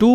2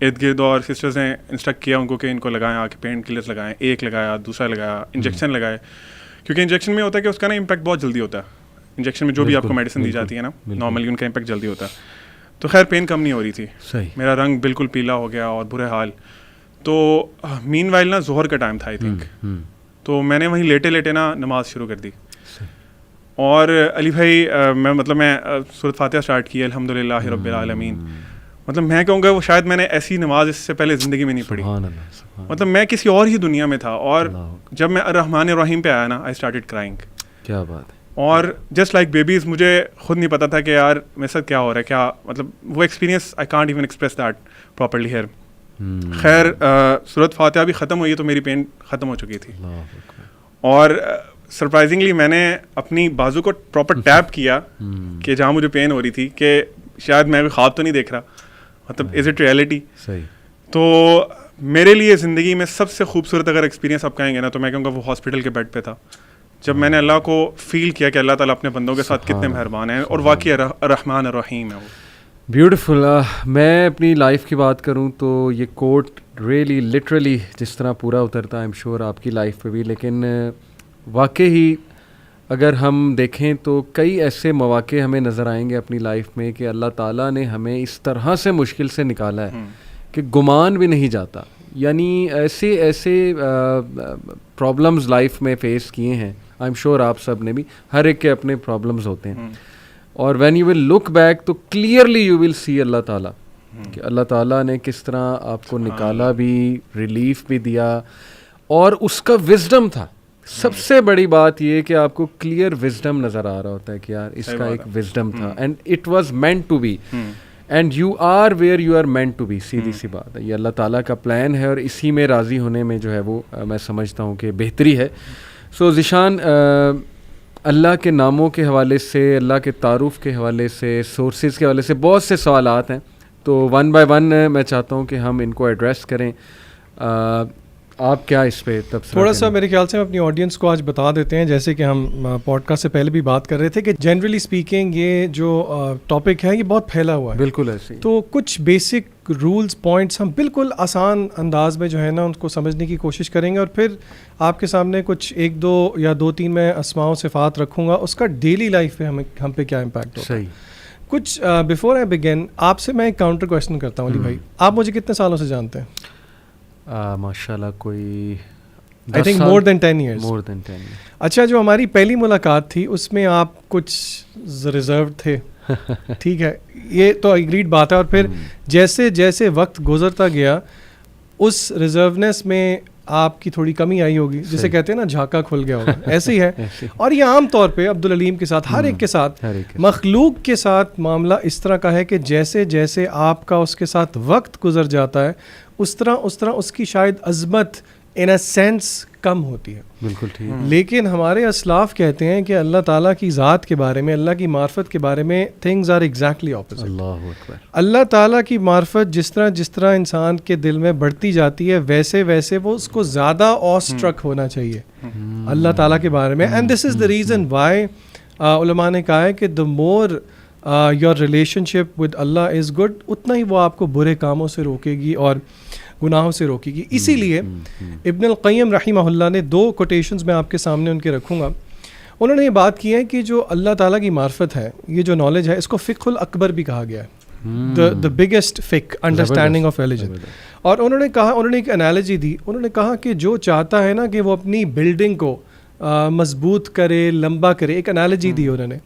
ارد گرد اور سسٹرز نے انسٹرکٹ کیا ان کو کہ ان کو لگائیں، آ کے پین کلرز لگائیں، ایک لگایا، دوسرا لگایا، انجیکشن لگائے، کیونکہ انجیکشن میں ہوتا ہے کہ اس کا نا امپیکٹ بہت جلدی ہوتا ہے. انجیکشن میں جو بھی آپ کو میڈیسن دی جاتی ہے نا نارملی ان کا امپیکٹ جلدی ہوتا ہے. تو خیر پین کم نہیں ہو رہی تھی، میرا رنگ بالکل پیلا ہو گیا اور برے حال. تو مین وائل نا ظہر کا ٹائم تھا آئی تھنک، تو میں نے وہیں لیٹے لیٹے نا نماز شروع کر دی. اور علی بھائی میں سورۃ فاتحہ اسٹارٹ کی الحمدللہ رب العالمین. مطلب میں کہوں گا وہ شاید میں نے ایسی نماز اس سے پہلے زندگی میں نہیں پڑھی. مطلب میں کسی اور ہی دنیا میں تھا. اور جب میں الرحمن الرحیم پہ آیا نا آئی اسٹارٹڈ کرائنگ. کیا بات ہے. اور جسٹ لائک بیبیز مجھے خود نہیں پتا تھا کہ یار میرے ساتھ کیا ہو رہا ہے، کیا مطلب وہ experience I can't even express that properly here. خیر سورۃ فاتحہ بھی ختم ہوئی تو میری پین ختم ہو چکی تھی. اور سرپرائزنگلی میں نے اپنی بازو کو پراپر ٹیپ کیا کہ جہاں مجھے پین ہو رہی تھی کہ شاید میں بھی خواب تو نہیں دیکھ رہا، مطلب از اٹ ریئلٹی. تو میرے لیے زندگی میں سب سے خوبصورت اگر ایکسپیرینس آپ کہیں گے نا تو میں کہوں گا وہ ہاسپٹل کے بیڈ پہ تھا، جب میں نے اللہ کو فیل کیا کہ اللہ تعالیٰ اپنے بندوں کے ساتھ کتنے مہربان ہیں اور واقعی الرحمن الرحیم ہے وہ. بیوٹیفل. میں اپنی لائف کی بات کروں تو یہ کوٹ ریئلی لٹرلی جس طرح پورا اترتا ہے، آئی ایم شیور آپ کی لائف پہ بھی. لیکن واقعی اگر ہم دیکھیں تو کئی ایسے مواقع ہمیں نظر آئیں گے اپنی لائف میں کہ اللہ تعالیٰ نے ہمیں اس طرح سے مشکل سے نکالا ہے کہ گمان بھی نہیں جاتا. یعنی ایسے پرابلمز لائف میں فیس کیے ہیں، آئی ایم شیور آپ سب نے بھی، ہر ایک کے اپنے پرابلمز ہوتے ہیں. اور when you will look back تو کلیئرلی یو ول سی اللہ تعالیٰ کہ اللہ تعالیٰ نے کس طرح آپ کو نکالا بھی، ریلیف بھی دیا، اور اس کا وزڈم تھا. سب سے بڑی بات یہ کہ آپ کو کلیئر وزڈم نظر آ رہا ہوتا ہے کہ یار اس کا ایک وزڈم تھا and it was meant to be and you are where you are meant to be. سیدھی سی بات ہے، یہ اللہ تعالیٰ کا پلان ہے اور اسی میں راضی ہونے میں جو ہے وہ میں سمجھتا ہوں کہ بہتری ہے. سو ذیشان، اللہ کے ناموں کے حوالے سے، اللہ کے تعارف کے حوالے سے، سورسز کے حوالے سے بہت سے سوالات ہیں، تو ون بائی ون میں چاہتا ہوں کہ ہم ان کو ایڈریس کریں. آپ کیا اس پہ تھوڑا سا میرے خیال سے ہم اپنی آڈینس کو آج بتا دیتے ہیں، جیسے کہ ہم پوڈ کاسٹ سے پہلے بھی بات کر رہے تھے کہ جنرلی اسپیکنگ یہ جو ٹاپک ہے یہ بہت پھیلا ہوا ہے. بالکل ایسے. تو کچھ بیسک رولز پوائنٹس ہم بالکل آسان انداز میں جو ہے نا ان کو سمجھنے کی کوشش کریں گے، اور پھر آپ کے سامنے کچھ 1-2 یا 2-3 میں اسماء و صفات رکھوں گا، اس کا ڈیلی لائف پہ ہم پہ کیا امپیکٹ ہوتا ہے. کچھ بیفور آئی بگن آپ سے میں ایک کاؤنٹر کویشچن کرتا ہوں علی بھائی، آپ مجھے کتنے سالوں سے جانتے ہیں؟ ماشاء اللہ کوئی I think more than 10 years. More than 10 years. اچھا، جو ہماری پہلی ملاقات تھی اس میں آپ کچھ ریزرو تھے، ٹھیک ہے، یہ تو اگریڈ بات ہے. اور پھر جیسے جیسے وقت گزرتا گیا اس ریزرونیس میں آپ کی تھوڑی کمی آئی ہوگی، جسے کہتے ہیں نا جھاکا کھل گیا ہوگا، ایسے ہی ہے. اور یہ عام طور پہ عبدالعلیم کے ساتھ، ہر ایک کے ساتھ، مخلوق کے ساتھ معاملہ اس طرح کا ہے کہ جیسے جیسے آپ کا اس کے ساتھ وقت گزر جاتا ہے اس طرح اس کی شاید عظمت ان اے سینس کم ہوتی ہے. بالکل ٹھیک. لیکن ہمارے اسلاف کہتے ہیں کہ اللہ تعالیٰ کی ذات کے بارے میں، اللہ کی معرفت کے بارے میں تھنگز آر ایگزیکٹلی اپوزٹ. اللہ اکبر. اللہ تعالیٰ کی معرفت جس طرح انسان کے دل میں بڑھتی جاتی ہے ویسے ویسے وہ اس کو زیادہ آ سٹرک ہونا چاہیے اللہ تعالیٰ کے بارے میں. And this is the reason why علماء نے کہا ہے کہ the more your relationship with Allah is good, اتنا ہی وہ آپ کو برے کاموں سے روکے گی اور گناہوں سے روکے گی. اسی لیے ابن القیم رحمہ اللہ نے 2 کوٹیشنز میں آپ کے سامنے ان کے رکھوں گا. انہوں نے یہ بات کی ہے کہ جو اللہ تعالیٰ کی معرفت ہے، یہ جو نالج ہے، اس کو فقہ الاکبر بھی کہا گیا ہے، دا بگیسٹ فقہ انڈرسٹینڈنگ آف ریلیجن. اور انہوں نے ایک انالوجی دی. انہوں نے کہا کہ جو چاہتا ہے نا کہ وہ اپنی بلڈنگ کو مضبوط کرے، لمبا کرے، ایک انالوجی دی انہوں نے،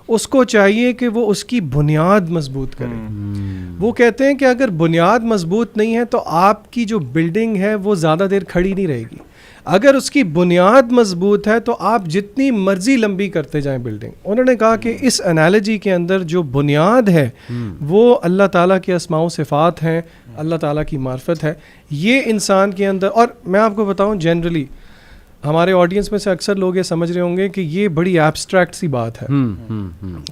اس کو چاہیے کہ وہ اس کی بنیاد مضبوط کرے. وہ کہتے ہیں کہ اگر بنیاد مضبوط نہیں ہے تو آپ کی جو بلڈنگ ہے وہ زیادہ دیر کھڑی نہیں رہے گی. اگر اس کی بنیاد مضبوط ہے تو آپ جتنی مرضی لمبی کرتے جائیں بلڈنگ. انہوں نے کہا کہ اس انالوجی کے اندر جو بنیاد ہے وہ اللہ تعالیٰ کے اسماء و صفات ہیں، اللہ تعالیٰ کی معرفت ہے. یہ انسان کے اندر، اور میں آپ کو بتاؤں جنرلی ہمارے آڈینس میں سے اکثر لوگ یہ سمجھ رہے ہوں گے کہ یہ بڑی ایبسٹریکٹ سی بات ہے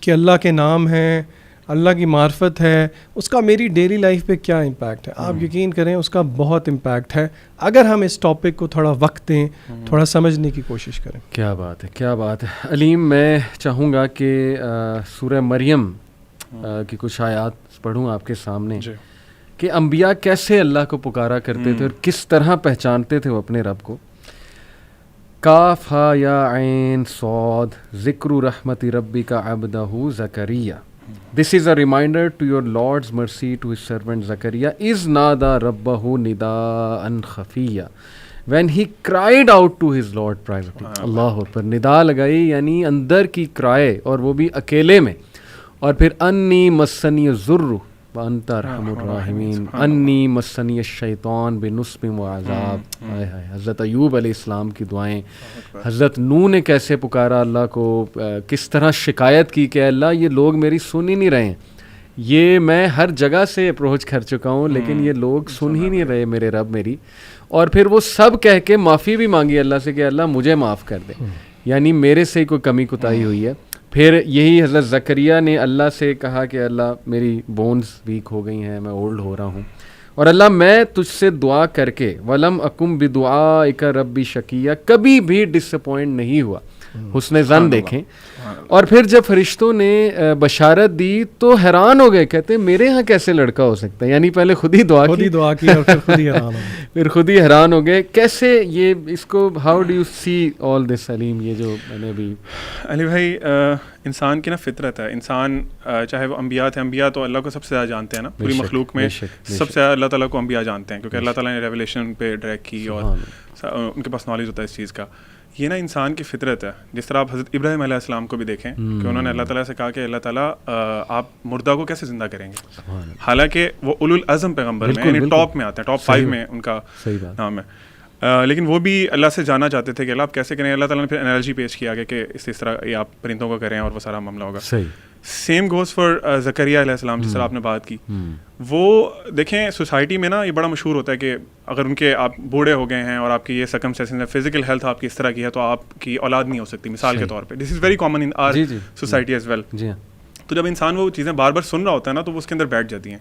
کہ اللہ کے نام ہیں، اللہ کی معرفت ہے، اس کا میری ڈیلی لائف پہ کیا امپیکٹ ہے. آپ یقین کریں اس کا بہت امپیکٹ ہے اگر ہم اس ٹاپک کو تھوڑا وقت دیں، تھوڑا سمجھنے کی کوشش کریں. کیا بات ہے، کیا بات ہے. علیم، میں چاہوں گا کہ سورہ مریم کی کچھ آیات پڑھوں آپ کے سامنے کہ انبیاء کیسے اللہ کو پکارا کرتے تھے اور کس طرح پہچانتے تھے وہ اپنے رب کو. کاف ہا یا عین صاد ذکر رحمت ربک عبدہ زکریا. This is a reminder to your Lord's mercy to his servant Zakaria iz nada rabbahu nidaan khafiya when he cried out to his Lord privately. اللہ پر ندا لگائی یعنی اندر کی کرائے اور وہ بھی اکیلے میں. اور پھر انی مسنی الضر وانت ارحم الراحمین انی مسنی الشیطان بنصب وعذاب. حضرت ایوب علیہ السلام کی دعائیں, حضرت نوح نے کیسے پکارا اللہ کو, کس طرح شکایت کی کہ اللہ یہ لوگ میری سن ہی نہیں رہے ہیں, یہ میں ہر جگہ سے اپروچ کر چکا ہوں لیکن یہ لوگ سن ہی نہیں رہے میرے رب میری. اور پھر وہ سب کہہ کے معافی بھی مانگی اللہ سے کہ اللہ مجھے معاف کر دے, یعنی میرے سے کوئی کمی کوتاہی ہوئی ہے. پھر یہی حضرت زکریا نے اللہ سے کہا کہ اللہ میری بونز ویک ہو گئی ہیں, میں اولڈ ہو رہا ہوں, اور اللہ میں تجھ سے دعا کر کے ولم اکم بدعائک ربی شقیہ, کبھی بھی ڈس اپوائنٹ نہیں ہوا. حسن زن دیکھیں. اور پھر جب فرشتوں نے بشارت دی تو حیران ہو گئے, کہتے ہیں میرے ہاں کیسے لڑکا ہو سکتا ہے, یعنی پہلے خود ہی دعا کی اور پھر خود ہی حیران ہو گئے. پھر خود ہی حیران ہو گئے کیسے یہ اس کو. ہاؤ ڈو یو سی آل دس علیم, یہ جو میں نے ابھی علی بھائی انسان کی نا فطرت ہے, انسان چاہے وہ انبیاء تھے, انبیاء تو اللہ کو سب سے زیادہ جانتے ہیں نا, پوری مخلوق میں سب سے زیادہ اللہ تعالیٰ کو انبیاء جانتے ہیں, کیونکہ اللہ تعالیٰ نے ریولیشن پہ ڈائریکٹ کی اور ان کے پاس نالج ہوتا ہے اس چیز کا. یہ نا انسان کی فطرت ہے. جس طرح آپ حضرت ابراہیم علیہ السلام کو بھی دیکھیں کہ انہوں نے اللہ تعالیٰ سے کہا کہ اللہ تعالیٰ آپ مردہ کو کیسے زندہ کریں گے, حالانکہ وہ اولو العزم پیغمبر میں یعنی ٹاپ میں آتے ہیں, ٹاپ 5 میں ان کا نام ہے, لیکن وہ بھی اللہ سے جانا چاہتے تھے کہ اللہ آپ کیسے کریں. اللہ تعالیٰ نے پھر انالوجی پیش کیا کہ اس طرح یہ آپ پرندوں کو کریں اور وہ سارا معاملہ ہوگا. سیم گوز فار زکریا علیہ السلام, جس طرح آپ نے بات کی. وہ دیکھیں سوسائٹی میں نا یہ بڑا مشہور ہوتا ہے کہ اگر ان کے آپ بوڑھے ہو گئے ہیں اور آپ کی یہ سرکمسٹینسز ہیں, فزیکل ہیلتھ آپ کی اس طرح کی ہے تو آپ کی اولاد نہیں ہو سکتی, مثال کے طور پہ. This is very common in our society as well. تو جب انسان وہ چیزیں بار بار سن رہا ہوتا ہے نا تو وہ اس کے اندر بیٹھ جاتی ہیں.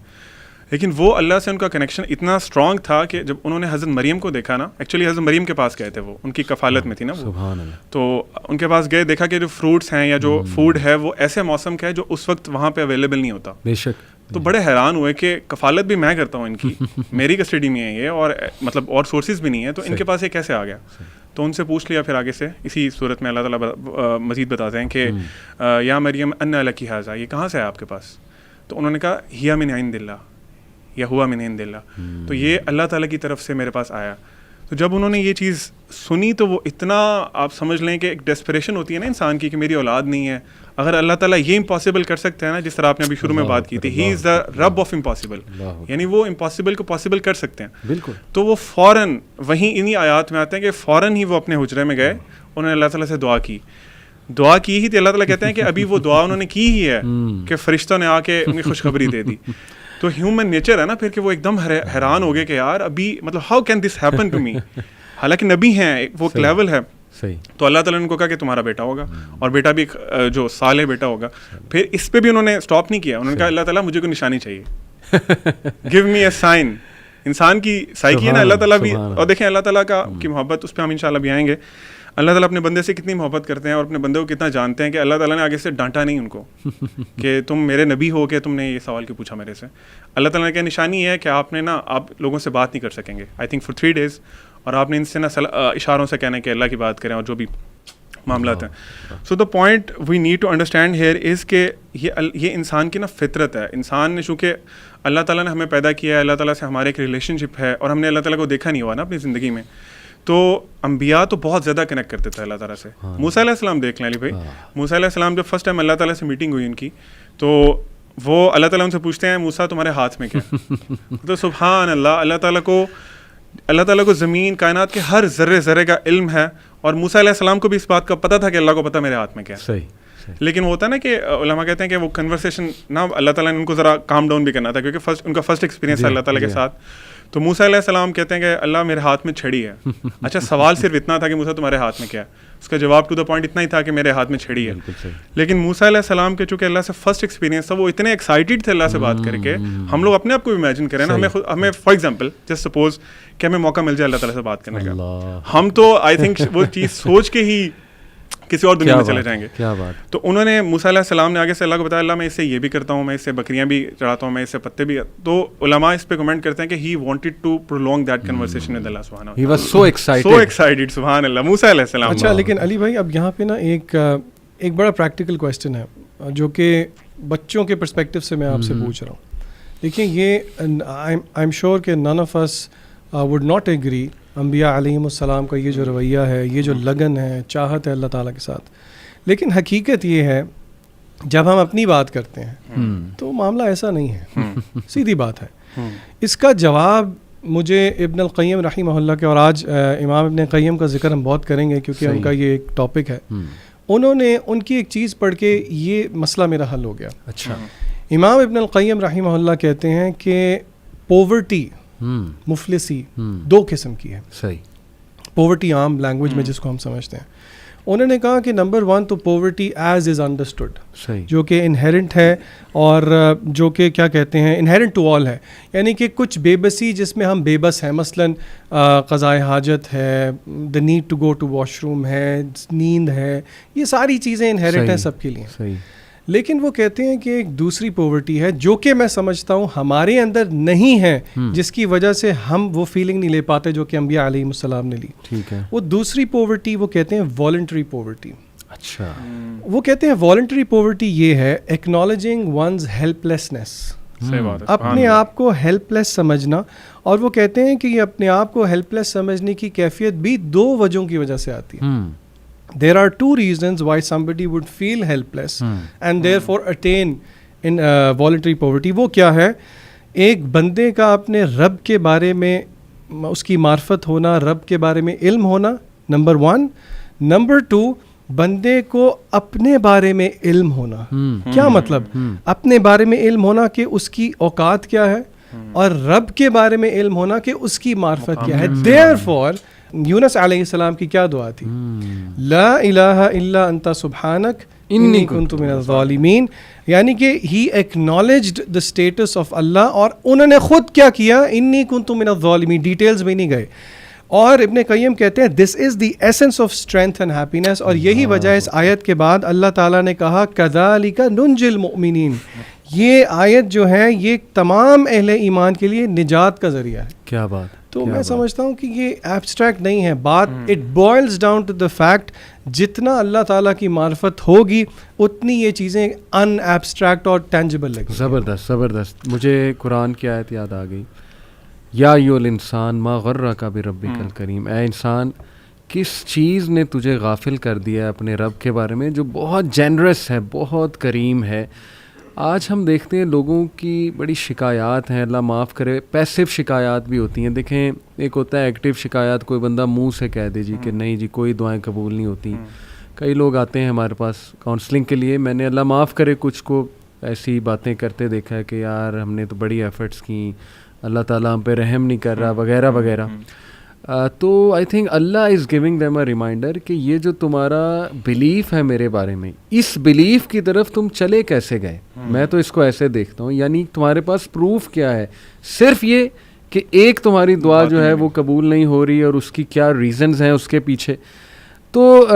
لیکن وہ اللہ سے ان کا کنیکشن اتنا اسٹرانگ تھا کہ جب انہوں نے حضرت مریم کو دیکھا نا, ایکچولی حضرت مریم کے پاس گئے تھے, وہ ان کی کفالت میں تھی نا وہ, تو ان کے پاس گئے, دیکھا کہ جو فروٹس ہیں یا جو فوڈ ہے وہ ایسے موسم کا ہے جو اس وقت وہاں پہ اویلیبل نہیں ہوتا. بے شک. تو بڑے حیران ہوئے کہ کفالت بھی میں کرتا ہوں ان کی, میری کسٹڈی میں ہے یہ, اور مطلب اور سورسز بھی نہیں ہیں, تو ان کے پاس یہ کیسے آ گیا. تو ان سے پوچھ لیا پھر آگے سے, اسی صورت میں اللہ تعالیٰ مزید بتاتے ہیں کہ یا مریم ان لکی ھذا, یہ کہاں سے ہے آپ کے پاس. تو انہوں نے کہا ہی من عند اللہ یا ہوا من عند اللہ, تو یہ اللہ تعالیٰ کی طرف سے میرے پاس آیا. تو جب انہوں نے یہ چیز سنی تو وہ اتنا, آپ سمجھ لیں کہ ایک ڈیسپریشن ہوتی ہے نا انسان کی کہ میری اولاد نہیں ہے, اگر اللہ تعالیٰ یہ امپاسبل کر سکتے ہیں نا, جس طرح آپ نے ابھی شروع میں بات کی تھی, ہی از دا رب آف امپاسبل, یعنی وہ امپاسبل کو پاسبل کر سکتے ہیں. بالکل. تو وہ فوراً وہیں انہی آیات میں آتے ہیں کہ فوراً ہی وہ اپنے حجرے میں گئے, انہوں نے اللہ تعالیٰ سے دعا کی ہی تھی. اللہ تعالیٰ کہتے ہیں کہ ابھی وہ دعا انہوں نے کی ہی ہے کہ فرشتوں نے آ کے ان کی خوشخبری دے دی. تو ہیومن نیچر ہے نا پھر کہ وہ ایک دم حیران ہو گئے کہ یار ابھی مطلب how can this happen to me, حالانکہ نبی ہیں, وہ ایک لیول ہے. تو اللہ تعالیٰ نے ان کو کہا کہ تمہارا بیٹا ہوگا, اور بیٹا بھی جو صالح بیٹا ہوگا. پھر اس پہ بھی انہوں نے اسٹاپ نہیں کیا, انہوں نے کہا اللہ تعالیٰ مجھے کوئی نشانی چاہیے, گیو می اے سائن. انسان کی سائیکی ہے نا, اللہ تعالیٰ بھی, اور دیکھیں اللہ تعالیٰ کی محبت, اس پہ ہم انشاءاللہ بھی آئیں گے. اللہ تعالیٰ اپنے بندے سے کتنی محبت کرتے ہیں اور اپنے بندے کو کتنا جانتے ہیں کہ اللہ تعالیٰ نے آگے سے ڈانٹا نہیں ان کو کہ تم میرے نبی ہو کہ تم نے یہ سوال کیوں پوچھا میرے سے. اللہ تعالیٰ نے کیا نشانی ہے کہ آپ نے نا, آپ لوگوں سے بات نہیں کر سکیں گے آئی تھنک فار 3 days, اور آپ نے ان سے نا اشاروں سے کہنا کہ اللہ کی بات کریں اور جو بھی معاملات ہیں. So the point we need to understand here is کہ یہ انسان کی نا فطرت ہے. انسان نے چونکہ اللہ تعالیٰ نے ہمیں پیدا کیا ہے, اللہ تعالیٰ سے ہمارے ایک ریلیشن شپ ہے, اور ہم نے اللہ تعالیٰ کو دیکھا نہیں ہوا نا اپنی زندگی میں, تو انبیاء تو بہت زیادہ کنیکٹ کرتے تھے اللہ تعالیٰ سے. موسیٰ علیہ السلام دیکھ لیں علی بھائی, موسیٰ علیہ السلام جب فرسٹ ٹائم اللہ تعالیٰ سے میٹنگ ہوئی ان کی, تو وہ اللہ تعالیٰ ان سے پوچھتے ہیں موسیٰ تمہارے ہاتھ میں کیا, تو سبحان اللہ, اللہ تعالیٰ کو زمین کائنات کے ہر ذرے ذرے کا علم ہے, اور موسیٰ علیہ السلام کو بھی اس بات کا پتہ تھا کہ اللہ کو پتہ میرے ہاتھ میں کیا ہے. لیکن وہ ہوتا ہے نا کہ علماء کہتے ہیں کہ وہ کنورسیشن نا اللہ تعالیٰ نے ان کو ذرا کام ڈاؤن بھی کرنا تھا, کیونکہ ان کا فرسٹ ایکسپیرینس ہے اللہ تعالیٰ کے ساتھ. تو موسیٰ علیہ السلام کہتے ہیں کہ اللہ میرے ہاتھ میں چھڑی ہے. اچھا سوال صرف اتنا تھا کہ موسیٰ تمہارے ہاتھ میں کیا ہے, اس کا جواب ٹو دا پوائنٹ اتنا ہی تھا کہ میرے ہاتھ میں چھڑی ہے. لیکن موسیٰ علیہ السلام کے چونکہ اللہ سے فرسٹ ایکسپیرینس تھا, وہ اتنے ایکسائٹیڈ تھے اللہ سے بات کر کے. ہم لوگ اپنے آپ کو امیجن کریں نا, ہمیں فار ایگزامپل جسٹ سپوز کہ ہمیں موقع مل جائے اللہ تعالیٰ سے بات کرنے کا, ہم تو آئی تھنک وہ چیز سوچ کے ہی کسی اور دنیا میں چلے جائیں گے. کیا بات. تو انہوں نے موسیٰ علیہ السلام نے آگے سے اللہ کو بتایا, اللہ میں اس سے یہ بھی کرتا ہوں, میں اس سے بکریاں بھی چڑھاتا ہوں, میں اس سے پتے بھی. تو علماء اس پہ کمنٹ کرتے ہیں کہ he wanted to prolong that conversation with Allah subhanahu wa ta'ala. He was so excited. So excited, سبحان اللہ, موسیٰ علیہ السلام. اچھا لیکن علی بھائی اب یہاں پہ نا ایک بڑا پریکٹیکل کویسچن ہے جو کہ بچوں کے پرسپیکٹیو سے میں آپ سے پوچھ رہا ہوں. دیکھیں یہ آئی ایم شیور کہ none of us would not agree, انبیاء علیہم السلام کا یہ جو رویہ ہے, یہ جو لگن ہے, چاہت ہے اللہ تعالیٰ کے ساتھ, لیکن حقیقت یہ ہے جب ہم اپنی بات کرتے ہیں تو معاملہ ایسا نہیں ہے, سیدھی بات ہے. اس کا جواب مجھے ابن القیم رحمہ اللہ کے, اور آج امام ابن قیم کا ذکر ہم بہت کریں گے کیونکہ ان کا یہ ایک ٹاپک ہے, انہوں نے ان کی ایک چیز پڑھ کے یہ مسئلہ میرا حل ہو گیا. اچھا. امام ابن القیم رحمہ اللہ کہتے ہیں کہ پوورٹی, مفلسی دو قسم کی ہے. صحیح. پوورٹی عام لینگویج میں جس کو ہم سمجھتے ہیں, انہوں نے کہا کہ نمبر 1 تو پوورٹی ایز از انڈرسٹوڈ, جو کہ انہیرنٹ ہے اور جو کہ کیا کہتے ہیں انہیرنٹ ٹو آل ہے, یعنی کہ کچھ بے بسی جس میں ہم بے بس ہیں, مثلاً قضائے حاجت ہے, the need to go to washroom ہے, نیند ہے, یہ ساری چیزیں انہیرنٹ ہیں سب کے لیے. صحیح. لیکن وہ کہتے ہیں کہ ایک دوسری پوورٹی ہے جو کہ میں سمجھتا ہوں ہمارے اندر نہیں ہے, جس کی وجہ سے ہم وہ فیلنگ نہیں لے پاتے جو کہ انبیاء علیہ السلام نے لی. ٹھیک ہے. وہ دوسری پوورٹی وہ کہتے ہیں والنٹری پوورٹی. اچھا. وہ کہتے ہیں والنٹری پوورٹی یہ ہے ایکنالجنگ ونز ہیلپ لیسنس, اپنے آپ کو ہیلپ لیس سمجھنا. اور وہ کہتے ہیں کہ یہ اپنے آپ کو ہیلپ لیس سمجھنے کی کیفیت بھی دو وجہوں کی وجہ سے آتی ہے. There are two reasons why somebody would feel helpless and therefore attain in voluntary poverty. وہ کیا ہے؟ ایک بندے کا اپنے رب کے بارے میں اس کی معرفت ہونا, رب کے بارے میں علم ہونا, نمبر 1. نمبر 2, بندے کو اپنے بارے میں علم ہونا. کیا مطلب؟ اپنے بارے میں علم ہونا کہ اس کی اوقات کیا ہے, اور رب کے بارے میں علم ہونا کہ اس کی معرفت کیا ہے. Therefore یونس علیہ السلام کی کیا دعا تھی؟ لا الہ الا انت سبحانک انی کنت من الظالمین, یعنی کہ ہی ایکنالجڈ دا اسٹیٹس آف اللہ, اور انہوں نے خود کیا کیا, انی کنت من الظالمین, ڈیٹیلز میں نہیں گئے. اور ابن قیم کہتے ہیں this is the essence of strength and happiness, اور یہی وجہ اس آیت کے بعد اللہ تعالیٰ نے کہا کذالک ننجی المؤمنین. یہ آیت جو ہے یہ تمام اہل ایمان کے لیے نجات کا ذریعہ ہے. کیا بات. تو میں سمجھتا ہوں کہ یہ ایبسٹریکٹ نہیں ہے بات, it boils down to the fact جتنا اللہ تعالیٰ کی معرفت ہوگی اتنی یہ چیزیں ان ایبسٹریکٹ اور ٹینجیبل لگیں. زبردست زبردست. مجھے قرآن کی آیت یاد آ گئی, یا ایھا الانسان ما غرک بربک الکریم, اے انسان کس چیز نے تجھے غافل کر دیا ہے اپنے رب کے بارے میں جو بہت جینرس ہے, بہت کریم ہے. آج ہم دیکھتے ہیں لوگوں کی بڑی شکایات ہیں, اللہ معاف کرے, پیسو شکایات بھی ہوتی ہیں. دیکھیں ایک ہوتا ہے ایکٹیو شکایات, کوئی بندہ منہ سے کہہ دے جی کہ نہیں جی کوئی دعائیں قبول نہیں ہوتی. کئی لوگ آتے ہیں ہمارے پاس کاؤنسلنگ کے لیے, میں نے اللہ معاف کرے کچھ کو ایسی باتیں کرتے دیکھا ہے کہ یار ہم نے تو بڑی ایفرٹس کی, اللہ تعالیٰ ہم پہ رحم نہیں کر رہا وغیرہ وغیرہ. تو آئی تھنک اللہ is giving them a reminder کہ یہ جو تمہارا بلیف ہے میرے بارے میں, اس بلیف کی طرف تم چلے کیسے گئے. میں تو اس کو ایسے دیکھتا ہوں, یعنی تمہارے پاس پروف کیا ہے, صرف یہ کہ ایک تمہاری دعا جو ہے وہ قبول نہیں ہو رہی اور اس کی کیا ریزنز ہیں اس کے پیچھے. تو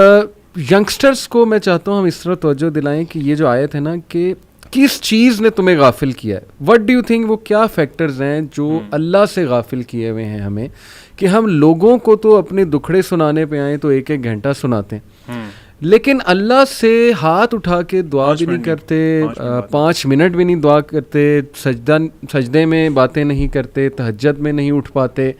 ینگسٹرس کو میں چاہتا ہوں ہم اس طرح توجہ دلائیں کہ یہ جو آیت ہے نا کہ کس چیز نے تمہیں غافل کیا ہے, وٹ ڈو یو تھنک وہ کیا فیکٹرز ہیں جو اللہ سے غافل کیے ہوئے ہیں ہمیں, کہ ہم لوگوں کو تو اپنے دکھڑے سنانے پہ آئیں تو 1-1 گھنٹہ سناتے ہیں, لیکن اللہ سے ہاتھ اٹھا کے دعا بھی نہیں کرتے, 5 منٹ بھی نہیں دعا کرتے, سجدے میں باتیں نہیں کرتے, تہجد میں نہیں اٹھ پاتے.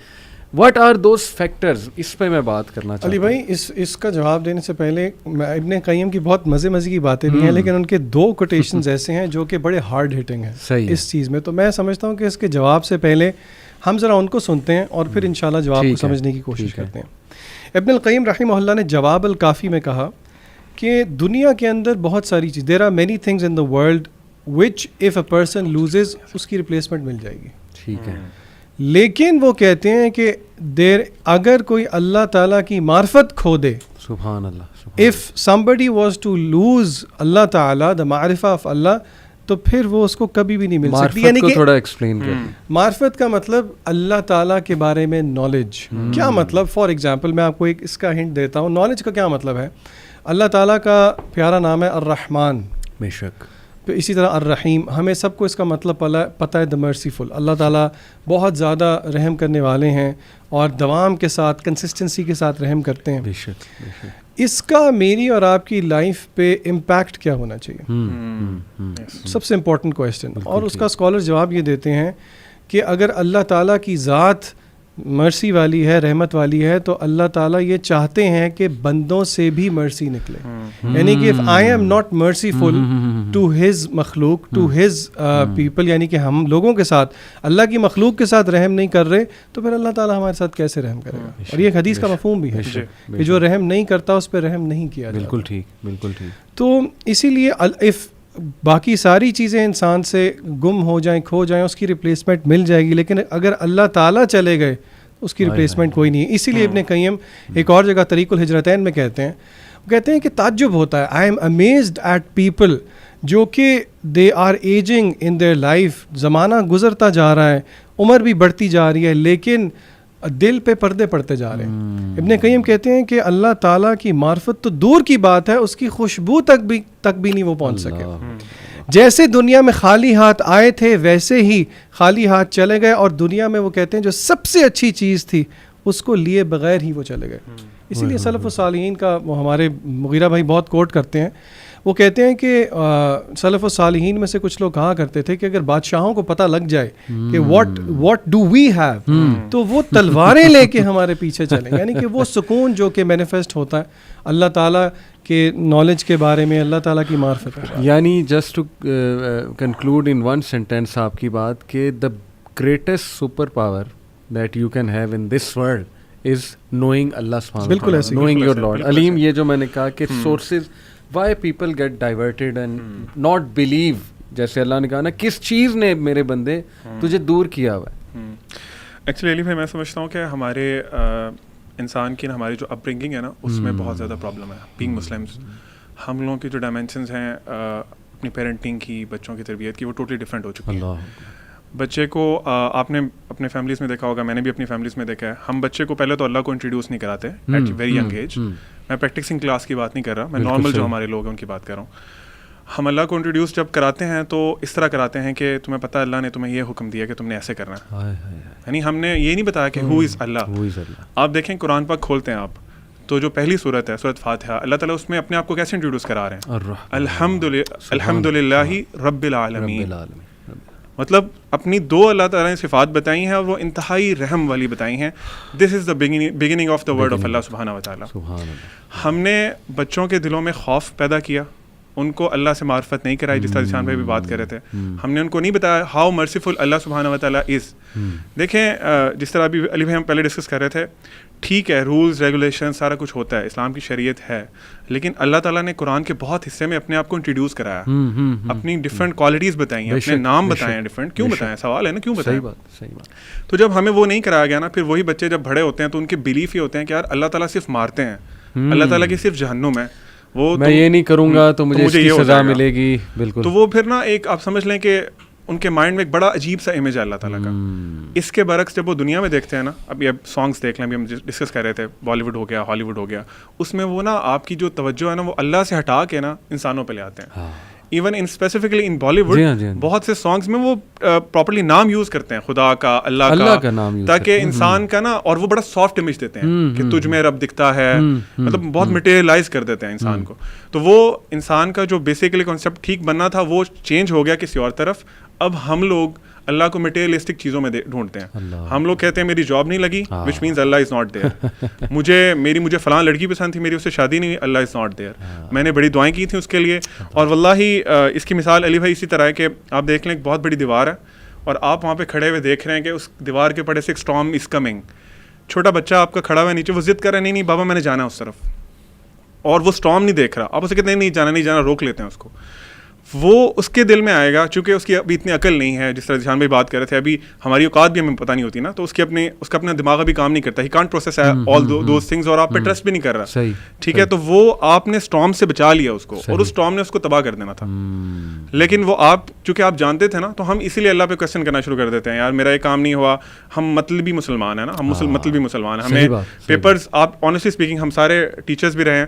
واٹ آر دوز فیکٹرز, اس پہ میں بات کرنا چاہتا ہوں. علی بھائی اس کا جواب دینے سے پہلے ابن قیم کی بہت مزے کی باتیں بھی ہیں, لیکن ان کے 2 کوٹیشنز ایسے ہیں جو کہ بڑے ہارڈ ہٹنگ ہیں اس چیز میں. تو میں سمجھتا ہوں کہ اس کے جواب سے پہلے ہم ذرا ان کو سنتے ہیں اور پھر انشاءاللہ جواب کو سمجھنے کی کوشش کرتے ہیں. ابن القیم رحمہ اللہ نے جواب الکافی میں کہا کہ دنیا کے اندر بہت ساری چیز, there are many things in the world which if a person loses اس کی ریپلیسمنٹ مل جائے گی. ٹھیک ہے, لیکن وہ کہتے ہیں کہ اگر کوئی اللہ تعالیٰ کی معرفت کھو دے, سبحان اللہ, if somebody was to lose اللہ تعالیٰ the معرفہ of اللہ, تو پھر وہ اس کو کبھی بھی نہیں مل سکتی. یعنی کہ تھوڑا ایکسپلین کریں. معرفت کا مطلب اللہ تعالیٰ کے بارے میں نالج. کیا مطلب؟ فار ایگزامپل میں آپ کو ایک اس کا ہنٹ دیتا ہوں. نالج کا کیا مطلب ہے؟ اللہ تعالیٰ کا پیارا نام ہے الرحمن، بے شک، پھر اسی طرح الرحیم. ہمیں سب کو اس کا مطلب پتہ ہے، دا مرسیفل. اللہ تعالیٰ بہت زیادہ رحم کرنے والے ہیں اور دوام کے ساتھ کنسسٹنسی کے ساتھ رحم کرتے ہیں. بے شک، بے شک. اس کا میری اور آپ کی لائف پہ امپیکٹ کیا ہونا چاہیے؟ سب سے امپورٹنٹ کویشچن. اور اس کا اسکالر جواب یہ دیتے ہیں کہ اگر اللہ تعالیٰ کی ذات مرسی والی ہے، رحمت والی ہے، تو اللہ تعالیٰ یہ چاہتے ہیں کہ بندوں سے بھی مرسی نکلے. یعنی کہ if I am not merciful to his مخلوق، to his people، یعنی کہ ہم لوگوں کے ساتھ اللہ کی مخلوق کے ساتھ رحم نہیں کر رہے تو پھر اللہ تعالیٰ ہمارے ساتھ کیسے رحم کرے گا؟ اور یہ ایک حدیث کا مفہوم بھی ہے کہ جو رحم نہیں کرتا اس پہ رحم نہیں کیا جاتا. بالکل ٹھیک، بالکل ٹھیک. تو اسی لیے if باقی ساری چیزیں انسان سے گم ہو جائیں، کھو جائیں، اس کی ریپلیسمنٹ مل جائے گی، لیکن اگر اللہ تعالیٰ چلے گئے اس کی ریپلیسمنٹ کوئی نہیں ہے. اسی لیے ابن قیم ایک اور جگہ طریق الہجرتین میں کہتے ہیں کہ تعجب ہوتا ہے، I am amazed at people جو کہ they are ageing in their life, زمانہ گزرتا جا رہا ہے، عمر بھی بڑھتی جا رہی ہے، لیکن دل پہ پردے پڑتے جا رہے ہیں. ابن قیم کہتے ہیں کہ اللہ تعالیٰ کی معرفت تو دور کی بات ہے، اس کی خوشبو تک بھی نہیں وہ پہنچ سکے. جیسے دنیا میں خالی ہاتھ آئے تھے ویسے ہی خالی ہاتھ چلے گئے، اور دنیا میں وہ کہتے ہیں جو سب سے اچھی چیز تھی اس کو لیے بغیر ہی وہ چلے گئے. اسی لیے سلف الصالحین کا وہ ہمارے مغیرہ بھائی بہت کوٹ کرتے ہیں. وہ کہتے ہیں کہ سلف الصالحین میں سے کچھ لوگ کہا کرتے تھے کہ اگر بادشاہوں کو پتہ لگ جائے کہ what do we have، تو وہ تلواریں لے کے ہمارے پیچھے چلیں. یعنی کہ وہ سکون جو کہ مینیفیسٹ ہوتا ہے اللہ تعالیٰ کے نالج کے بارے میں، اللہ تعالیٰ کی معرفت کے بارے میں. یعنی just to conclude in one sentence آپ کی بات کہ the greatest super power that you can have in this world is knowing Allah سبحانہ، بالکل ایسے، نوئنگ یور لارڈ. علیم یہ جو میں نے کہا کہ sources why people get diverted and not believe, جیسے اللہ نے کہا نا کس چیز نے میرے بندے تجھے دور کیا ہوا ہے. ایکچولی علی بھائی میں سمجھتا ہوں کہ ہمارے انسان کی ہماری جو اپ برنگنگ ہے نا اس میں بہت زیادہ پرابلم ہے. بینگ مسلمس ہم لوگوں کی جو ڈائمینشنز ہیں اپنی پیرنٹنگ کی، بچوں کی تربیت کی، وہ ٹوٹلی ڈفرینٹ ہو چکی ہیں. بچے کو آپ نے اپنے فیملیز میں دیکھا ہوگا، میں نے بھی اپنی فیملیز میں دیکھا ہے، ہم بچے کو پہلے تو اللہ کو انٹروڈیوس نہیں کراتے ایٹ ویری ینگ ایج. میں پریکٹسنگ کلاس کی بات نہیں کر رہا، میں نارمل جو ہمارے لوگ ہیں ان کی بات کر رہا ہوں. ہم اللہ کو انٹروڈیوس جب کراتے ہیں تو اس طرح کراتے ہیں کہ تمہیں پتہ اللہ نے تمہیں یہ حکم دیا کہ تم نے ایسے کرنا ہے. یعنی ہم نے یہ نہیں بتایا کہ ہو از اللہ. آپ دیکھیں قرآن پاک کھولتے ہیں آپ تو جو پہلی صورت ہے سورۃ فاتحہ، اللہ تعالیٰ اس میں اپنے آپ کو کیسے انٹروڈیوس کرا رہے ہیں؟ الحمد للہ رب العالمین. مطلب اپنی دو اللہ تعالیٰ نے صفات بتائی ہیں اور وہ انتہائی رحم والی بتائی ہیں. This is the beginning of the word of اللہ سبحانہ و تعالیٰ. ہم نے بچوں کے دلوں میں خوف پیدا کیا، ان کو اللہ سے معرفت نہیں کرائی، جس طرح جشان بھائی بھی بات کر رہے تھے. ہم نے ان کو نہیں بتایا ہاؤ مرسیفل اللہ سبحانہ و تعالیٰ از. دیکھیں جس طرح ابھی علی بھائی ہم پہلے ڈسکس کر رہے تھے، ٹھیک ہے رولز ریگولیشن سارا کچھ ہوتا ہے، اسلام کی شریعت ہے، لیکن اللہ تعالیٰ نے قرآن کے بہت حصے میں اپنے آپ کو انٹروڈیوس کرایا، اپنی ڈفرینٹ کوالٹیز بتائی ہیں، اپنے نام بتائے ہیں ڈفرینٹ. کیوں بتائیں؟ سوال ہے نا کیوں بتائیں. تو جب ہمیں وہ نہیں کرایا گیا نا، پھر وہی بچے جب بڑے ہوتے ہیں تو ان کے بلیف یہ ہوتے ہیں کہ یار اللہ تعالیٰ صرف مارتے ہیں، اللہ تعالیٰ کی صرف جہنم ہے، وہ میں یہ نہیں کروں گا تو مجھے اس کی سزا ملے گی. بالکل. تو وہ پھر نا ایک آپ سمجھ لیں کہ ان کے مائنڈ میں ایک بڑا عجیب سا امیج ہے اللہ تعالیٰ کا. اس کے برعکس جب وہ دنیا میں دیکھتے ہیں نا، ابھی اب سانگس دیکھ لیں، ابھی ہم ڈسکس کر رہے تھے بالی ووڈ ہو گیا، ہالی ووڈ ہو گیا، اس میں وہ نا آپ کی جو توجہ ہے نا وہ اللہ سے ہٹا کے نا انسانوں پہ لے آتے ہیں. Even in specifically in Bollywood بہت سے سانگس میں وہ پراپرلی نام یوز کرتے ہیں، خدا کا، اللہ کا نام، تاکہ انسان کا نا، اور وہ بڑا سافٹ امیج دیتے ہیں کہ تجھ میں رب دکھتا ہے، مطلب بہت مٹیریلائز کر دیتے ہیں انسان کو. تو وہ انسان کا جو بیسیکلی کانسیپٹ ٹھیک بننا تھا وہ چینج ہو گیا کسی اور طرف. اب ہم لوگ اللہ کو مٹیریلسٹک چیزوں میں ڈھونڈتے ہیں. ہم لوگ کہتے ہیں میری جاب نہیں لگی، وچ مینز اللہ از ناٹ دیئر. مجھے فلاں لڑکی پسند تھی، میری اس سے شادی نہیں ہوئی، اللہ از ناٹ دیئر. میں نے بڑی دعائیں کی تھیں اس کے لیے. اور واللہ اس کی مثال علی بھائی اسی طرح ہے کہ آپ دیکھ لیں ایک بہت بڑی دیوار ہے اور آپ وہاں پہ کھڑے ہوئے دیکھ رہے ہیں کہ اس دیوار کے پڑے سے ایک اسٹارم از کمنگ. چھوٹا بچہ آپ کا کھڑا ہوا ہے نیچے، وہ ضد کر رہا ہے نہیں بابا میں نے جانا ہے اس طرف، اور وہ اسٹارم نہیں دیکھ رہا. آپ اسے کہتے ہیں نہیں جانا، روک لیتے ہیں اس کو. وہ اس کے دل میں آئے گا، چونکہ اس کی ابھی اتنی عقل نہیں ہے، جس طرح جہان بھائی بات کر رہے تھے، ابھی ہماری اوقات بھی ہمیں پتہ نہیں ہوتی نا، تو اس کا اپنا دماغ ابھی کام نہیں کرتا، he can't process all those things, اور آپ پہ ٹرسٹ بھی نہیں کر رہا. ٹھیک ہے، تو وہ آپ نے اسٹارم سے بچا لیا اس کو، اور اس اسٹارم نے اس کو تباہ کر دینا تھا. لیکن وہ آپ چونکہ آپ جانتے تھے نا، تو ہم اسی لیے اللہ پہ کوشچن کرنا شروع کر دیتے ہیں، یار میرا یہ کام نہیں ہوا. ہم مطلبی مسلمان ہیں نا، ہم مطلبی مسلمان ہیں. ہمیں پیپرز، آپ آنیسٹلی اسپیکنگ ہم سارے ٹیچرز بھی رہے ہیں،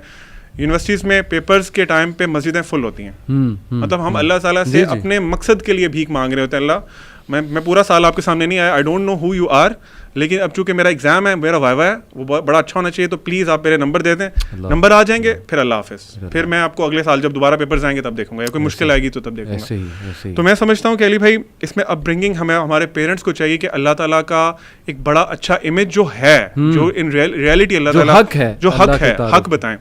یونیورسٹیز میں پیپرز کے ٹائم پہ مسجدیں فل ہوتی ہیں. مطلب ہم اللہ تعالیٰ سے اپنے مقصد کے لیے بھیک مانگ رہے ہوتے ہیں. اللہ میں پورا سال آپ کے سامنے نہیں آیا, I don't know who you are, لیکن اب چونکہ میرا ایگزام ہے, میرا وائوا ہے, وہ بڑا اچھا ہونا چاہیے, تو پلیز آپ میرے نمبر دے دیں. نمبر آ جائیں گے پھر اللہ حافظ, پھر میں آپ کو اگلے سال جب دوبارہ پیپرز آئیں گے تب دیکھوں گا, یا کوئی مشکل آئے گی تو تب دیکھوں گا. تو میں سمجھتا ہوں کہ علی بھائی اس میں اپ برنگنگ ہمیں ہمارے پیرنٹس کو چاہیے کہ اللہ تعالیٰ کا ایک بڑا اچھا امیج جو ہے, جو ان ریئلٹی اللہ تعالیٰ جو حق ہے, حق بتائیں.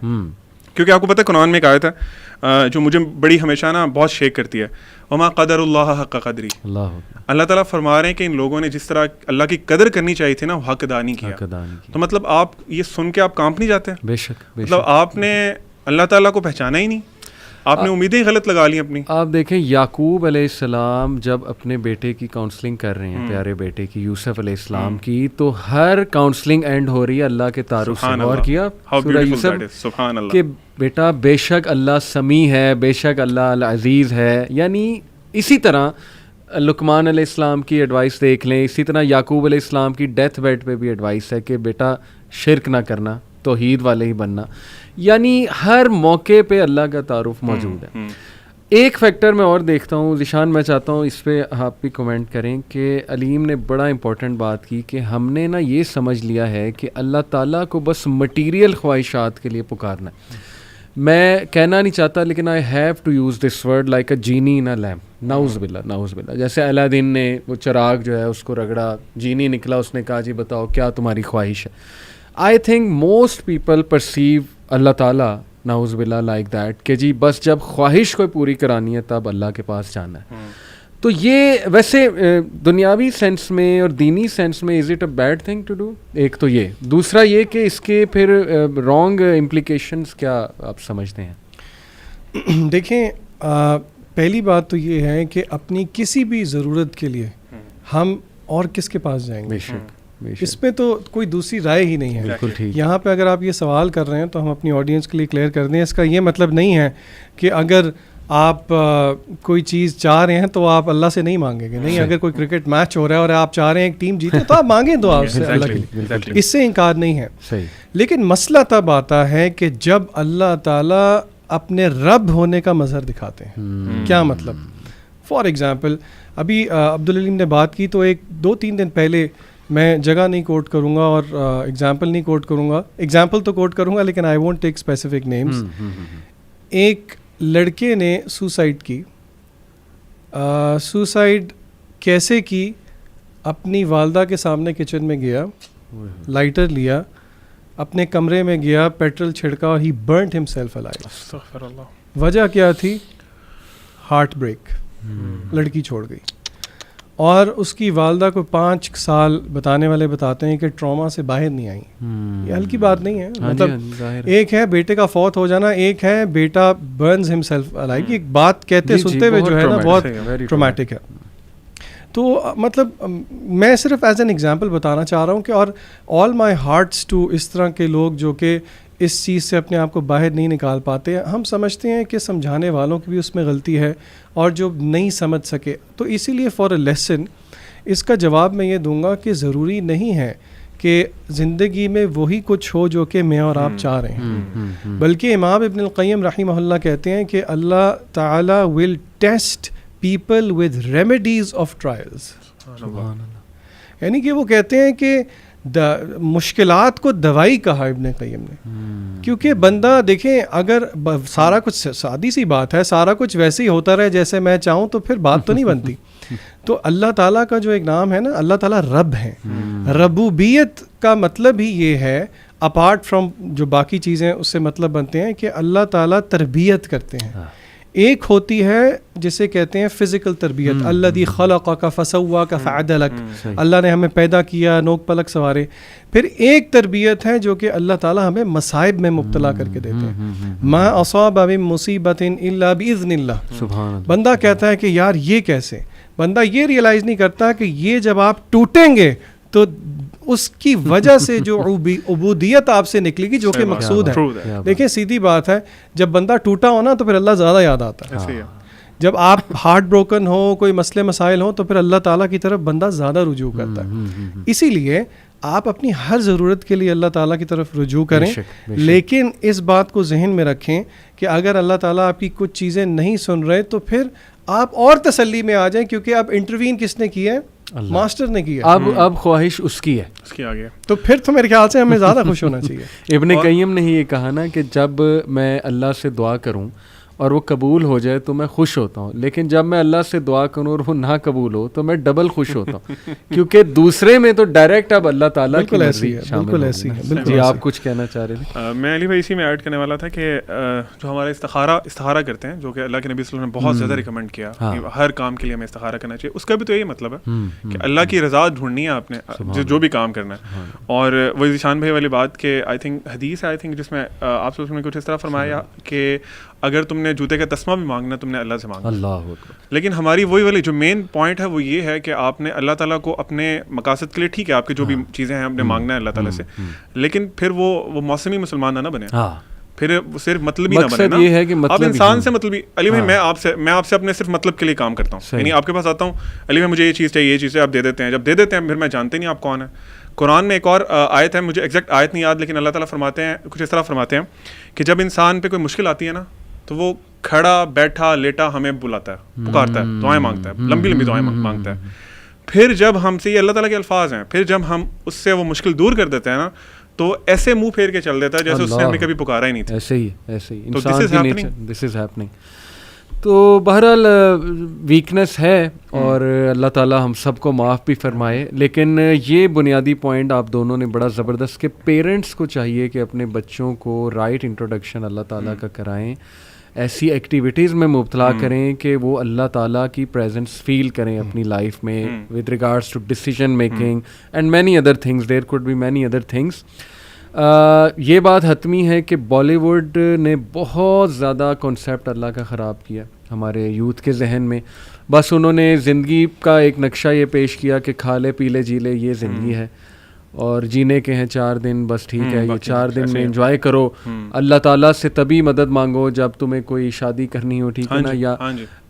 کیونکہ آپ کو پتہ ہے قرآن میں ایک آیت ہے جو مجھے بڑی ہمیشہ نا بہت شیک کرتی ہے, وما قدر اللہ حق قدری. اللہ تعالیٰ فرما رہے ہیں کہ ان لوگوں نے جس طرح اللہ کی قدر کرنی چاہیے تھی نا, وہ حق ادا نہیں کیا. تو مطلب آپ یہ سن کے آپ کانپ نہیں جاتے؟ بے شک. مطلب آپ نے اللہ تعالیٰ کو پہچانا ہی نہیں, آپ نے امیدیں غلط لگا لی اپنی. آپ دیکھیں یعقوب علیہ السلام جب اپنے بیٹے کی کاؤنسلنگ کر رہے ہیں, پیارے بیٹے کی, یوسف علیہ السلام کی, تو ہر کاؤنسلنگ اینڈ ہو رہی ہے اللہ کے تعارف سے. غور کیا سورہ یوسف کہ بیٹا بے شک اللہ سمیع ہے, بے شک اللہ العزیز ہے. یعنی اسی طرح لقمان علیہ السلام کی ایڈوائس دیکھ لیں, اسی طرح یعقوب علیہ السلام کی ڈیتھ بیڈ پہ بھی ایڈوائس ہے کہ بیٹا شرک نہ کرنا, توحید والے ہی بننا. یعنی ہر موقع پہ اللہ کا تعارف موجود ہے. ایک فیکٹر میں اور دیکھتا ہوں ذیشان, میں چاہتا ہوں اس پہ آپ بھی کمنٹ کریں کہ علیم نے بڑا امپورٹنٹ بات کی کہ ہم نے نا یہ سمجھ لیا ہے کہ اللہ تعالیٰ کو بس مٹیریل خواہشات کے لیے پکارنا ہے. میں کہنا نہیں چاہتا لیکن I have to use this word like a genie in a lamp. نعوذ باللہ, نعوذ باللہ. جیسے الادین نے وہ چراغ جو ہے اس کو رگڑا, جینی نکلا, اس نے کہا جی بتاؤ کیا تمہاری خواہش ہے. I think most people perceive Allah تعالیٰ نعوذ باللہ لائک دیٹ کہ جی بس جب خواہش کوئی پوری کرانی ہے تب اللہ کے پاس جانا ہے. تو یہ ویسے دنیاوی سینس میں اور دینی سینس میں is it a bad thing to do? ایک تو یہ, دوسرا یہ کہ اس کے پھر رانگ امپلیکیشنس کیا آپ سمجھتے ہیں؟ دیکھیں پہلی بات تو یہ ہے کہ اپنی کسی بھی ضرورت کے لیے ہم اور کس کے پاس جائیں گے؟ اس میں تو کوئی دوسری رائے ہی نہیں ہے. بالکل ٹھیک. یہاں پہ اگر آپ یہ سوال کر رہے ہیں تو ہم اپنی آڈینس کے لیے کلیئر کر دیں, اس کا یہ مطلب نہیں ہے کہ اگر آپ کوئی چیز چاہ رہے ہیں تو آپ اللہ سے نہیں مانگیں گے. نہیں, اگر کوئی کرکٹ میچ ہو رہا ہے اور آپ چاہ رہے ہیں ایک ٹیم جیتے تو آپ مانگیں تو آپ سے اللہ کے, اس سے انکار نہیں ہے. لیکن مسئلہ تب آتا ہے کہ جب اللہ تعالیٰ اپنے رب ہونے کا مظہر دکھاتے ہیں. کیا مطلب؟ فار ایگزامپل ابھی عبدالعلیم نے بات کی تو 2-3 دن پہلے, میں جگہ نہیں کوٹ کروں گا اور ایگزامپل نہیں کوٹ کروں گا, ایگزامپل تو کوٹ کروں گا لیکن I won't take specific names. ایک لڑکے نے سوسائڈ کی. سوسائڈ کیسے کی؟ اپنی والدہ کے سامنے کچن میں گیا, لائٹر لیا, اپنے کمرے میں گیا, پیٹرول چھڑکا اور ہی برنٹ ہمسیلف الائیو. استغفر اللہ. وجہ کیا تھی؟ Heart break. لڑکی چھوڑ گئی. اور اس کی والدہ کو 5 سال بتانے والے بتاتے ہیں کہ ٹراما سے باہر نہیں آئی. یہ ہلکی بات نہیں ہے. مطلب ایک ہے بیٹے کا فوت ہو جانا, ایک ہے بیٹا برنز ہمسیلف الائیو. ایک بات کہتے سنتے ہوئے جو ہے نا بہت ٹرامیٹک ہے. تو مطلب میں صرف ایز این ایگزامپل بتانا چاہ رہا ہوں کہ اور آل مائی ہارٹس ٹو اس طرح کے لوگ جو کہ اس چیز سے اپنے آپ کو باہر نہیں نکال پاتے. ہم سمجھتے ہیں کہ سمجھانے والوں کی بھی اس میں غلطی ہے اور جو نہیں سمجھ سکے, تو اسی لیے فار اے لیسن اس کا جواب میں یہ دوں گا کہ ضروری نہیں ہے کہ زندگی میں وہی کچھ ہو جو کہ میں اور آپ چاہ رہے ہیں, بلکہ امام ابن القیم رحمہ اللہ کہتے ہیں کہ اللہ تعالیٰ will test people with remedies of trials. یعنی کہ وہ کہتے ہیں کہ مشکلات کو دوائی کہا ابن قیم نے, کیونکہ بندہ دیکھیں اگر سارا کچھ, سادی سی بات ہے, سارا کچھ ویسے ہی ہوتا رہے جیسے میں چاہوں تو پھر بات تو نہیں بنتی. تو اللہ تعالیٰ کا جو ایک نام ہے نا, اللہ تعالیٰ رب ہیں. ربوبیت کا مطلب ہی یہ ہے, اپارٹ فرام جو باقی چیزیں اس سے مطلب بنتے ہیں, کہ اللہ تعالیٰ تربیت کرتے ہیں. ایک ہوتی ہے جسے کہتے ہیں فزیکل تربیت, الذی خلقک فسواک فعدلک, اللہ نے ہمیں پیدا کیا, نوک پلک سوارے. پھر ایک تربیت ہے جو کہ اللہ تعالیٰ ہمیں مصائب میں مبتلا کر کے دیتے ہیں. ما اصاب من مصیبت الا باذن اللہ. بندہ کہتا ہے کہ یار یہ کیسے, بندہ یہ ریئلائز نہیں کرتا کہ یہ جب آپ ٹوٹیں گے تو اس کی وجہ سے جو عبودیت آپ سے نکلے گی جو کہ مقصود ہے. دیکھیں سیدھی بات ہے, جب بندہ ٹوٹا ہو نا تو پھر اللہ زیادہ یاد آتا ہے. جب آپ ہارٹ بروکن ہو, کوئی مسئلے مسائل ہو, تو پھر اللہ تعالیٰ کی طرف بندہ زیادہ رجوع کرتا ہے. اسی لیے آپ اپنی ہر ضرورت کے لیے اللہ تعالیٰ کی طرف رجوع کریں, لیکن اس بات کو ذہن میں رکھیں کہ اگر اللہ تعالیٰ آپ کی کچھ چیزیں نہیں سن رہے تو پھر آپ اور تسلی میں آ جائیں, کیونکہ اب انٹروین کس نے کیا ہے؟ ماسٹر نے کیا. اب خواہش اس کی ہے, اس کی آگے. تو پھر تو میرے خیال سے ہمیں زیادہ خوش ہونا چاہیے. ابن قیم نے یہ کہا نا کہ جب میں اللہ سے دعا کروں اور وہ قبول ہو جائے تو میں خوش ہوتا ہوں, لیکن جب میں اللہ سے دعا کروں اور وہ نہ قبول ہو تو میں ڈبل خوش ہوتا ہوں, کیونکہ دوسرے میں تو ڈائریکٹ اب اللہ تعالیٰ کی مرضی شامل ہے. جی آپ کچھ کہنا چاہ رہے تھے؟ میں علی بھائی اسی میں ایڈ کرنے والا تھا کہ جو ہمارے استخارہ کرتے ہیں, جو کہ اللہ کے نبی صلی اللہ علیہ وسلم نے بہت زیادہ ریکمینڈ کیا کہ ہر کام کے لیے ہمیں استخارہ کرنا چاہیے, اس کا بھی تو یہی مطلب ہے کہ اللہ کی رضا ڈھونڈنی ہے آپ نے جو بھی کام کرنا ہے. اور وہ ذیشان بھائی والی بات کہ آئی تھنک حدیث ہے, آئی تھنک جس میں آپ نے کچھ اس طرح فرمایا کہ اگر تم نے جوتے کا تسمہ بھی مانگنا تم نے اللہ سے مانگنا. اللہ. لیکن ہماری وہی والی جو مین پوائنٹ ہے وہ یہ ہے کہ آپ نے اللہ تعالیٰ کو اپنے مقاصد کے لیے, ٹھیک ہے آپ کی جو بھی چیزیں ہیں آپ نے مانگنا ہے اللہ تعالیٰ سے, لیکن پھر وہ موسمی مسلمان نہ بنے, پھر صرف مطلبی نہ بنے نا. یہ ہے کہ آپ انسان سے مطلبی. علی بھائی میں آپ سے اپنے صرف مطلب کے لیے کام کرتا ہوں, یعنی آپ کے پاس آتا ہوں, علی بھائی مجھے یہ چیز چاہیے, یہ چیزیں آپ دے دیتے ہیں, جب دے دیتے ہیں پھر میں جانتے نہیں آپ کون ہیں. قرآن میں ایک اور آیت ہے, مجھے ایگزیکٹ آیت نہیں یاد, لیکن اللہ تعالیٰ فرماتے ہیں کچھ اس طرح فرماتے ہیں کہ جب انسان پہ کوئی مشکل آتی ہے نا تو وہ کھڑا بیٹھا لیٹا ہمیں بلاتا ہے, پکارتا ہے, دعائیں مانگتا ہے, لمبی لمبی دعائیں مانگتا ہے. پھر جب ہم سے, یہ اللہ تعالیٰ کے الفاظ ہیں, پھر جب ہم اس سے وہ مشکل دور کر دیتے ہیں نا تو ایسے منہ پھیر کے چل دیتا ہے جیسے اس نے ہمیں کبھی پکارا ہی نہیں تھا. ایسے ہی انسان کی نیچر, دس از ہیپننگ. تو بہرحال ویکنس ہے اور اللہ تعالیٰ ہم سب کو معاف بھی فرمائے, لیکن یہ بنیادی پوائنٹ آپ دونوں نے بڑا زبردست کہ پیرنٹس کو چاہیے کہ اپنے بچوں کو رائٹ انٹروڈکشن اللہ تعالیٰ کا کرائیں, ایسی ایکٹیویٹیز میں مبتلا کریں کہ وہ اللہ تعالیٰ کی پریزنس فیل کریں اپنی لائف میں with regards to decision making and many other things. There could be many other things. یہ بات حتمی ہے کہ بالی ووڈ نے بہت زیادہ کنسیپٹ اللہ کا خراب کیا ہمارے یوتھ کے ذہن میں. بس انہوں نے زندگی کا ایک نقشہ یہ پیش کیا کہ کھا لے پی لے جی لے, یہ زندگی ہے, اور جینے کے ہیں 4 دن, بس ٹھیک ہے, یہ 4 دن میں انجوائے کرو. اللہ تعالیٰ سے تبھی مدد مانگو جب تمہیں کوئی شادی کرنی ہو, ٹھیک ہے نا, یا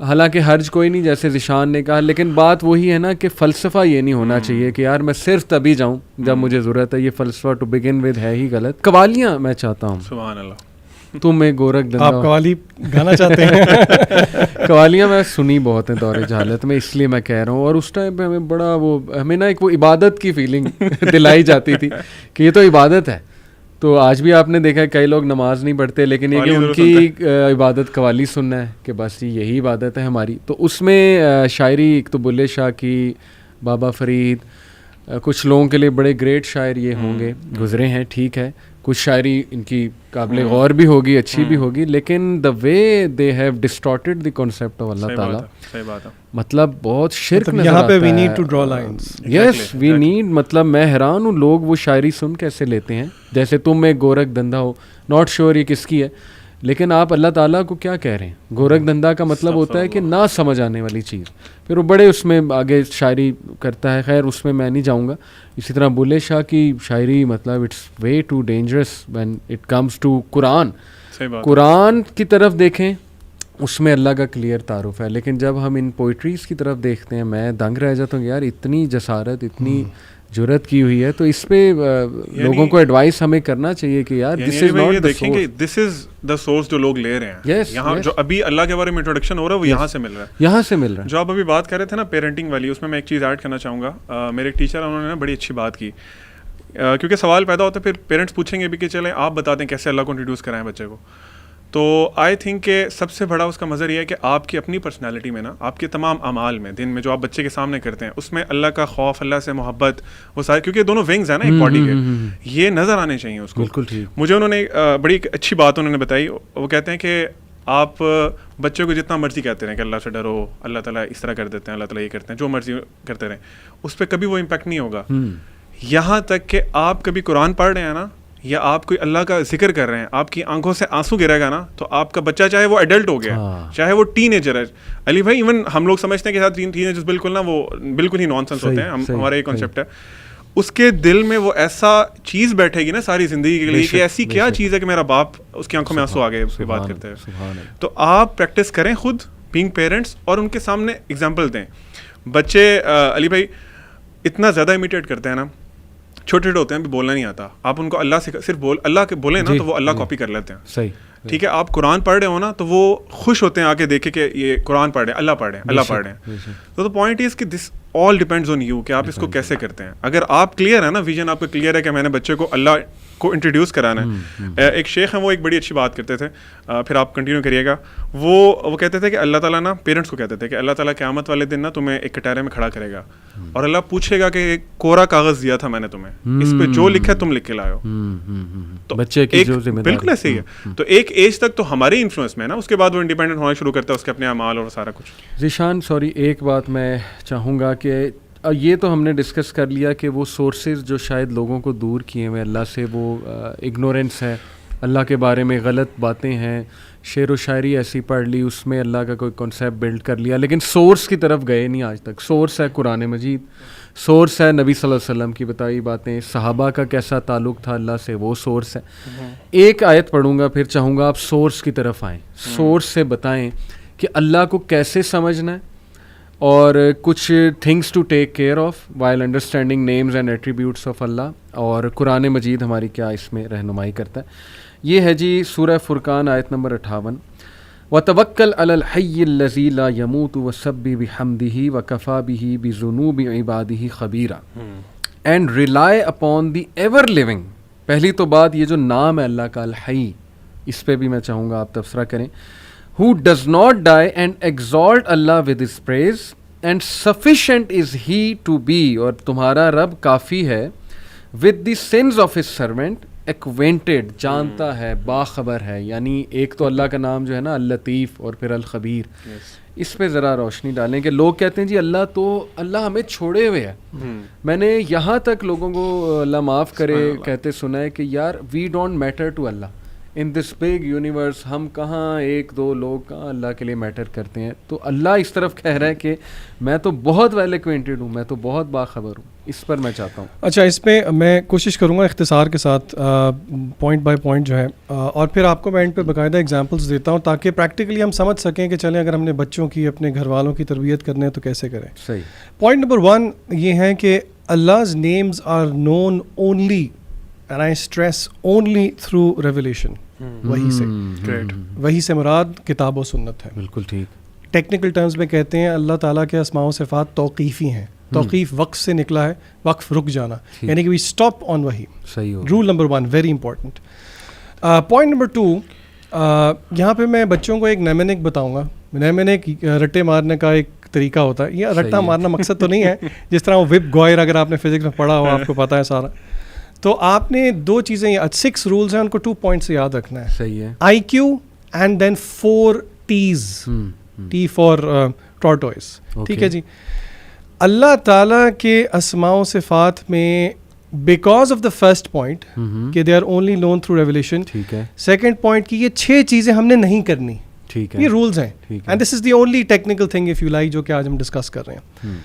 حالانکہ حرج کوئی نہیں جیسے ذیشان نے کہا, لیکن بات وہی ہے نا کہ فلسفہ یہ نہیں ہونا چاہیے کہ یار میں صرف تبھی جاؤں جب مجھے ضرورت ہے. یہ فلسفہ ٹو بگن ود ہے ہی غلط. قوالیاں میں چاہتا ہوں, سبحان اللہ, تم میں گورکھ دندا. آپ قوالی گانا چاہتے ہیں؟ قوالیاں میں سنی بہت ہیں دور جہالت میں, اس لیے میں کہہ رہا ہوں. اور اس ٹائم پہ ہمیں بڑا ہمیں نا ایک وہ عبادت کی فیلنگ دلائی جاتی تھی کہ یہ تو عبادت ہے. تو آج بھی آپ نے دیکھا ہے کئی لوگ نماز نہیں پڑھتے, لیکن یہ کہ ان کی عبادت قوالی سننا ہے کہ بس یہی عبادت ہے ہماری. تو اس میں شاعری ایک تو بلے شاہ کی, بابا فرید, کچھ لوگوں کے لیے بڑے گریٹ شاعر یہ ہوں گے, گزرے ہیں, ٹھیک ہے, کچھ شاعری ان کی قابل غور بھی ہوگی, اچھی بھی ہوگی, لیکن the way they have distorted the concept of Allah تعالیٰ, مطلب بہت شرک نظر آتا ہے. یہاں پہ we need to draw lines. Yes we need, مطلب میں حیران ہوں لوگ وہ شاعری سن کیسے لیتے ہیں جیسے تم میں گورکھ دندا ہو. ناٹ شیور یہ کس کی ہے, لیکن آپ اللہ تعالیٰ کو کیا کہہ رہے ہیں؟ گورکھ دندا کا مطلب ہوتا ہے کہ نہ سمجھ آنے والی چیز. پھر وہ بڑے اس میں آگے شاعری کرتا ہے, خیر اس میں میں نہیں جاؤں گا. اسی طرح بلے شاہ کی شاعری مطلب it's way too dangerous when it comes to Quran. Quran کی طرف دیکھیں اس میں اللہ کا کلیئر تعارف ہے, لیکن جب ہم ان پوئٹریز کی طرف دیکھتے ہیں میں دنگ رہ جاتا ہوں. یار اتنی جسارت, اتنی جرت کی ہوئی ہے, تو اس پہ لوگوں کو ایڈوائس ہمیں کرنا چاہیے کہ یار this is not the source. This is the source جو لوگ لے رہے ہیں یہاں, جو ابھی اللہ کے بارے میں انٹروڈکشن ہو رہا ہے وہ یہاں سے مل رہا ہے, یہاں سے مل رہا ہے. جو آپ ابھی بات کر رہے تھے نا پیرنٹنگ والی, اس میں ایک چیز ایڈ کرنا چاہوں گا. میرے ایک ٹیچر انہوں نے نا بڑی اچھی بات کی, کیونکہ سوال پیدا ہوتا ہے پھر پیرنٹس پوچھیں گے بھی کہ چلیں آپ بتا دیں کیسے اللہ کو انٹروڈیوس کرائیں بچے کو. تو آئی تھنک کہ سب سے بڑا اس کا مظہر یہ ہے کہ آپ کی اپنی پرسنالٹی میں نا, آپ کے تمام اعمال میں, دن میں جو آپ بچے کے سامنے کرتے ہیں, اس میں اللہ کا خوف, اللہ سے محبت, وہ سارے, کیونکہ دونوں ونگز ہیں نا ایک باڈی کے, یہ نظر آنے چاہیے اس کو. بالکل ٹھیک. مجھے انہوں نے بڑی اچھی بات انہوں نے بتائی. وہ کہتے ہیں کہ آپ بچوں کو جتنا مرضی کہتے رہیں کہ اللہ سے ڈرو, اللہ تعالیٰ اس طرح کر دیتے ہیں, اللہ تعالیٰ یہ کرتے ہیں, جو مرضی کرتے رہیں, اس پہ کبھی وہ امپیکٹ نہیں ہوگا. یہاں تک کہ آپ کبھی قرآن پڑھ رہے ہیں نا, یا آپ کوئی اللہ کا ذکر کر رہے ہیں, آپ کی آنکھوں سے آنسو گرے گا نا, تو آپ کا بچہ چاہے وہ ایڈلٹ ہو گیا, چاہے وہ ٹین ایجر ہے. علی بھائی ایون ہم لوگ سمجھتے ہیں کہ ٹین ایجرز بالکل نا وہ بالکل ہی نان سینس ہوتے ہیں, ہمارا یہ کانسیپٹ ہے. اس کے دل میں وہ ایسا چیز بیٹھے گی نا ساری زندگی کے لیے کہ ایسی کیا چیز ہے کہ میرا باپ, اس کی آنکھوں میں آنسو آ گئے اس کی بات کرتے ہیں. تو آپ پریکٹس کریں خود بینگ پیرنٹس, اور ان کے سامنے اگزامپل دیں. بچے علی بھائی اتنا زیادہ امیٹیٹ کرتے ہیں نا چھوٹے چھوٹے ہوتے ہیں بھی بولنا نہیں آتا, آپ ان کو اللہ سے صرف اللہ کے بولیں نا تو وہ اللہ کاپی کر لیتے ہیں. صحیح, ٹھیک ہے. آپ قرآن پڑھ رہے ہو نا تو وہ خوش ہوتے ہیں آ کے دیکھے کہ یہ قرآن پڑھ رہے ہیں, اللہ پڑھ رہے ہیں, اللہ پڑھ رہے ہیں. تو پوائنٹ از کہ دس آل ڈیپینڈز آن یو کہ آپ اس کو کیسے کرتے ہیں. اگر آپ کلیئر ہے نا, ویژن آپ کا کلیئر ہے کہ میں نے بچے کو اللہ کو انٹروڈیوس کرانا ہے. ایک شیخ ہیں, وہ ایک بڑی اچھی بات کرتے تھے, پھر آپ کنٹینیو کریے گا. وہ کہتے تھے کہ اللہ تعالیٰ نا پیرنٹس کو کہتے تھے کہ اللہ تعالیٰ قیامت والے دن نا تمہیں ایک کٹارے میں کھڑا کرے گا اور اللہ پوچھے گا کہ ایک کوڑا کاغذ دیا تھا میں نے تمہیں, اس پہ جو لکھا ہے تم لکھ کے لائے ہو. تو بچے کی جو ذمہ داری بالکل ایسے ہی ہے. تو ایک ایج تک تو ہمارے انفلوئنس میں ہے نا, اس کے بعد وہ انڈیپینڈنٹ ہونا شروع کرتا ہے, اس کے اپنے اعمال اور سارا کچھ. ذیشان سوری, ایک بات میں چاہوں گا کہ یہ تو ہم نے ڈسکس کر لیا کہ وہ سورسز جو شاید لوگوں کو دور کیے ہوئے اللہ سے, وہ اگنورینس ہے, اللہ کے بارے میں غلط باتیں ہیں, شعر و شاعری ایسی پڑھ لی, اس میں اللہ کا کوئی کانسیپٹ بلڈ کر لیا, لیکن سورس کی طرف گئے نہیں آج تک. سورس ہے قرآن مجید, سورس ہے نبی صلی اللہ علیہ وسلم کی بتائی باتیں, صحابہ کا کیسا تعلق تھا اللہ سے, وہ سورس ہے. ایک آیت پڑھوں گا, پھر چاہوں گا آپ سورس کی طرف آئیں, سورس سے بتائیں کہ اللہ کو کیسے سمجھنا ہے اور کچھ things to take care of while understanding names and attributes of اللہ, اور قرآن مجید ہماری کیا اس میں رہنمائی کرتا ہے. یہ ہے جی سورہ فرقان آیت نمبر 58, وَتَوَكَّلْ عَلَى الْحَيِّ الَّذِي لَا يَمُوتُ وَسَبِّحْ بِحَمْدِهِ وَكَفَى بِهِ بِذُنُوبِ عِبَادِهِ خَبِيرًا and rely upon the ever living. پہلی تو بات یہ جو نام ہے اللہ کا الحی, اس پہ بھی میں چاہوں گا آپ تبصرہ کریں. Who does not die and exalt Allah with his praise and sufficient is he to be, اور تمہارا رب کافی ہے, with the sins of his servant acquainted, جانتا ہے, باخبر ہے. یعنی ایک تو اللہ کا نام جو ہے نا اللطیف اور پھر الخبیر, اس پہ ذرا روشنی ڈالیں کہ لوگ کہتے ہیں جی اللہ ہمیں چھوڑے ہوئے ہے. میں نے یہاں تک لوگوں کو اللہ معاف کرے کہتے سنا ہے کہ یار وی ڈونٹ میٹر ٹو اللہ ان دس بگ یونیورس, ہم کہاں ایک دو لوگ کہاں اللہ کے لیے میٹر کرتے ہیں. تو اللہ اس طرف کہہ رہا ہے کہ میں تو بہت ویل ایکوینٹڈ ہوں, میں تو بہت باخبر ہوں. اس پر میں چاہتا ہوں. اچھا, اس پہ میں کوشش کروں گا اختصار کے ساتھ پوائنٹ بائی پوائنٹ جو ہے, اور پھر آپ کو میں اینڈ پہ باقاعدہ ایگزامپلس دیتا ہوں تاکہ پریکٹیکلی ہم سمجھ سکیں کہ چلیں اگر ہم نے بچوں کی, اپنے گھر والوں کی تربیت کرنے ہے تو کیسے کریں. صحیح. پوائنٹ نمبر 1 یہ ہے کہ Allah's names are known only, and I stress only, through revelation. وہی سے, وہی سے مراد کتاب و سنت ہے. بالکل ٹھیک. ٹیکنیکل ٹرمز میں کہتے ہیں اللہ تعالیٰ کے اسماء و صفات توقیفی ہیں. توقیف وقف سے نکلا ہے, وقف رک جانا, یعنی کہ وی اسٹاپ آن وہی. صحیح. Roll number 1 very important. Point number 2, یہاں پہ میں بچوں کو ایک نیمینک بتاؤں گا. نیمینک رٹے مارنے کا ایک طریقہ ہوتا ہے. یہ رٹا مارنا مقصد تو نہیں ہے جس طرح وہ وپ گوائر, اگر آپ نے فزکس میں پڑھا ہو آپ کو پتہ ہے سارا. تو آپ نے 2 چیزیں, 6 رولز ہیں, ان کو 2 پوائنٹس سے یاد رکھنا ہے. صحیح ہے. IQ and then 4 T's. T for tortoise. ٹھیک ہے جی. اللہ تعالیٰ کے اسماء و صفات میں because of the first point کہ they are only known through revelation. ٹھیک ہے. سیکنڈ پوائنٹ کی یہ 6 چیزیں ہم نے نہیں کرنی. ٹھیک ہے. یہ رولز ہیں, and this is the only technical thing if you like جو کہ آج ہم ڈسکس کر رہے ہیں.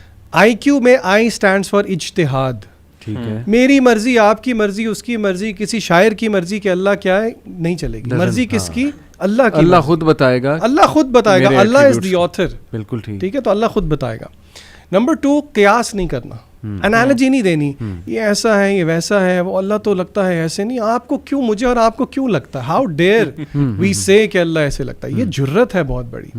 IQ میں I اسٹینڈس فار اجتہاد. ٹھیک ہے. میری مرضی, آپ کی مرضی, اس کی مرضی, کسی شاعر کی مرضی کہ اللہ کیا ہے نہیں چلے گی. مرضی کس کی؟ اللہ کی. اللہ خود بتائے گا. اللہ خود بتائے گا. اللہ از دی آتھر. بالکل ٹھیک. ٹھیک ہے, تو اللہ خود بتائے گا. نمبر 2, قیاس نہیں کرنا, انالوجی نہیں دینی, یہ ایسا ہے یہ ویسا ہے, وہ اللہ تو لگتا ہے ایسے نہیں, آپ کو کیوں, مجھے اور آپ کو کیوں لگتا ہے, ہاؤ ڈیئر وی سے کہ اللہ ایسے لگتا ہے. یہ جرت ہے بہت بڑی.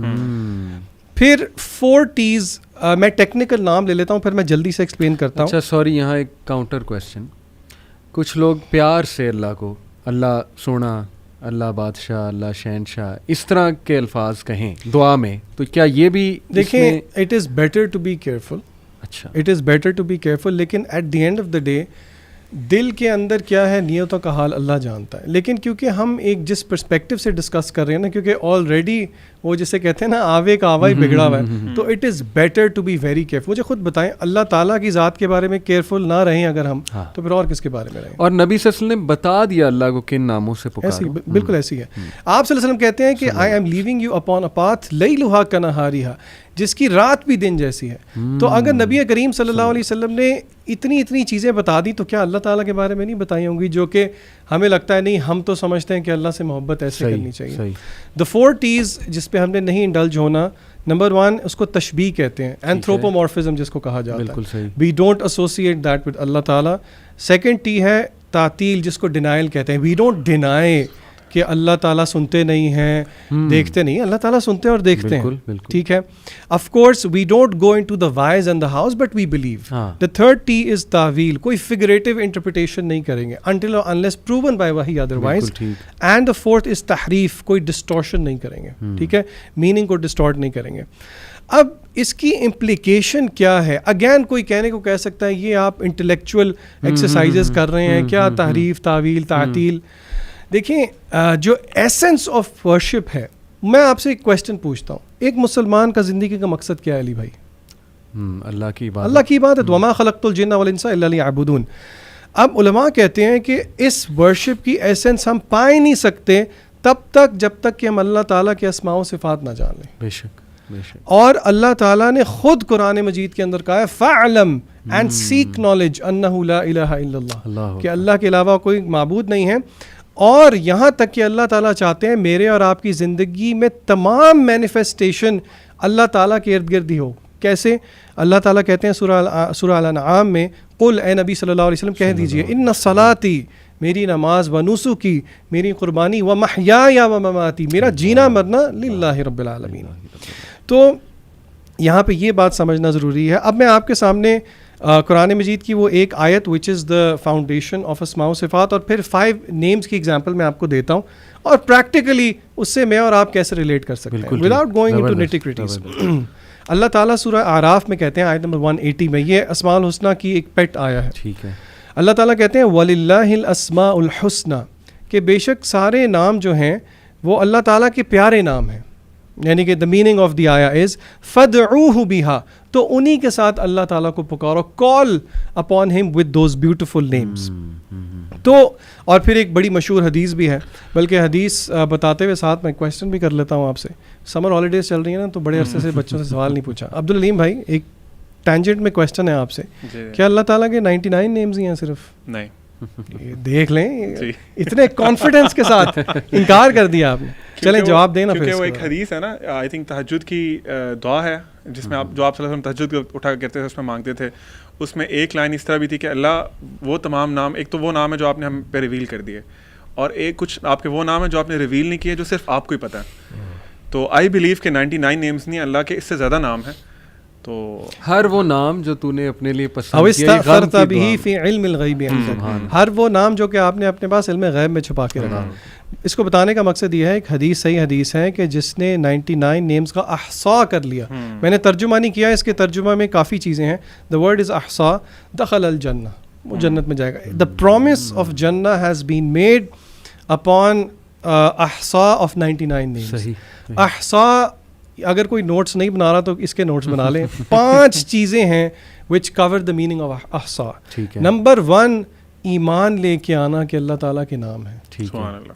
پھر 4 T's, میں ٹیکنیکل نام لے لیتا ہوں پھر میں جلدی سے ایکسپلین کرتا ہوں. اچھا سوری, یہاں ایک کاؤنٹر کویسچن. کچھ لوگ پیار سے اللہ کو اللہ سونا, اللہ بادشاہ, اللہ شہنشاہ, اس طرح کے الفاظ کہیں دعا میں, تو کیا یہ بھی دیکھیں, it is better to be careful. اچھا, it is better to be careful, لیکن at the end of the day دل کے اندر کیا ہے, نیتوں کا حال اللہ جانتا ہے. لیکن کیونکہ ہم ایک جس پرسپیکٹو سے ڈسکس کر رہے ہیں نا, کیونکہ آلریڈی وہ جسے کہتے ہیں نا آوے کا آوا ہی بگڑا ہوا ہے, تو it is better to be very careful. مجھے خود بتائیں, اللہ تعالیٰ کی ذات کے بارے میں کیئرفل نہ رہیں اگر ہم, تو پھر اور کس کے بارے میں رہیں. اور نبی صلی اللہ علیہ وسلم نے بتا دیا اللہ کو کن ناموں سے پکارو. بالکل ایسی ہے. آپ صلی اللہ علیہ وسلم کہتے ہیں کہ I am leaving you upon a path لیلھا کنہاریھا, جس کی رات بھی دن جیسی ہے. تو اگر نبی کریم صلی اللہ علیہ وسلم نے اتنی چیزیں بتا دی, تو کیا اللہ تعالیٰ کے بارے میں نہیں بتائی ہوں گی جو کہ ہمیں لگتا ہے نہیں, ہم تو سمجھتے ہیں کہ اللہ سے محبت ایسے کرنی چاہیے. The 4 T's جس پہ ہم نے نہیں انڈلج ہونا, نمبر 1 اس کو تشبیہ کہتے ہیں, اینتھروپومورفزم جس کو کہا جاتا ہے, بالکل صحیح, we don't associate that with اللہ تعالیٰ. سیکنڈ ٹی ہے تعطیل جس کو ڈینائل کہتے ہیں, وی ڈونٹ ڈینائی کہ اللہ تعالیٰ سنتے نہیں ہیں, دیکھتے نہیں, اللہ تعالیٰ سنتے ہیں اور دیکھتے ہیں, ٹھیک ہے. Of course we don't go into the whys and the hows but we believe. The third T is تعویل, کوئی فگریٹو انٹرپریٹیشن نہیں کریں گے انٹل اور انلیس پروون بائی وحی otherwise. And the fourth is تحریف, کوئی ڈسٹورشن نہیں کریں گے, ٹھیک ہے, میننگ کو ڈسٹورٹ نہیں کریں گے. اب اس کی امپلیکیشن کیا ہے؟ اگین کوئی کہنے کو کہہ سکتا ہے یہ آپ انٹلیکچوئل ایکسرسائزز کر رہے ہیں کیا, تحریف, تعویل, تعطیل. دیکھیں جو ایسنس آف ورشپ ہے, میں آپ سے ایک کویسچن پوچھتا ہوں, ایک مسلمان کا زندگی کا مقصد کیا ہے علی بھائی؟ اللہ کی عبادت. اللہ کی عبادت. وما خلقت الجن والانس الا لیعبدون. اب علماء کہتے ہیں کہ اس ورشپ کی ایسنس ہم پا ہی نہیں سکتے جب تک کہ ہم اللہ تعالیٰ کے اسماء و صفات نہ جان لیں. بے شک. اور اللہ تعالیٰ نے خود قرآن مجید کے اندر کہا ہے فَعْلَمْ and seek knowledge أَنَّهُ لَا إِلَهَ إِلَّا اللَّهُ, کہ اللہ کے علاوہ کوئی معبود نہیں ہے. اور یہاں تک کہ اللہ تعالیٰ چاہتے ہیں میرے اور آپ کی زندگی میں تمام مینیفیسٹیشن اللہ تعالیٰ کے ارد گرد ہی ہو. کیسے؟ اللہ تعالیٰ کہتے ہیں سورہ الانعام میں, قل اے نبی صلی اللہ علیہ وسلم کہہ دیجئے, ان صلاتی, میری نماز, و نسکی, میری قربانی, و محیایا و مماتی, میرا جینا مرنا للہ رب العالمین. تو یہاں پہ یہ بات سمجھنا ضروری ہے. اب میں آپ کے سامنے قرآن مجید کی وہ ایک آیت وچ از دا فاؤنڈیشن آف اسماء و صفات اور پھر 5 نیمز کی ایگزامپل میں آپ کو دیتا ہوں, اور پریکٹیکلی اس سے میں اور آپ کیسے ریلیٹ کر سکتے ہیں وداؤٹ گوئنگ انٹو نیٹی گریٹیز. اللہ تعالیٰ سورہ اعراف میں کہتے ہیں آیت نمبر 180 میں, یہ اسماء الحسنہ کی ایک پیٹ آیا ہے, ٹھیک ہے. اللہ تعالیٰ کہتے ہیں وَلِلَّهِ الْأَسْمَاءُ الْحُسْنَى, کہ بے شک سارے نام جو ہیں وہ اللہ تعالیٰ کے پیارے نام ہیں. یعنی کہ دا میننگ آف دی آیا از فَدْعُوهُ بِهَا, تو انہی کے ساتھ اللہ تعالیٰ کو پکارو, call upon him with those beautiful names. تو اور پھر ایک بڑی مشہور حدیث بھی ہے, بلکہ حدیث بتاتے ہوئے ساتھ میں کویسچن بھی کر لیتا ہوں آپ سے. سمر ہالیڈیز چل رہی ہیں نا, تو بڑے عرصے سے بچوں سے سوال نہیں پوچھا. عبدالعلیم بھائی, ایک ٹینجنٹ میں کویسچن ہے آپ سے, کیا اللہ تعالیٰ کے 99 نیمز ہی ہیں صرف؟ نہیں, دیکھ لیں, اتنے کانفیڈنس کے ساتھ انکار کر دیا آپ نے. چلیں جواب دینا. کیونکہ وہ ایک حدیث ہے نا, آئی تھنک تہجد کی دعا ہے جس میں آپ, جو آپ صلی اللہ علیہ وسلم تہجد اٹھا کرتے تھے, اس میں مانگتے تھے. اس میں ایک لائن اس طرح بھی تھی کہ اللہ وہ تمام نام, ایک تو وہ نام ہے جو آپ نے ہم پہ ریویل کر دیے, اور ایک کچھ آپ کے وہ نام ہے جو آپ نے ریویل نہیں کیے جو صرف آپ کو ہی پتہ ہے. تو آئی بلیو کہ 99 نیمز نہیں, اللہ کے اس سے زیادہ نام ہیں. تو ہر وہ نام جو تو نے اپنے لیے پسند کیا, فی علم الغیب, ہر وہ نام جو کہ آپ نے اپنے پاس علم غیب میں چھپا کے رکھا. اس کو بتانے کا مقصد یہ ہے, ایک حدیث, صحیح حدیث ہے کہ جس نے 99 نیمز کا احصاء کر لیا. میں نے ترجمہ نہیں کیا, اس کے ترجمہ میں کافی چیزیں ہیں. دا ورڈ از احصاء, دخل الجنہ, وہ جنت میں جائے گا. دا پرومس آف جنہ ہیز بین میڈ اپون احصاء آف 99 نیمز. احصاء, اگر کوئی نوٹس نہیں بنا رہا تو اس کے نوٹس بنا لیں. 5 چیزیں ہیں which cover the meaning of احصاء. نمبر 1, ایمان لے کے آنا کہ اللہ تعالیٰ کے نام ہے.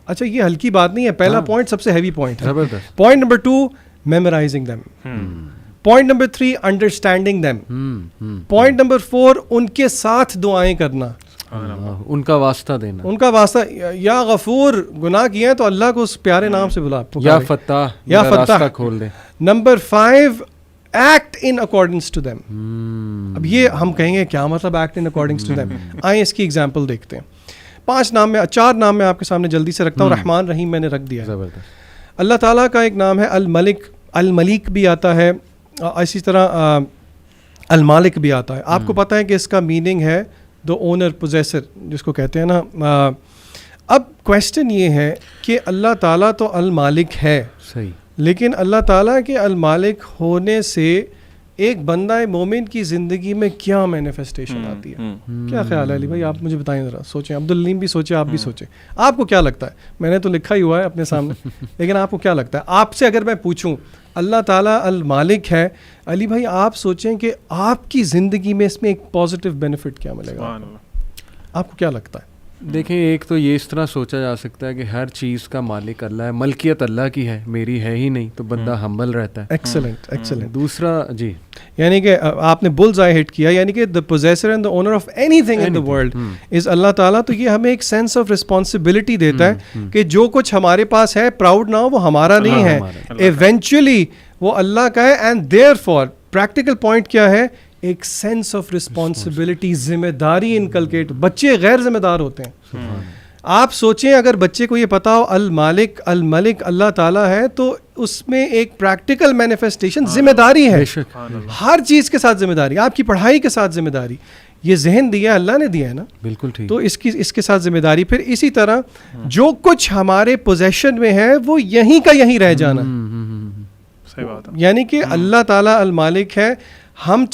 اچھا, یہ ہلکی بات نہیں ہے, پہلا پوائنٹ سب سے ہیوی پوائنٹ ہے. Point number 2, memorising them. Point number 3, understanding them. Point number 4, ان کے ساتھ دعائیں کرنا, ان کا واسطہ دینا. ان کا واسطہ, یا غفور, گناہ کیے ہیں تو اللہ کو اس پیارے نام سے بلا, یا فتح, یا فتح کھول دے. Number 5, act in accordance to them. اب یہ ہم کہیں گے کیا مطلب act in accordance to them? آئیں اس کی ایگزامپل دیکھتے ہیں. 4 نام میں آپ کے سامنے جلدی سے رکھتا ہوں. رحمان رحیم میں نے رکھ دیا ہے. اللہ تعالیٰ کا ایک نام ہے الملک, الملیک بھی آتا ہے, اسی طرح المالک بھی آتا ہے. آپ کو پتہ ہے کہ اس کا میننگ ہے دا اونر, پوزیسر جس کو کہتے ہیں نا. اب کویسچن یہ ہے کہ اللہ تعالیٰ تو المالک ہے, صحیح, لیکن اللہ تعالیٰ کے المالک ہونے سے ایک بندہ مومن کی زندگی میں کیا مینیفیسٹیشن آتی ہے؟ کیا خیال ہے علی بھائی, آپ مجھے بتائیں ذرا, سوچیں. عبدالعلیم بھی سوچیں, آپ بھی سوچیں, آپ کو کیا لگتا ہے؟ میں نے تو لکھا ہی ہوا ہے اپنے سامنے, لیکن آپ کو کیا لگتا ہے؟ آپ سے اگر میں پوچھوں اللہ تعالیٰ المالک ہے, علی بھائی آپ سوچیں کہ آپ کی زندگی میں اس میں ایک پازیٹیو بینیفٹ کیا ملے گا؟ آپ کو کیا لگتا ہے؟ دیکھیں, ایک تو یہ اس طرح سوچا جا سکتا ہے کہ ہر چیز کا مالک اللہ ہے, ملکیت اللہ کی ہے, میری ہے ہی نہیں, تو بندہ ہمبل رہتا ہے. Excellent, excellent. دوسرا, جی, یعنی کہ آپ نے بلز آئی ہٹ کیا, یعنی کہ the possessor and the owner of anything in the world is اللہ تعالیٰ. تو یہ ہمیں ایک سینس آف رسپانسبلٹی دیتا ہے کہ جو کچھ ہمارے پاس ہے, پراؤڈ نہ ہو, وہ ہمارا نہیں ہے, ایونچولی وہ اللہ کا ہے. And there for practical point کیا ہے, ایک سینس آف رسپانسبلٹی, ذمہ داری انکلکیٹ. بچے غیر ذمہ دار ہوتے ہیں. آپ سوچیں اگر بچے کو یہ پتا ہو المالک الملک اللہ تعالیٰ ہے, تو اس میں ایک پریکٹیکل مینیفیسٹیشن ذمہ داری ہے. ہر چیز کے ساتھ ذمہ داری, آپ کی پڑھائی کے ساتھ ذمہ داری. یہ ذہن دیا اللہ نے دیا ہے نا, بالکل ٹھیک. تو اس کے ساتھ ذمہ داری. پھر اسی طرح جو کچھ ہمارے پوزیشن میں ہے وہ یہیں کا یہیں رہ جانا. صحیح بات ہے. یعنی کہ اللہ تعالیٰ المالک ہے, ہم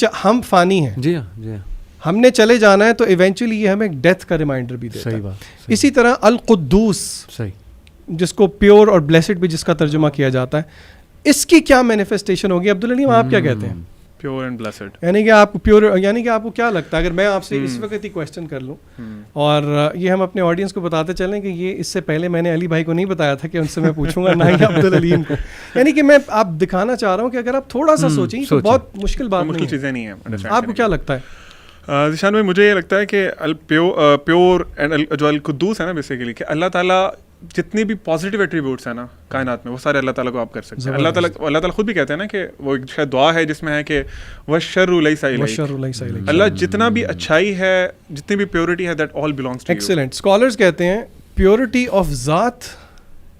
فانی ہیں, جی ہاں جی ہاں, ہم نے چلے جانا ہے, تو ایونچولی یہ ہمیں ڈیتھ کا ریمائنڈر بھی دیتا ہے. صحیح بات. اسی طرح القدوس, صحیح, جس کو پیور اور بلیسڈ بھی جس کا ترجمہ کیا جاتا ہے, اس کی کیا مینیفیسٹیشن ہوگی عبدالعلیم, آپ کیا کہتے ہیں؟ پیور اینڈ بلیسڈ, یعنی کہ آپ کو پیور, یعنی کہ آپ کو کیا لگتا ہے, اگر میں آپ سے اس وقت ہی کویسچن کر لوں, اور یہ ہم اپنے آڈینس کو بتاتے چلیں کہ یہ اس سے پہلے میں نے علی بھائی کو نہیں بتایا تھا کہ ان سے میں پوچھوں گا, نہ ہی عبدالعلیم کو, یعنی کہ میں آپ دکھانا چاہ رہا ہوں کہ اگر آپ تھوڑا سا سوچیں تو بہت مشکل بات نہیں ہے. چیزیں نہیں ہیں. آپ کو کیا لگتا ہے ذیشان بھائی؟ مجھے یہ لگتا ہے کہ پیور اینڈ جو القدوس ہے نا, بیسیکلی کہ اللہ تعالیٰ جتنی بھی پازیٹیو ایٹریبیوٹس ہیں نا کائنات میں, وہ سارے اللہ تعالیٰ کو آپ کر سکتے ہیں. اللہ تعالیٰ خود بھی کہتے ہیں نا کہ وہ ایک شاید دعا ہے جس میں ہے کہ وَالشَّرُّ لَيْسَ إِلَيْكَ, اللہ جتنا بھی اچھائی ہے, جتنی بھی پیورٹی ہے, that all belongs to you. Excellent. Scholars کہتے ہیں پیورٹی آف ذات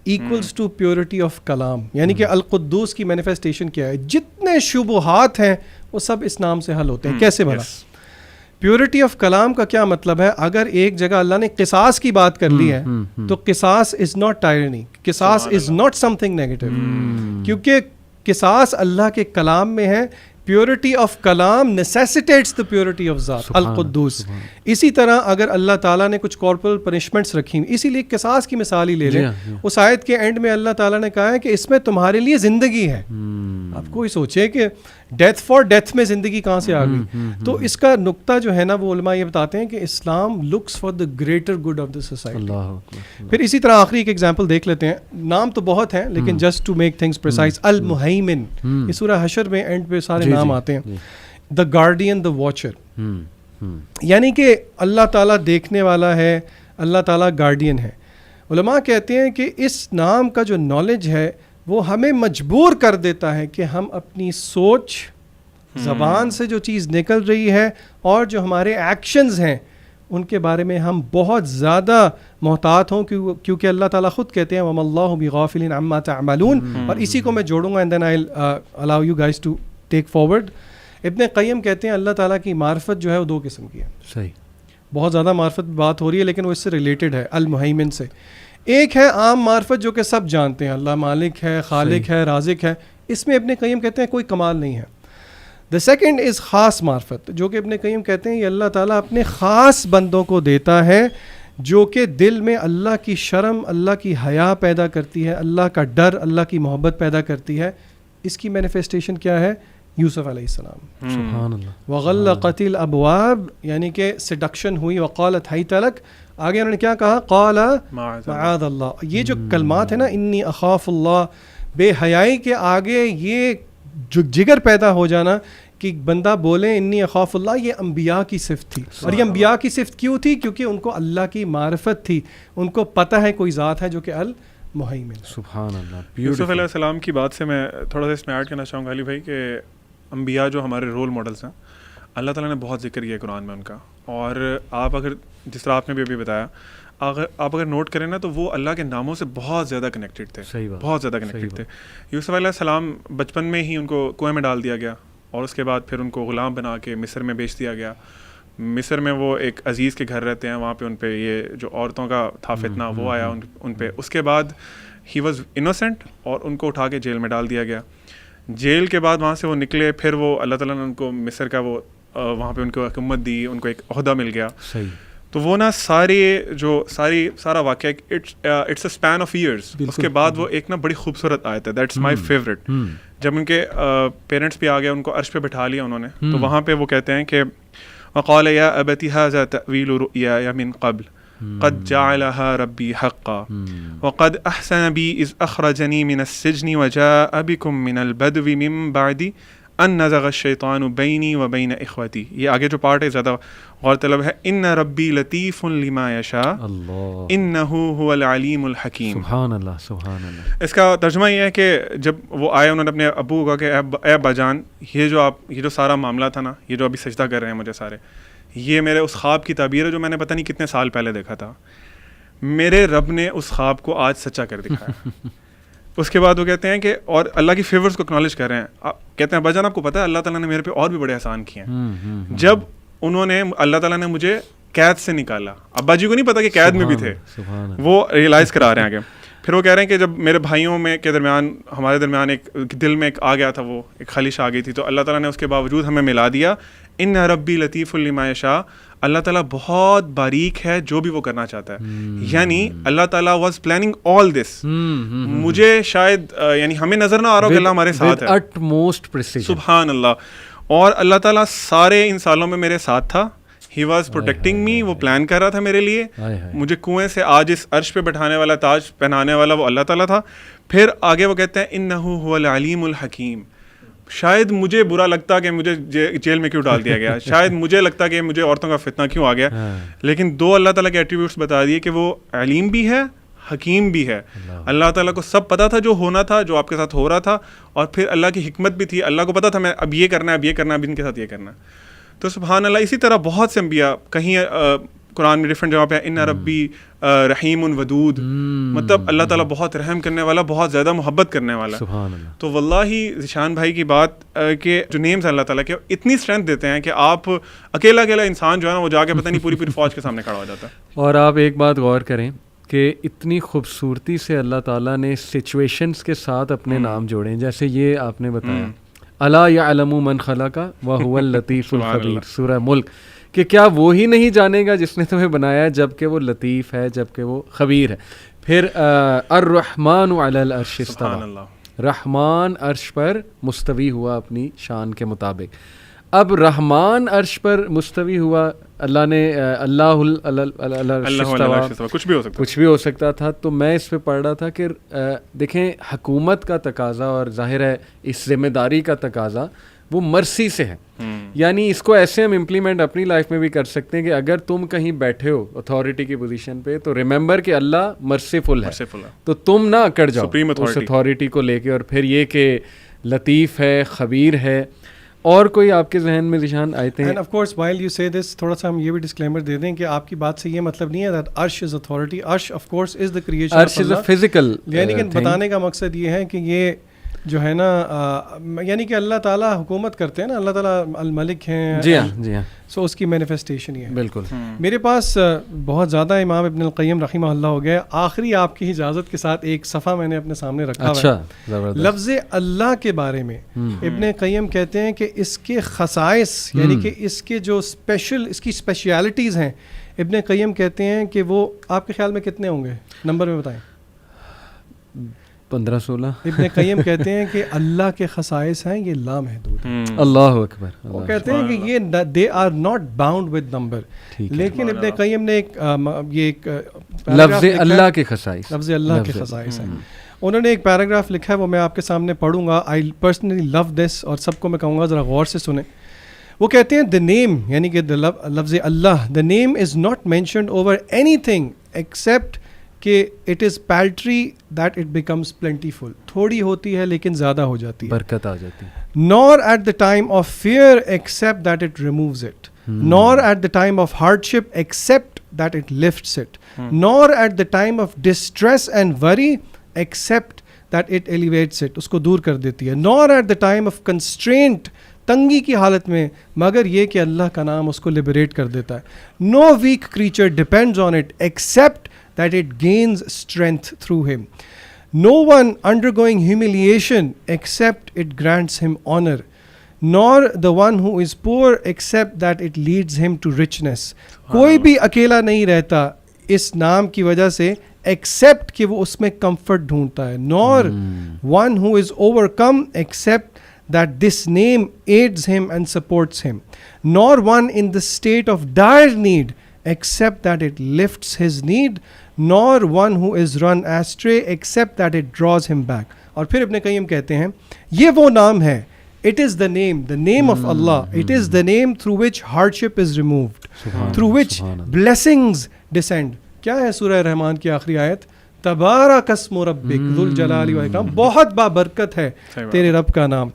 ایکولس ٹو پیورٹی آف کلام, یعنی کہ القدوس کی مینیفیسٹیشن کیا ہے, جتنے شبہات ہیں وہ سب اس نام سے حل ہوتے ہیں. کیسے بھلا؟ پیورٹی آف کلام کا کیا مطلب ہے؟ اگر ایک جگہ اللہ نے قصاص کی بات کر لی ہے تو قصاص از ناٹ ٹائرنی, قصاص is not some thing negative, کیونکہ قصاص اللہ کے کلام میں ہے. پیورٹی آف کلام نیسیسیٹیٹس دا پیورٹی آف ذات, القدوس. اسی طرح اگر اللہ تعالیٰ نے کچھ کارپورل پنشمنٹس رکھی ہوئی, اسی لیے قصاص کی مثال ہی لے لیں, اس آیت کے اینڈ میں اللہ تعالیٰ نے کہا ہے کہ اس میں تمہارے لیے زندگی ہے. آپ کوئی سوچے کہ ڈیتھ فار ڈیتھ میں زندگی کہاں سے آ گئی. تو اس کا نقطہ جو ہے نا, وہ علماء یہ بتاتے ہیں کہ اسلام looks for the greater good of the society. پھر اسی طرح آخری ایک ایگزامپل دیکھ لیتے ہیں, نام تو بہت ہیں لیکن just to make things precise, المہیمن. یہ سورہ حشر میں اینڈ پہ سارے نام آتے ہیں. دا گارڈین, دا واچر, یعنی کہ اللہ تعالیٰ دیکھنے والا ہے, اللہ تعالیٰ گارڈین ہے. علماء کہتے ہیں کہ اس نام کا جو نالج ہے وہ ہمیں مجبور کر دیتا ہے کہ ہم اپنی سوچ, زبان سے جو چیز نکل رہی ہے اور جو ہمارے ایکشنز ہیں ان کے بارے میں ہم بہت زیادہ محتاط ہوں, کیونکہ اللہ تعالیٰ خود کہتے ہیں وَمَا اللَّهُ بِغَافِلٍ عَمَّا تَعْمَلُونَ. اور اسی کو میں جوڑوں گا and then I allow you guys to take forward. ابن قیم کہتے ہیں اللہ تعالیٰ کی معرفت جو ہے وہ دو قسم کی ہے. صحیح, بہت زیادہ معرفت بات ہو رہی ہے لیکن وہ اس سے ریلیٹڈ ہے, المہیمن سے. ایک ہے عام معرفت جو کہ سب جانتے ہیں, اللہ مالک ہے, خالق ہے, رازق ہے, اس میں ابن قیم کہتے ہیں کوئی کمال نہیں ہے. دا سیکنڈ از خاص معرفت, جو کہ ابن قیم کہتے ہیں یہ اللہ تعالیٰ اپنے خاص بندوں کو دیتا ہے, جو کہ دل میں اللہ کی شرم, اللہ کی حیا پیدا کرتی ہے, اللہ کا ڈر, اللہ کی محبت پیدا کرتی ہے. اس کی مینیفیسٹیشن کیا ہے؟ یوسف علیہ السلام, سبحان اللہ, وغلقت الابواب, یعنی کہ سیڈکشن ہوئی, وقالت حیت لک, آگے انہوں نے کیا کہا؟ قال معاذ اللہ. یہ جو کلمات ہیں نا, انی اخاف اللہ, بے حیائی کے آگے یہ جو جگر پیدا ہو جانا کہ بندہ بولے انی اخاف اللہ, یہ انبیاء کی صفت تھی. اور یہ انبیاء کی صفت کیوں تھی؟ کیونکہ ان کو اللہ کی معرفت تھی, ان کو پتہ ہے کوئی ذات ہے جو کہ المہیمن. سبحان اللہ. یوسف علیہ السلام کی بات سے میں تھوڑا سا اس میں ایڈ کرنا چاہوں گا علی بھائی کہ انبیاء جو ہمارے رول ماڈلس ہیں, اللہ تعالیٰ نے بہت ذکر کیا قرآن میں ان کا. اور آپ اگر جس طرح آپ نے بھی ابھی بتایا, آپ اگر نوٹ کریں نا تو وہ اللہ کے ناموں سے بہت زیادہ کنیکٹڈ تھے, بہت زیادہ کنیکٹڈ تھے. یوسف علیہ السلام بچپن میں ہی ان کو کنویں میں ڈال دیا گیا, اور اس کے بعد پھر ان کو غلام بنا کے مصر میں بیچ دیا گیا. مصر میں وہ ایک عزیز کے گھر رہتے ہیں, وہاں پہ ان پہ یہ جو عورتوں کا تھا فتنہ وہ آیا ان پہ. اس کے بعد ہی واز انوسینٹ اور ان کو اٹھا کے جیل میں ڈال دیا گیا. جیل کے بعد وہاں سے وہ نکلے, پھر وہ اللہ تعالیٰ نے ان کو مصر کا وہ وہاں پہ ان کو حکومت دی, ان کو ایک عہدہ مل گیا. تو وہ نا سارا واقعہ it's a span of years. اس کے بعد وہ ایک نا بڑی خوبصورت آیت ہے, دیٹس مائی فیوریٹ. جب ان کے پیرنٹس بھی آ گئے, ان کو عرش پہ بٹھا لیا انہوں نے, تو وہاں پہ وہ کہتے ہیں کہ وقال یا ابت ھذا تأویل رؤیایا من قبل قد جعلها ربی حقا وقد احسن بی اذ اخرجنی من السجن وجاء بکم من البدو من بعد ان نزغ الشیطان بینی و بین اخوتی. یہ آگے جو پارٹ ہے زیادہ غور طلب ہے. ان ربی لطیف لما یشاء انہ هو العلیم الحکیم. سبحان اللہ سبحان اللہ. اس کا ترجمہ یہ ہے کہ جب وہ آئے انہوں نے اپنے ابو کو کہا کہ اے ابا جان یہ جو سارا معاملہ تھا نا, یہ جو ابھی سجدہ کر رہے ہیں مجھے سارے, یہ میرے اس خواب کی تعبیر ہے جو میں نے پتہ نہیں کتنے سال پہلے دیکھا تھا. میرے رب نے اس خواب کو آج سچا کر دکھایا. اس کے بعد وہ کہتے ہیں کہ اور اللہ کی فیورز کو اکنالج کر رہے ہیں. کہتے ہیں بھجن آپ کو پتہ ہے اللہ تعالیٰ نے میرے پہ اور بھی بڑے احسان کیے ہیں. جب انہوں نے اللہ تعالیٰ نے مجھے قید سے نکالا, ابا جی کو نہیں پتا کہ قید میں بھی تھے, وہ ریئلائز کرا رہے ہیں آگے. پھر وہ کہہ رہے ہیں کہ جب میرے بھائیوں میں کے درمیان ہمارے درمیان ایک دل میں ایک آ گیا تھا, وہ ایک خلیش آ گئی تھی, تو اللہ تعالیٰ نے اس کے باوجود ہمیں ملا دیا. ان ربی لطیف لما یشاء, اللہ تعالیٰ بہت باریک ہے جو بھی وہ کرنا چاہتا ہے. یعنی اللہ تعالیٰ واز پلاننگ آل دس. مجھے شاید یعنی ہمیں نظر نہ آ رہا ہو کہ اللہ ہمارے ساتھ ہے, utmost precision. سبحان اللہ. اور اللہ تعالیٰ سارے ان سالوں میں میرے ساتھ تھا. ہی واز پروٹیکٹنگ می, وہ پلان کر رہا تھا میرے لیے. مجھے کنویں سے آج اس عرش پہ بٹھانے والا, تاج پہنانے والا وہ اللہ تعالیٰ تھا. پھر آگے وہ کہتے ہیں انہ هو العلیم الحکیم. شاید مجھے برا لگتا کہ مجھے جیل میں کیوں ڈال دیا گیا, شاید مجھے لگتا کہ مجھے عورتوں کا فتنہ کیوں آ گیا, لیکن دو اللہ تعالیٰ کے ایٹریبیوٹس بتا دیے کہ وہ علیم بھی ہے, حکیم بھی ہے. اللہ تعالیٰ کو سب پتہ تھا جو ہونا تھا, جو آپ کے ساتھ ہو رہا تھا, اور پھر اللہ کی حکمت بھی تھی. اللہ کو پتہ تھا میں اب یہ کرنا ہے, اب یہ کرنا ہے, اب ان کے ساتھ یہ کرنا ہے. تو سبحان اللہ. اسی طرح بہت سے انبیاء, کہیں قرآن میں ڈفرینٹ جگہ پہ ان ربی رحیم ودود, مطلب اللہ تعالیٰ بہت رحم کرنے والا, بہت زیادہ محبت کرنے والا. سبحان اللہ. تو واللہ ذیشان بھائی کی بات کہ جو نیمز اللہ تعالیٰ کے اتنی اسٹرینتھ دیتے ہیں کہ آپ اکیلا انسان جو ہے نا وہ جا کے پتہ نہیں پوری فوج کے سامنے کھڑا ہو جاتا ہے. اور آپ ایک بات غور کریں کہ اتنی خوبصورتی سے اللہ تعالیٰ نے سچویشنز کے ساتھ اپنے نام جوڑے, جیسے یہ آپ نے بتایا الا یعلم من خلق وهو اللطیف الخبیر, سورہ ملک, کہ کیا وہی نہیں جانے گا جس نے تمہیں بنایا جب کہ وہ لطیف ہے, جب کہ وہ خبیر ہے. پھر الرحمن علی العرش استوى, رحمان عرش پر مستوی ہوا اپنی شان کے مطابق. اب رحمان عرش پر مستوی ہوا, اللہ نے کچھ بھی ہو سکتا تھا. تو میں اس پہ پڑھ رہا تھا کہ دیکھیں حکومت کا تقاضا اور ظاہر ہے اس ذمہ داری کا تقاضا وہ مرسی سے ہے. یعنی اس کو ایسے ہم امپلیمنٹ اپنی لائف میں بھی کر سکتے ہیں کہ اگر تم کہیں بیٹھے ہو اتھارٹی کی پوزیشن پہ تو ریممبر کہ اللہ مرسیفل ہے, تو تم نہ اکڑ جاؤ اس اتھارٹی کو لے کے. اور پھر یہ کہ لطیف ہے, خبیر ہے. اور کوئی آپ کے ذہن میں ذیشان آئے تھے؟ And of course while you سے دس, تھوڑا سا ہم یہ بھی ڈسکلیمر دے دیں کہ آپ کی بات سے یہ مطلب نہیں ہے دیٹ عرش از اتھارٹی. عرش of course is the creation, عرش از اے فزیکل, یعنی کہ بتانے کا مقصد یہ ہے کہ یہ جو ہے نا یعنی کہ اللہ تعالیٰ حکومت کرتے ہیں نا, اللہ تعالیٰ الملک ہیں. جی ہاں جی ہاں. سو اس کی مینیفیسٹیشن یہ ہے. بالکل. میرے پاس بہت زیادہ امام ابن القیم رحمہ اللہ ہو گیا. آخری آپ کی اجازت کے ساتھ ایک صفحہ میں نے اپنے سامنے رکھا ہوا ہے. لفظ اللہ کے بارے میں ابن قیم کہتے ہیں کہ اس کے خصائص یعنی کہ اس کے جو اس کی اسپیشیلٹیز ہیں, ابن قیم کہتے ہیں کہ وہ آپ کے خیال میں کتنے ہوں گے, نمبر میں بتائیں. 15-16. ابن قیم کہتے ہیں کہ اللہ کے خصائص ہیں یہ لامحدود ہیں. اللہ اکبر. وہ کہتے ہیں کہ یہ they are not bound with number. لیکن ابن قیم نے ایک لفظ اللہ کے خصائص, لفظ اللہ کے خصائص ہیں, انہوں نے ایک پیراگراف لکھا ہے, وہ میں آپ کے سامنے پڑھوں گا. آئی پرسنلی لو دس, اور سب کو میں کہوں گا ذرا غور سے سنیں. وہ کہتے ہیں the name یعنی کہ لفظ اللہ, the name is not mentioned over anything except کہ it is paltry that it becomes plentiful. تھوڑی ہوتی ہے لیکن زیادہ ہو جاتی ہے, برکت آ جاتی ہے. Nor at the time of fear except that it removes it, nor at the time of hardship except that it lifts it, nor at the time of distress and worry except that it alleviates it, اس کو دور کر دیتی ہے. Nor at the time of constraint, تنگی کی حالت میں, مگر یہ کہ اللہ کا نام اس کو لبریٹ کر دیتا ہے. No weak creature depends on it except that it gains strength through him. No one undergoing humiliation except it grants him honor, nor the one who is poor except that it leads him to richness. کوئی بھی اکیلا نہیں رہتا اس نام کی وجہ سے except کہ وہ اس میں comfort ڈھونڈتا ہے. Nor one who is overcome except that this name aids him and supports him. Nor one in the state of dire need except that it lifts his need, nor one who is run astray except that it draws him back. اور پھر ابن Qayyim کہتے ہیں یہ وہ نام ہے It is the name of Allah. It is the name through which hardship is removed, through which blessings descend. کیا ہے سورہ رحمان کی آخری آیت؟ تبارک اسم ربک ذو الجلال والاکرام. بہت بابرکت ہے تیرے رب کا نام.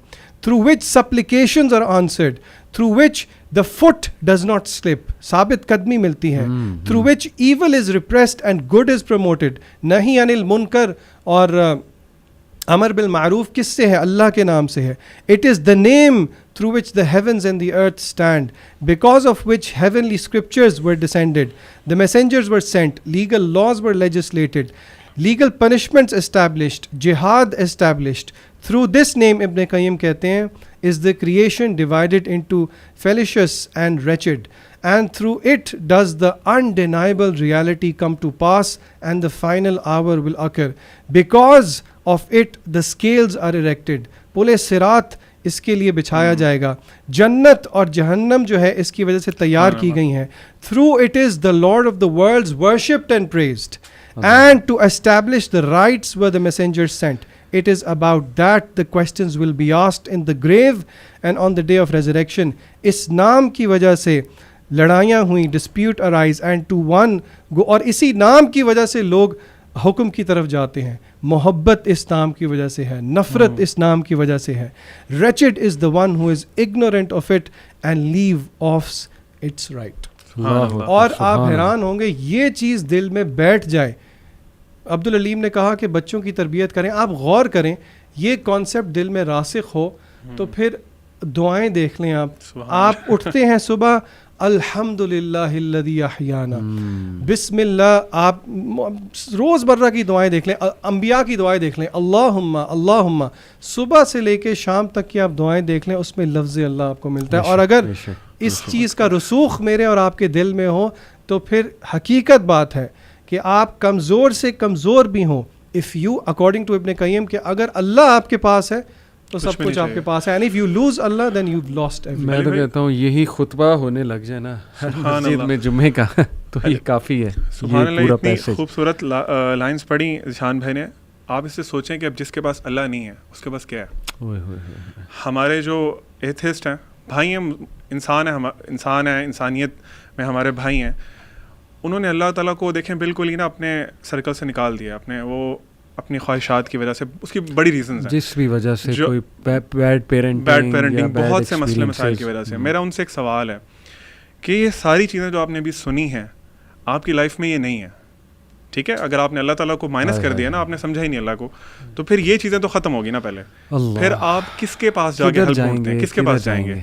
Through which supplications are answered, through which the foot does not slip, ثابت قدمی ملتی ہے, through which evil is repressed and good is promoted. نہی عن المنکر اور امر بالمعروف کس سے ہے؟ اللہ کے نام سے ہے. It is the name through which the heavens and the earth stand, because of which heavenly scriptures were descended, the messengers were sent, legal laws were legislated, legal punishments established, jihad established. Through this name, Ibn Qayyim کہتے ہیں, is the creation divided into fallacious and wretched, and through it does the undeniable reality come to pass and the final hour will occur. Because of it the scales are erected. پل صراط اس کے لیے بچھایا جائے گا. جنت اور جہنم جو ہے اس کی وجہ سے تیار کی گئی ہیں. Through it is the Lord of the worlds worshipped and praised, and to establish the rights were the messengers sent. It is about that the questions will be asked in the grave and on the day of resurrection. اس نام کی وجہ سے لڑائیاں ہوئیں, dispute arise, and to one go, اور اسی نام کی وجہ سے لوگ حکم کی طرف جاتے ہیں. محبت اس نام کی وجہ سے ہے, نفرت اس نام کی وجہ سے ہے. Wretched is the one who is ignorant of it and leave off its right. اور آپ حیران ہوں گے, یہ چیز دل میں بیٹھ جائے. عبدالعلیم نے کہا کہ بچوں کی تربیت کریں. آپ غور کریں, یہ کانسیپٹ دل میں راسخ ہو تو پھر دعائیں دیکھ لیں. آپ اٹھتے ہیں صبح, الحمد للہ الذی احیانا, بسم اللہ. آپ روز مرہ کی دعائیں دیکھ لیں, انبیاء کی دعائیں دیکھ لیں, اللہم. صبح سے لے کے شام تک کی آپ دعائیں دیکھ لیں, اس میں لفظ اللہ آپ کو ملتا ہے. اور اگر اس چیز کا رسوخ میرے اور آپ کے دل میں ہو تو پھر حقیقت بات ہے کہ آپ کمزور سے کمزور بھی ہوں. اف یو اکارڈنگ ٹو ابن قیم کہ اگر اللہ آپ کے پاس ہے تو سب کچھ آپ کے پاس ہے. اینڈ اف یو لوز اللہ دین یو لاسٹ ایوری. میں تو کہتا ہوں یہی خطبہ ہونے لگ جائے نا ہر مسجد میں جمعے کا تو یہ کافی ہے. سبحان اللہ, اتنی خوبصورت لائنس پڑھی ذیشان بھائی نے. آپ اس سے سوچیں کہ اب جس کے پاس اللہ نہیں ہے اس کے پاس کیا ہے. ہمارے جو ایتھسٹ ہیں بھائی ہیں, انسان ہیں, انسانیت میں ہمارے بھائی ہیں, انہوں نے اللہ تعالیٰ کو دیکھیں بالکل ہی نا اپنے سرکل سے نکال دیا. اپنی خواہشات کی وجہ سے, اس کی بڑی ریزنز ہیں, جس بھی وجہ سے کوئی بیڈ پیرنٹنگ, بہت سے مسئلے مسائل کی وجہ سے. میرا ان سے ایک سوال ہے کہ یہ ساری چیزیں جو آپ نے ابھی سنی ہیں آپ کی لائف میں یہ نہیں ہے, ٹھیک ہے. اگر آپ نے اللہ تعالیٰ کو مائنس کر دیا نا, آپ نے سمجھا ہی نہیں اللہ کو, تو پھر یہ چیزیں تو ختم ہوگی نا پہلے. پھر آپ کس کے پاس جا کے ہیلپ ڈھونڈتے ہیں, کس کے پاس جائیں گے؟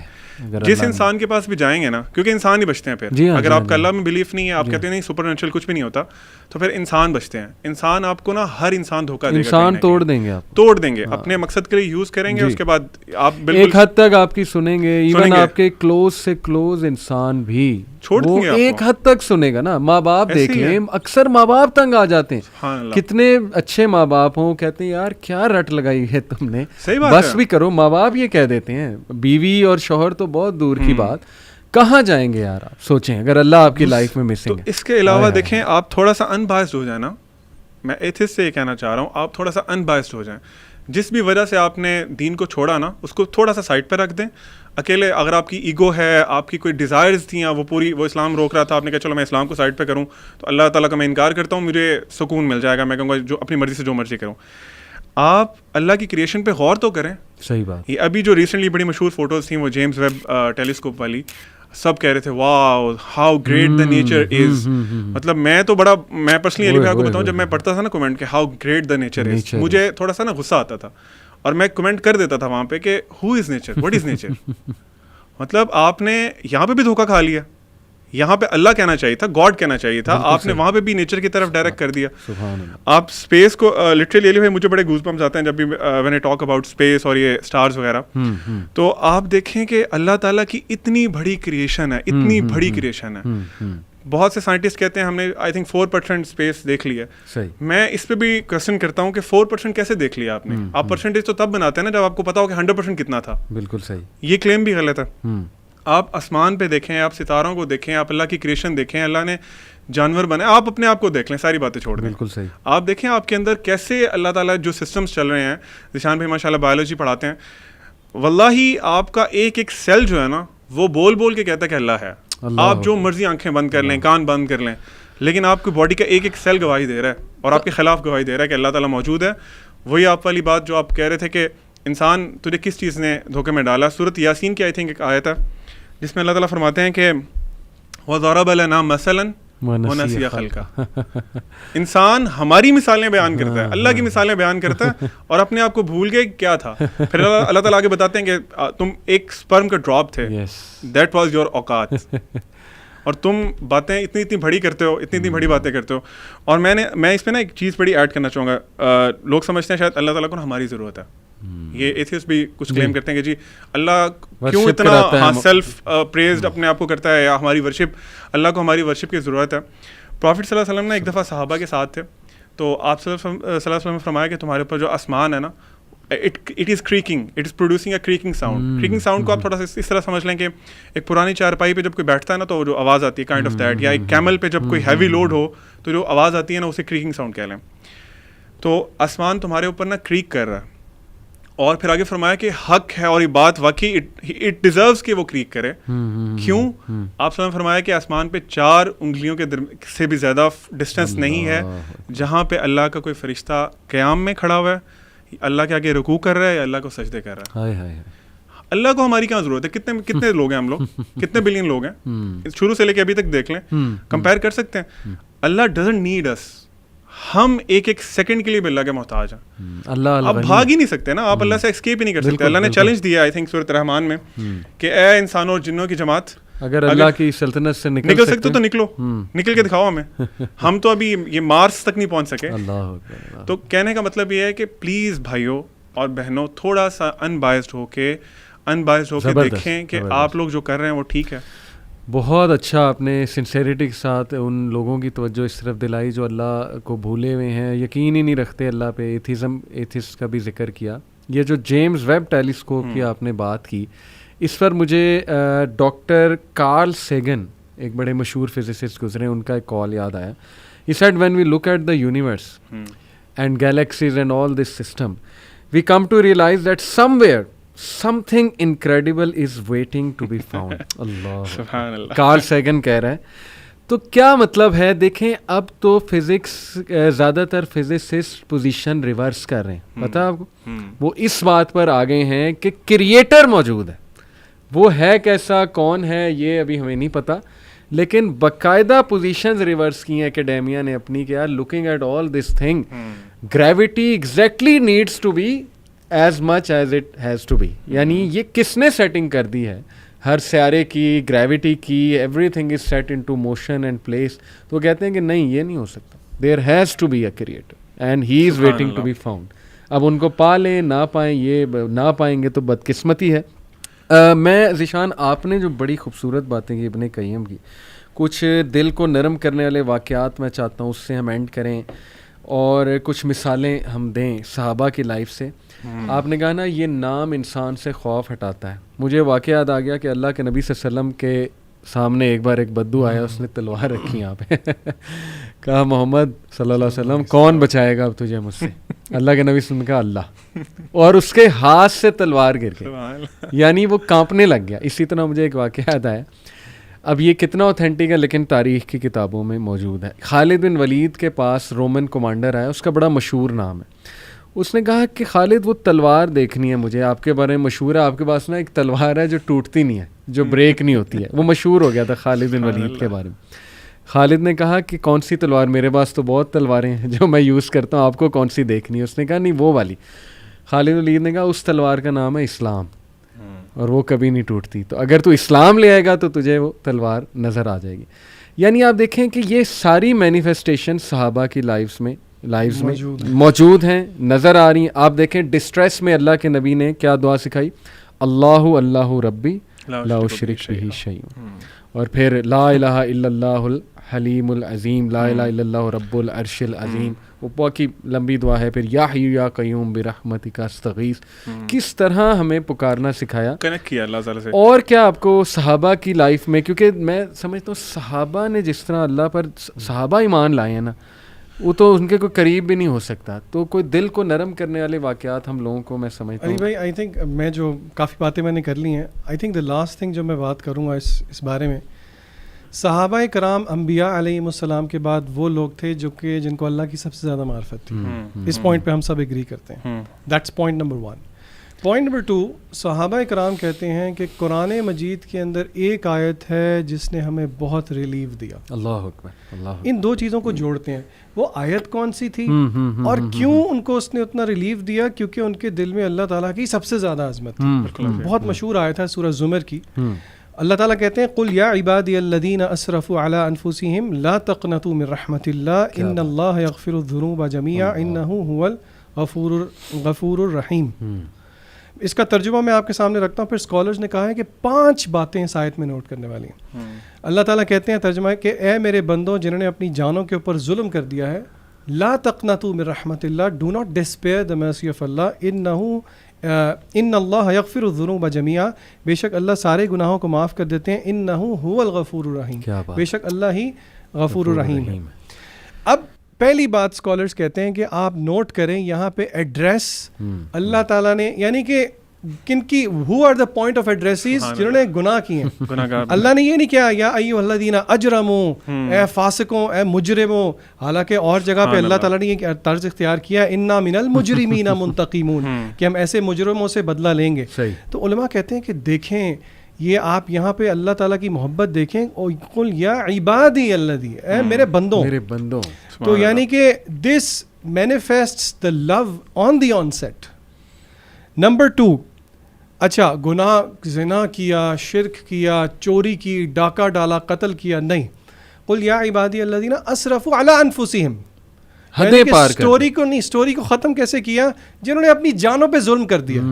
جس انسان کے پاس بھی جائیں گے نا, کیونکہ انسان ہی بچتے ہیں پھر. اگر آپ کا اللہ میں بلیف نہیں ہے, آپ کہتے ہیں نہیں سپر نیچرل کچھ بھی نہیں ہوتا, تو پھر انسان بچتے ہیں. انسان آپ کو نا ہر انسان دھوکہ دے گا, انسان توڑ دیں گے, اپنے مقصد کے لیے یوز کریں گے. اس کے بعد آپ بالکل ایک حد تک آپ کی سنیں گے, ایون آپ کے کلوز سے کلوز انسان بھی وہ ایک حد تک سنے گا نا. ماں باپ دیکھ لیں, اکثر ماں باپ تنگ آ جاتے ہیں. کتنے اچھے ماں باپ ہوں, کہتے ہیں یار کیا رٹ لگائی ہے تم نے, بس بھی کرو. ماں باپ یہ کہہ دیتے ہیں, بیوی اور شوہر تو بہت دور کی بات, کہاں جائیں گے یار آپ سوچیں اگر اللہ آپ کی لائف میں مسنگ ہے. اس کے علاوہ دیکھیں, آپ تھوڑا سا ان بائسڈ ہو جائیں نا, میں ایتھسٹ سے یہ کہنا چاہ رہا ہوں, آپ تھوڑا سا ان بائسڈ ہو جائیں. جس بھی وجہ سے آپ نے دین کو چھوڑا نا, اس کو تھوڑا سا سائڈ پہ رکھ دیں. اکیلے اگر آپ کی ایگو ہے, آپ کی کوئی ڈیزائرز تھیں, وہ اسلام روک رہا تھا, آپ نے کہا چلو میں اسلام کو سائڈ پہ کروں, تو اللہ تعالیٰ کا میں انکار کرتا ہوں, مجھے سکون مل جائے گا, میں کہوں گا جو اپنی مرضی سے جو مرضی کروں. آپ اللہ کی کریشن پہ غور تو کریں. صحیح بات. یہ ابھی جو ریسنٹلی بڑی مشہور فوٹوز تھیں وہ جیمز ویب ٹیلیسکوپ والی, سب کہہ رہے تھے wow how great the nature is. مطلب میں پرسنلی علی بھائی کو بتاؤں, جب میں پڑھتا تھا نا کمنٹ کہ ہاؤ گریٹ دا نیچر از, مجھے تھوڑا سا نا غصہ آتا تھا, اور میں کمنٹ کر دیتا تھا وہاں پہ کہ who is nature, what is nature. مطلب آپ نے یہاں پہ بھی دھوکہ کھا لیا, یہاں پہ اللہ کہنا چاہیے تھا, گاڈ کہنا چاہیے تھا, آپ نے وہاں پہ بھی نیچر کی طرف ڈائریکٹ کر دیا. آپ اسپیس کو لٹرلی علی بھائی مجھے بڑے گوز بمپس آتے ہیں جب بھی when I talk about space اور یہ اسٹارز وغیرہ. تو آپ دیکھیں کہ اللہ تعالیٰ کی اتنی بڑی کریشن ہے, اتنی بڑی کریشن ہے. بہت سے سائنٹسٹ کہتے ہیں ہم نے آئی تھنک 4% اسپیس دیکھ لی ہے. میں اس پہ بھی کوشچن کرتا ہوں کہ 4% کیسے دیکھ لیا آپ نے. آپ پرسنٹیج تو تب بناتے ہیں نا جب آپ کو پتا ہو کہ 100% کتنا تھا. بالکل صحیح. یہ کلیم بھی غلط ہے. آپ آسمان پہ دیکھیں, آپ ستاروں کو دیکھیں, آپ اللہ کی کریشن دیکھیں, اللہ نے جانور بنائے, آپ اپنے آپ کو دیکھ لیں, ساری باتیں چھوڑ دیں. بالکل صحیح. آپ دیکھیں آپ کے اندر کیسے اللہ تعالیٰ جو سسٹمز چل رہے ہیں. ذیشان بھائی ماشاء اللہ بایولوجی پڑھاتے ہیں, واللہ آپ کا ایک ایک سیل جو ہے نا وہ بول بول کے کہتا ہے کہ اللہ ہے. آپ جو مرضی آنکھیں بند کر لیں, کان بند کر لیں, لیکن آپ کی باڈی کا ایک ایک سیل گواہی دے رہا ہے اور آپ کے خلاف گواہی دے رہا ہے کہ اللہ تعالیٰ موجود ہے. وہی آپ والی بات جو آپ کہہ رہے تھے کہ انسان تجھے کس چیز نے دھوکے میں ڈالا. سورۃ یاسین کی آئی تھنک ایک آیت ہے جس میں اللہ تعالیٰ فرماتے ہیں کہ وَضَرَبَ لَنَا مَثَلًا وَنَسِيَ خَلْقَهُ. انسان ہماری مثالیں بیان کرتا ہے, اللہ کی مثالیں بیان کرتا ہے اور اپنے آپ کو بھول گئے کیا تھا. پھر اللہ تعالیٰ آگے بتاتے ہیں کہ تم ایک سپرم کا ڈراپ تھے, دیٹ واز یور اوقات, اور تم باتیں اتنی بڑی کرتے ہو, اتنی بڑی باتیں کرتے ہو. اور میں اس پہ نا ایک چیز بڑی ایڈ کرنا چاہوں گا. لوگ سمجھتے ہیں شاید اللہ تعالیٰ کو ہماری ضرورت ہے. یہ ایتھیسٹ بھی کچھ کلیم کرتے ہیں کہ جی اللہ کیوں اتنا سیلف پریزڈ اپنے آپ کو کرتا ہے, یا ہماری ورشپ, اللہ کو ہماری ورشپ کی ضرورت ہے. پروفٹ صلی اللہ علیہ وسلم نے ایک دفعہ صحابہ کے ساتھ تھے, تو آپ صلی اللہ علیہ وسلم نے فرمایا کہ تمہارے اوپر جو آسمان ہے نا, it is creaking, it is producing a creaking sound. creaking sound کو آپ تھوڑا سا اس طرح سمجھ لیں کہ ایک پرانی چارپائی پہ جب کوئی بیٹھتا ہے نا تو جو آواز آتی ہے کائنڈ آف دیٹ, یا ایک کیمل پہ جب کوئی ہیوی لوڈ ہو تو جو آواز آتی ہے نا اسے creaking sound کہہ لیں. تو آسمان تمہارے اوپر نا کریک کر رہا ہے, اور پھر آگے فرمایا کہ حق ہے اور یہ بات واقعی اٹ ڈیزروز کہ وہ کریک کرے. کیوں؟ آپ نے فرمایا کہ آسمان پہ 4 انگلیوں کے سے بھی زیادہ ڈسٹینس نہیں ہے جہاں پہ اللہ کا کوئی فرشتہ قیام میں کھڑا ہوا ہے, اللہ کے آگے رکوع کر رہا ہے یا اللہ کو سجدے کر رہا ہے. اللہ کو ہماری کہاں ضرورت ہے؟ کتنے لوگ ہیں ہم لوگ, کتنے بلین لوگ ہیں, شروع سے لے کے ابھی تک دیکھ لیں, کمپیئر کر سکتے ہیں. اللہ ڈزنٹ نیڈ اس. ہم ایک ایک سیکنڈ کے لیے بھی اللہ کے محتاج ہیں. اللہ آپ بھاگ ہی نہیں سکتے نا, آپ اللہ سے اسکیپ ہی نہیں کر سکتے. اللہ نے چیلنج دیا آئی تھنک سورۃ رحمان میں کہ اے انسانوں اور جنوں کی جماعت, اگر اللہ کی سلطنت سے نکل سکتے تو نکلو, نکل کے دکھاؤ ہمیں. ہم تو ابھی یہ مارس تک نہیں پہنچ سکے. تو کہنے کا مطلب یہ ہے کہ پلیز بھائیوں اور بہنوں تھوڑا سا ان بائسڈ ہو کے دیکھیں کہ آپ لوگ جو کر رہے ہیں وہ ٹھیک ہے. بہت اچھا آپ نے سنسیریٹی کے ساتھ ان لوگوں کی توجہ اس طرف دلائی جو اللہ کو بھولے ہوئے ہیں, یقین ہی نہیں رکھتے اللہ پہ. ایتھسٹ کا بھی ذکر کیا. یہ جو جیمز ویب ٹیلیسکوپ کی آپ نے بات کی, اس پر مجھے ڈاکٹر کارل سیگن, ایک بڑے مشہور فزسسٹ گزرے, ان کا ایک کال یاد آیا. He said when we look at the universe and galaxies and all this system, we come to realize that somewhere something incredible is waiting to be found. اللہ, کارل سیگن کہہ رہا ہے. تو کیا مطلب ہے؟ دیکھیں اب تو فزکس زیادہ تر فزسسٹ پوزیشن ریورس کر رہے ہیں. پتہ آپ کو, وہ اس بات پر آ گئے ہیں کہ کریٹر موجود ہے. وہ ہے کیسا, کون ہے, یہ ابھی ہمیں نہیں پتہ, لیکن باقاعدہ پوزیشنز ریورس کی ہیں اکیڈیمیا نے اپنی, کہ یار looking at all this thing, gravity exactly needs to be as much as it has to be. یعنی یہ کس نے سیٹنگ کر دی ہے ہر سیارے کی, گریوٹی کی, everything is set into motion and place. تو کہتے ہیں کہ نہیں, یہ نہیں ہو سکتا. There has to be a creator and he is waiting to be found. اب ان کو پا لیں نہ پائیں, یہ نہ پائیں گے تو بدقسمتی ہے. میں ذیشان, آپ نے جو بڑی خوبصورت باتیں کی ابن قیم کی, کچھ دل کو نرم کرنے والے واقعات میں چاہتا ہوں اس سے ہم اینڈ کریں, اور کچھ مثالیں ہم دیں صحابہ کی لائف سے. آپ نے کہا نا یہ نام انسان سے خوف ہٹاتا ہے. مجھے واقعہ یاد آ گیا کہ اللہ کے نبی صلی اللہ علیہ وسلم کے سامنے ایک بار ایک بدو آیا, اس نے تلوار رکھی یہاں پہ, کہا محمد صلی اللہ علیہ وسلم کون بچائے گا اب تجھے مجھ سے؟ اللہ کے نبی صلی اللہ علیہ وسلم نے کہا اللہ, اور اس کے ہاتھ سے تلوار گر گئی, یعنی وہ کانپنے لگ گیا. اسی طرح مجھے ایک واقعہ یاد آیا, اب یہ کتنا اوتھینٹک ہے لیکن تاریخ کی کتابوں میں موجود ہے. خالد بن ولید کے پاس رومن کمانڈر آیا, اس کا بڑا مشہور نام ہے. اس نے کہا کہ خالد وہ تلوار دیکھنی ہے مجھے, آپ کے بارے میں مشہور ہے, آپ کے پاس نا ایک تلوار ہے جو ٹوٹتی نہیں ہے, جو بریک نہیں ہوتی ہے. وہ مشہور ہو گیا تھا خالد بن ولید کے بارے میں. خالد نے کہا کہ کون سی تلوار؟ میرے پاس تو بہت تلواریں ہیں جو میں یوز کرتا ہوں, آپ کو کون سی دیکھنی ہے؟ اس نے کہا نہیں وہ والی. خالد بن ولید نے کہا اس تلوار کا نام ہے اسلام, اور وہ کبھی نہیں ٹوٹتی. تو اگر تو اسلام لے آئے گا تو تجھے وہ تلوار نظر آ جائے گی. یعنی آپ دیکھیں کہ یہ ساری مینیفیسٹیشن صحابہ کی لائفز میں موجود ہیں, نظر آ رہی ہیں. آپ دیکھیں ڈسٹریس میں اللہ کے نبی نے کیا دعا سکھائی, اللہ ربی لا اشرک بہ شیئا, اور پھر لا الہ الا اللہ الحلیم العظیم, لا الہ الا اللہ رب العرش العظیم. وہ بہت ہی لمبی دعا ہے. پھر یا حی یا قیوم برحمتک استغیث. کس طرح ہمیں پکارنا سکھایا, کنیکٹ کیا اللہ تعالی سے. اور کیا آپ کو صحابہ کی لائف میں, کیونکہ میں سمجھتا ہوں صحابہ نے جس طرح اللہ پر, صحابہ ایمان لائے ہیں نا, وہ تو ان کے کوئی قریب بھی نہیں ہو سکتا. تو کوئی دل کو نرم کرنے والے واقعات ہم لوگوں کو میں سمجھتا ہوں. علی بھائی آئی تھنک میں جو کافی باتیں میں نے کر لی ہیں, I think the last thing جو میں بات کروں گا اس بارے میں, صحابہ کرام انبیاء علیہم السلام کے بعد وہ لوگ تھے جن کو اللہ کی سب سے زیادہ معرفت تھی. اس پوائنٹ پہ ہم سب ایگری کرتے ہیں. That's point number 1. Point number 2, صحابہ کرام کہتے ہیں کہ قرآن مجید کے اندر ایک آیت ہے جس نے ہمیں بہت ریلیف دیا. اللہ اکبر, اللہ. ان دو چیزوں کو جوڑتے ہیں. وہ آیت کون سی تھی اور کیوں ان کو اس نے اتنا ریلیف دیا؟ کیونکہ ان کے دل میں اللہ تعالیٰ کی سب سے زیادہ عظمت تھی. بہت مشہور آیت ہے سورہ زمر کی. اللہ تعالیٰ کہتے ہیں قل یا عبادی الذین اسرفوا علی انفسہم لا تقنطوا من رحمت اللہ ان اللہ یغفر الذنوب جميعا انہ هو الغفور الرحیم. اس کا ترجمہ میں آپ کے سامنے رکھتا ہوں. پھر اسکالرز نے کہا ہے کہ 5 باتیں اس آیت میں نوٹ کرنے والی ہیں. اللہ تعالیٰ کہتے ہیں ترجمہ ہے کہ اے میرے بندوں جنہوں نے اپنی جانوں کے اوپر ظلم کر دیا ہے, لا تقنطوا من رحمت اللہ, do not despair the mercy of اللہ, ان اللہ یغفر الذنوب جميعا, بے شک اللہ سارے گناہوں کو معاف کر دیتے ہیں, انہ هو الغفور الرحیم, بے شک اللہ ہی غفور الرحیم ہے. اب پہلی بات اسکالرس کہتے ہیں کہ آپ نوٹ کریں یہاں پہ ایڈریس اللہ تعالیٰ نے, یعنی کہ کن کی, who are the point of addresses, جنہوں نے گناہ کیے ہیں. اللہ نے یہ نہیں کیا یا ایھا الذین اجرموا, اے فاسقوں, اے مجرموں, حالانکہ اور جگہ پہ اللہ تعالیٰ نے یہ طرز اختیار کیا انا من المجرمین منتقمون, کہ ہم ایسے مجرموں سے بدلہ لیں گے. تو علماء کہتے ہیں کہ دیکھیں یہ آپ یہاں پہ اللہ تعالیٰ کی محبت دیکھیں, قل یا عبادی الذین, اے میرے بندوں. تو یعنی کہ دس مینیفیسٹس دا لو آن دی آن سیٹ. نمبر 2, اچھا گناہ, زنا کیا, شرک کیا, چوری کی, ڈاکہ ڈالا, قتل کیا, نہیں. قل یا عبادی الذین اسرفوا علی انفسہم, حدیں پار کر, اسٹوری کو ختم کیسے کیا؟ جنہوں نے اپنی جانوں پہ ظلم کر دیا,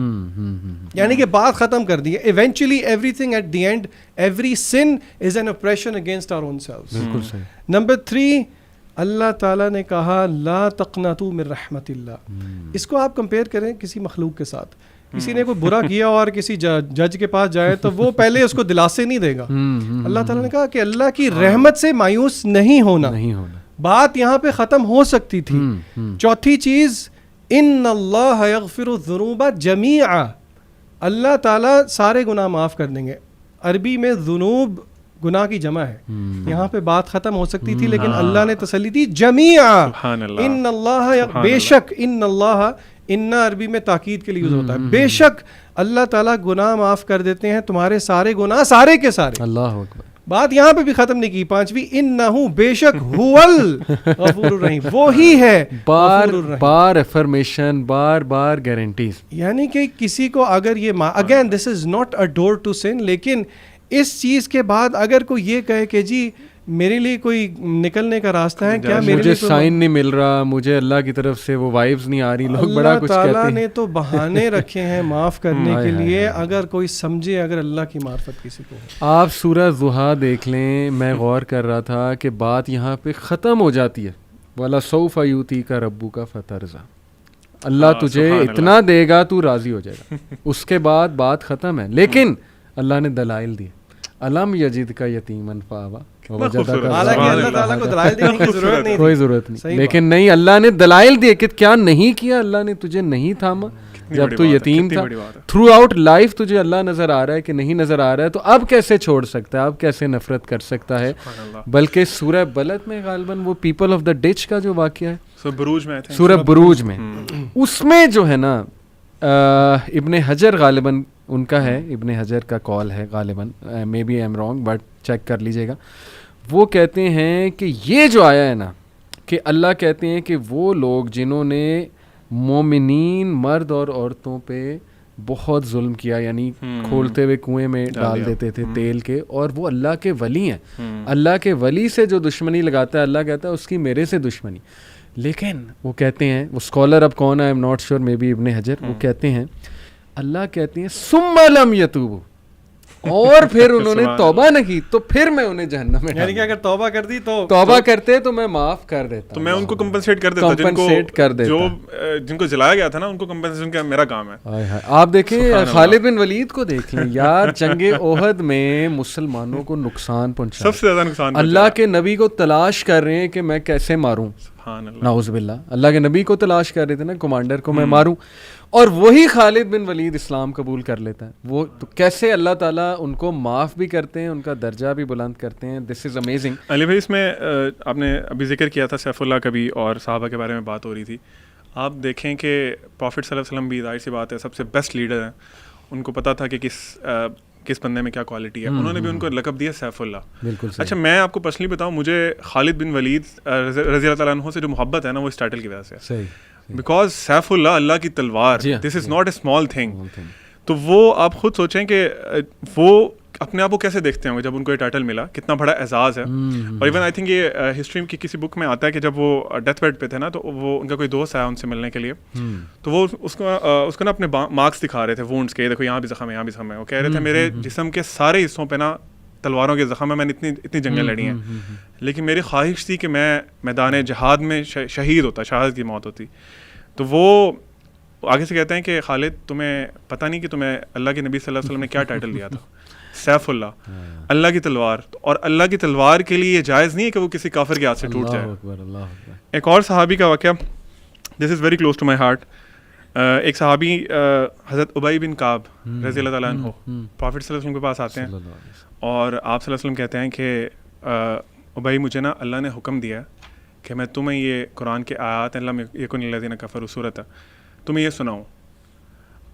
یعنی کہ بات ختم کر دی. Eventually everything at the end, every sin is an oppression against our own selves. بالکل صحیح. نمبر 3, اللہ تعالیٰ نے کہا لا تقنطوا من رحمت اللہ. اس کو آپ کمپیئر کریں کسی مخلوق کے ساتھ. کسی نے کوئی برا کیا اور کسی جج کے پاس جائے تو وہ پہلے اس کو دلاسے نہیں دے گا. اللہ تعالیٰ نے کہا کہ اللہ کی رحمت سے مایوس نہیں ہونا. بات یہاں پہ ختم ہو سکتی تھی. چوتھی چیز, ان اللہ یغفر الذنوب جمیعا, اللہ تعالیٰ سارے گناہ معاف کر دیں گے. عربی میں ذنوب گناہ کی جمع ہے, یہاں پہ بات ختم ہو سکتی تھی لیکن اللہ نے تسلی دی جمیعا, ان اللہ, بے شک, ان اللہ, ان عربی میں تاکید کے لیے یوز ہوتا ہے, بے شک اللہ تعالیٰ گناہ معاف کر دیتے ہیں تمہارے سارے گناہ, سارے کے سارے. اللہ اکبر. بات یہاں پہ بھی ختم نہیں کی. 5ویں, انہ, بے شک, هو الغفور الرحیم, وہی ہے. بار افرمیشن, بار گارنٹیز, یعنی کہ کسی کو اگر یہ, again this is not a door to sin, لیکن اس چیز کے بعد اگر کوئی یہ کہے کہ جی میرے لیے کوئی نکلنے کا راستہ ہے کیا, مجھے سائن نہیں مل رہا, مجھے اللہ کی طرف سے وہ وائبز نہیں آ رہی, لوگ بڑا کچھ کہتے ہیں. اللہ تعالیٰ نے تو بہانے رکھے ہیں معاف کرنے کے لیے, اگر کوئی سمجھے, اگر اللہ کی معرفت کسی کو. آپ سورہ ضحیٰ دیکھ لیں, میں غور کر رہا تھا کہ بات یہاں پہ ختم ہو جاتی ہے, وَلَسَوْفَ يُؤْتِيكَ رَبُّكَ فَتَرْضَىٰ, اللہ تجھے اتنا دے گا تو راضی ہو جائے گا. اس کے بعد بات ختم ہے, لیکن اللہ نے دلائل دیے. الم یجدک یتیما فآویٰ, کوئی ضرورت نہیں, لیکن نہیں, اللہ نے دلائل دیے کہ کیا نہیں کیا, اللہ نے تجھے نہیں تھاما جب تو یتیم تھا. تھرو آؤٹ لائف تجھے اللہ نظر آ رہا ہے کہ نہیں نظر آ رہا ہے, تو اب کیسے چھوڑ سکتا ہے, اب کیسے نفرت کر سکتا ہے. بلکہ سورہ بلد میں غالباً وہ پیپل آف دا ڈچ کا جو واقعہ ہے, سورہ بروج میں, اس میں جو ہے نا ابن حجر غالباً ان کا ہے, ابن حجر کا کال ہے غالباً, maybe I am wrong but check کر لیجیے گا. وہ کہتے ہیں کہ یہ جو آیا ہے نا, کہ اللہ کہتے ہیں کہ وہ لوگ جنہوں نے مومنین مرد اور عورتوں پہ بہت ظلم کیا, یعنی کھولتے ہوئے کنویں میں ڈال دیتے تھے تیل کے, اور وہ اللہ کے ولی ہیں, اللہ کے ولی سے جو دشمنی لگاتا ہے اللہ کہتا ہے اس کی میرے سے دشمنی. لیکن وہ کہتے ہیں, وہ اسکالر اب کون ہے, I am not sure, maybe ابن حجر, وہ کہتے ہیں, اللہ کہتے ہیں ثم لم یتوبوا, اور پھر انہوں نے توبہ نہ کی تو پھر میں انہیں جہنم میں, یعنی کہ اگر توبہ کر دی تو توبہ کرتے تو میں معاف کر دیتا, تو میں ان کو کمپنسیٹ کر دیتا, جو جن کو جلایا گیا تھا نا ان کو کمپنسیشن کا میرا کام ہے. آپ دیکھیں خالد بن ولید کو دیکھ لیں یار, جنگ احد میں مسلمانوں کو نقصان پہنچا, سب سے زیادہ نقصان, اللہ کے نبی کو تلاش کر رہے ہیں کہ میں کیسے ماروں, سبحان اللہ. نعوذ باللہ. اللہ کے نبی کو تلاش کر رہے تھے نا, کمانڈر کو میں ماروں, اور وہی خالد بن ولید اسلام قبول کر لیتا ہے. وہ تو کیسے اللہ تعالیٰ ان کو معاف بھی کرتے ہیں, ان کا درجہ بھی بلند کرتے ہیں. This is amazing. علی بھائی, اس میں آپ نے ابھی ذکر کیا تھا سیف اللہ کا بھی, اور صحابہ کے بارے میں بات ہو رہی تھی. آپ دیکھیں کہ پروفٹ صلی اللہ علیہ وسلم بھی ظاہر سی بات ہے سب سے بیسٹ لیڈر ہیں, ان کو پتہ تھا کہ کس بندے میں کیا کوالٹی ہے. انہوں نے بھی ان کو لقب دیا سیف اللہ. بالکل. اچھا, میں آپ کو پرسنلی بتاؤں, مجھے خالد بن ولید رضی اللہ تعالیٰ عنہ سے جو محبت ہے نا, وہ اس ٹائٹل کی وجہ سے. صحیح. بیکاز سیف اللہ, اللہ کی تلوار, this is not a small thing. تو وہ آپ خود سوچیں کہ وہ اپنے آپ کو کیسے دیکھتے ہیں جب ان کو یہ ٹائٹل ملا, کتنا بڑا اعزاز ہے. اور ایون آئی تھنک یہ ہسٹری کی کسی بک میں آتا ہے کہ جب وہ ڈیتھ بیڈ پہ تھے نا, تو وہ ان کا کوئی دوست آیا ان سے ملنے کے لیے, تو وہ اس کو نا اپنے مارکس دکھا رہے تھے وونڈس کے, دیکھو یہاں بھی زخم ہے, یہاں بھی زخم ہے. وہ کہہ رہے تھے میرے جسم کے سارے حصوں پہ نا تلواروں کے زخم ہے, میں نے اتنی جنگیں لڑی ہیں, لیکن میری خواہش تھی کہ میں میدان جہاد میں شہید ہوتا, شہادت کی موت ہوتی. تو وہ آگے سے کہتے ہیں کہ خالد, تمہیں پتہ نہیں کہ تمہیں اللہ کے نبی صلی اللہ علیہ وسلم نے کیا ٹائٹل دیا تھا, سیف اللہ, اللہ کی تلوار. اور اللہ کی تلوار کے لیے یہ جائز نہیں ہے کہ وہ کسی کافر کے ہاتھ سے ٹوٹ جائے. ایک اور صحابی کا واقعہ, this is very close to my heart. ایک صحابی حضرت ابی بن کعب رضی اللہ تعالیٰ عنہ پروفٹ صلی اللہ علیہ وسلم کے پاس آتے ہیں, اور آپ صلی اللہ علیہ وسلم کہتے ہیں کہ ابی, مجھے نا اللہ نے حکم دیا کہ میں تمہیں یہ قرآن کے آیات اللہ میں یکن الذین کفروا سورۃ ہے, تمہیں یہ سناؤں.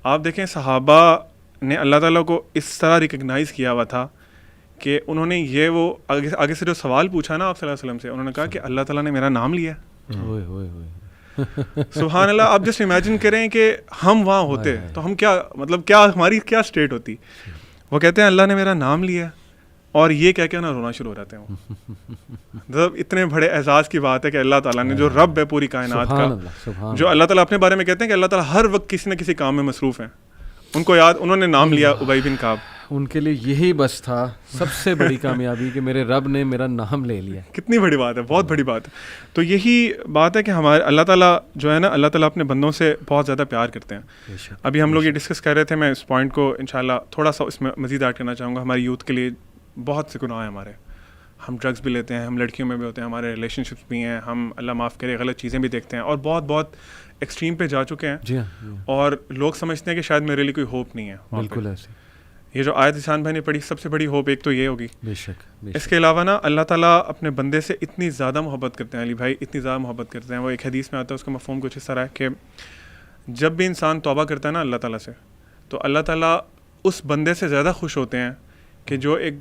آپ دیکھیں صحابہ نے اللہ تعالیٰ کو اس طرح ریکگنائز کیا ہوا تھا کہ انہوں نے یہ وہ آگے سے جو سوال پوچھا نا آپ صلی اللہ علیہ وسلم سے, انہوں نے کہا کہ اللہ تعالیٰ نے میرا نام لیا. سبحان اللہ. آپ جسٹ امیجن کریں کہ ہم وہاں ہوتے تو ہم کیا, مطلب کیا ہماری کیا اسٹیٹ ہوتی. وہ کہتے ہیں اللہ نے میرا نام لیا, اور یہ کہہ کے نا رونا شروع ہو جاتے ہیں. مطلب اتنے بڑے اعزاز کی بات ہے کہ اللہ تعالیٰ نے, جو رب ہے پوری کائنات کا, جو اللہ تعالیٰ اپنے بارے میں کہتے ہیں کہ اللہ تعالیٰ ہر وقت کسی نہ کسی کام میں مصروف ہیں, ان کو یاد, انہوں نے نام لیا ابی بن کعب. ان کے لیے یہی بس تھا سب سے بڑی کامیابی کہ میرے رب نے میرا نام لے لیا. کتنی بڑی بات ہے, بہت بڑی بات ہے. تو یہی بات ہے کہ ہمارے اللہ تعالیٰ جو ہے نا, اللہ تعالیٰ اپنے بندوں سے بہت زیادہ پیار کرتے ہیں. ابھی ہم لوگ یہ ڈسکس کر رہے تھے, میں اس پوائنٹ کو انشاءاللہ تھوڑا سا اس میں مزید ایڈ کرنا چاہوں گا. ہماری یوتھ کے لیے بہت سے گناہ ہیں ہمارے, ہم ڈرگس بھی لیتے ہیں, ہم لڑکیوں میں بھی ہوتے ہیں, ہمارے ریلیشن شپس بھی ہیں, ہم اللہ معاف کرے غلط چیزیں بھی دیکھتے ہیں, اور بہت ایکسٹریم پہ جا چکے ہیں. اور لوگ سمجھتے ہیں کہ شاید میرے لیے کوئی ہوپ نہیں ہے. بالکل ایسے. یہ جو آیت احسان بھائی نے پڑھی, سب سے بڑی ہوپ ایک تو یہ ہوگی. بے شک. اس کے علاوہ نا اللہ تعالیٰ اپنے بندے سے اتنی زیادہ محبت کرتے ہیں, علی بھائی اتنی زیادہ محبت کرتے ہیں. وہ ایک حدیث میں آتا ہے, اس کا مفہوم کچھ اس طرح ہے کہ جب بھی انسان توبہ کرتا ہے نا اللہ تعالیٰ سے, تو اللہ تعالیٰ اس بندے سے زیادہ خوش ہوتے ہیں کہ جو ایک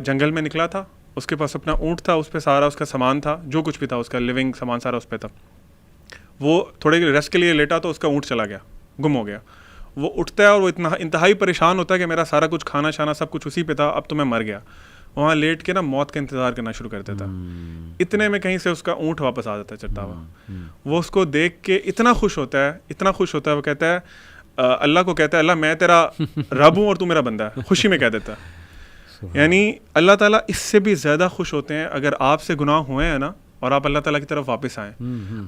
جنگل میں نکلا تھا, اس کے پاس اپنا اونٹ تھا, اس پہ سارا اس کا سامان تھا, جو کچھ بھی تھا اس کا لیونگ سامان سارا اس پہ تھا. وہ تھوڑے ریسٹ کے لیے لیٹا تو اس کا اونٹ چلا گیا, گم ہو گیا. وہ اٹھتا ہے اور وہ اتنا انتہائی پریشان ہوتا ہے کہ میرا سارا کچھ کھانا شانا سب کچھ اسی پہ تھا, اب تو میں مر گیا. وہاں لیٹ کے نا موت کا انتظار کرنا شروع کر دیتا. اتنے میں کہیں سے اس کا اونٹ واپس آ جاتا ہے چلتا ہوا. وہ اس کو دیکھ کے اتنا خوش ہوتا ہے, وہ کہتا ہے اللہ کو کہتا ہے, اللہ میں تیرا رب ہوں اور تو میرا بندہ ہے, خوشی میں کہہ دیتا ہے. یعنی اللہ تعالیٰ اس سے بھی زیادہ خوش ہوتے ہیں اگر آپ سے گناہ ہوئے ہیں نا, اور آپ اللہ تعالیٰ کی طرف واپس آئیں.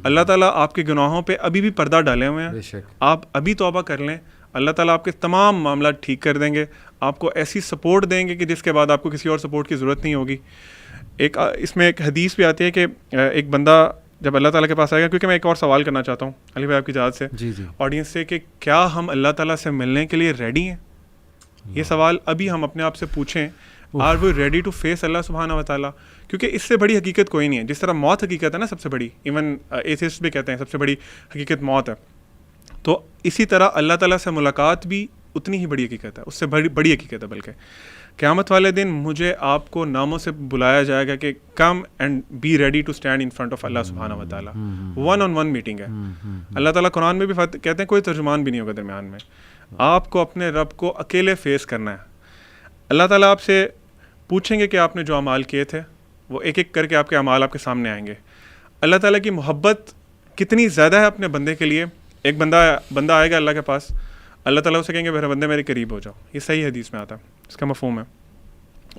اللہ تعالیٰ آپ کے گناہوں پہ ابھی بھی پردہ ڈالے ہوئے ہیں, آپ ابھی توبہ کر لیں, اللہ تعالیٰ آپ کے تمام معاملات ٹھیک کر دیں گے, آپ کو ایسی سپورٹ دیں گے کہ جس کے بعد آپ کو کسی اور سپورٹ کی ضرورت نہیں ہوگی. اس میں ایک حدیث بھی آتی ہے کہ ایک بندہ جب اللہ تعالیٰ کے پاس آئے گا, کیونکہ میں ایک اور سوال کرنا چاہتا ہوں علی بھائی آپ کی اجازت سے آڈینس سے, کہ کیا ہم اللہ تعالیٰ سے ملنے کے لیے ریڈی ہیں؟ یہ سوال ابھی ہم اپنے آپ سے پوچھیں, are we ready to face اللہ سبحانہ و تعالیٰ؟ کیونکہ اس سے بڑی حقیقت کوئی نہیں ہے. جس طرح موت حقیقت ہے نا سب سے بڑی, ایون ایتھیسٹ بھی کہتے ہیں سب سے بڑی حقیقت موت ہے, تو اسی طرح اللہ تعالیٰ سے ملاقات بھی اتنی ہی بڑی حقیقت ہے, اس سے بڑی حقیقت ہے. بلکہ قیامت والے دن مجھے آپ کو ناموں سے بلایا جائے گا کہ come and be ready to stand in front of اللہ سبحانہ و تعالیٰ. 1-on-1 میٹنگ ہے. اللہ تعالیٰ قرآن میں بھی کہتے ہیں کوئی ترجمان بھی نہیں ہوگا درمیان میں, آپ کو اپنے رب کو اکیلے فیس کرنا ہے. اللہ تعالیٰ آپ سے پوچھیں گے کہ آپ نے جو اعمال کیے تھے, وہ ایک ایک کر کے آپ کے اعمال آپ کے سامنے آئیں گے. اللہ تعالیٰ کی محبت کتنی زیادہ ہے اپنے بندے کے لیے. ایک بندہ آئے گا اللہ کے پاس, اللہ تعالیٰ اسے کہیں گے میرے بندے میرے قریب ہو جاؤ. یہ صحیح حدیث میں آتا ہے, اس کا مفہوم ہے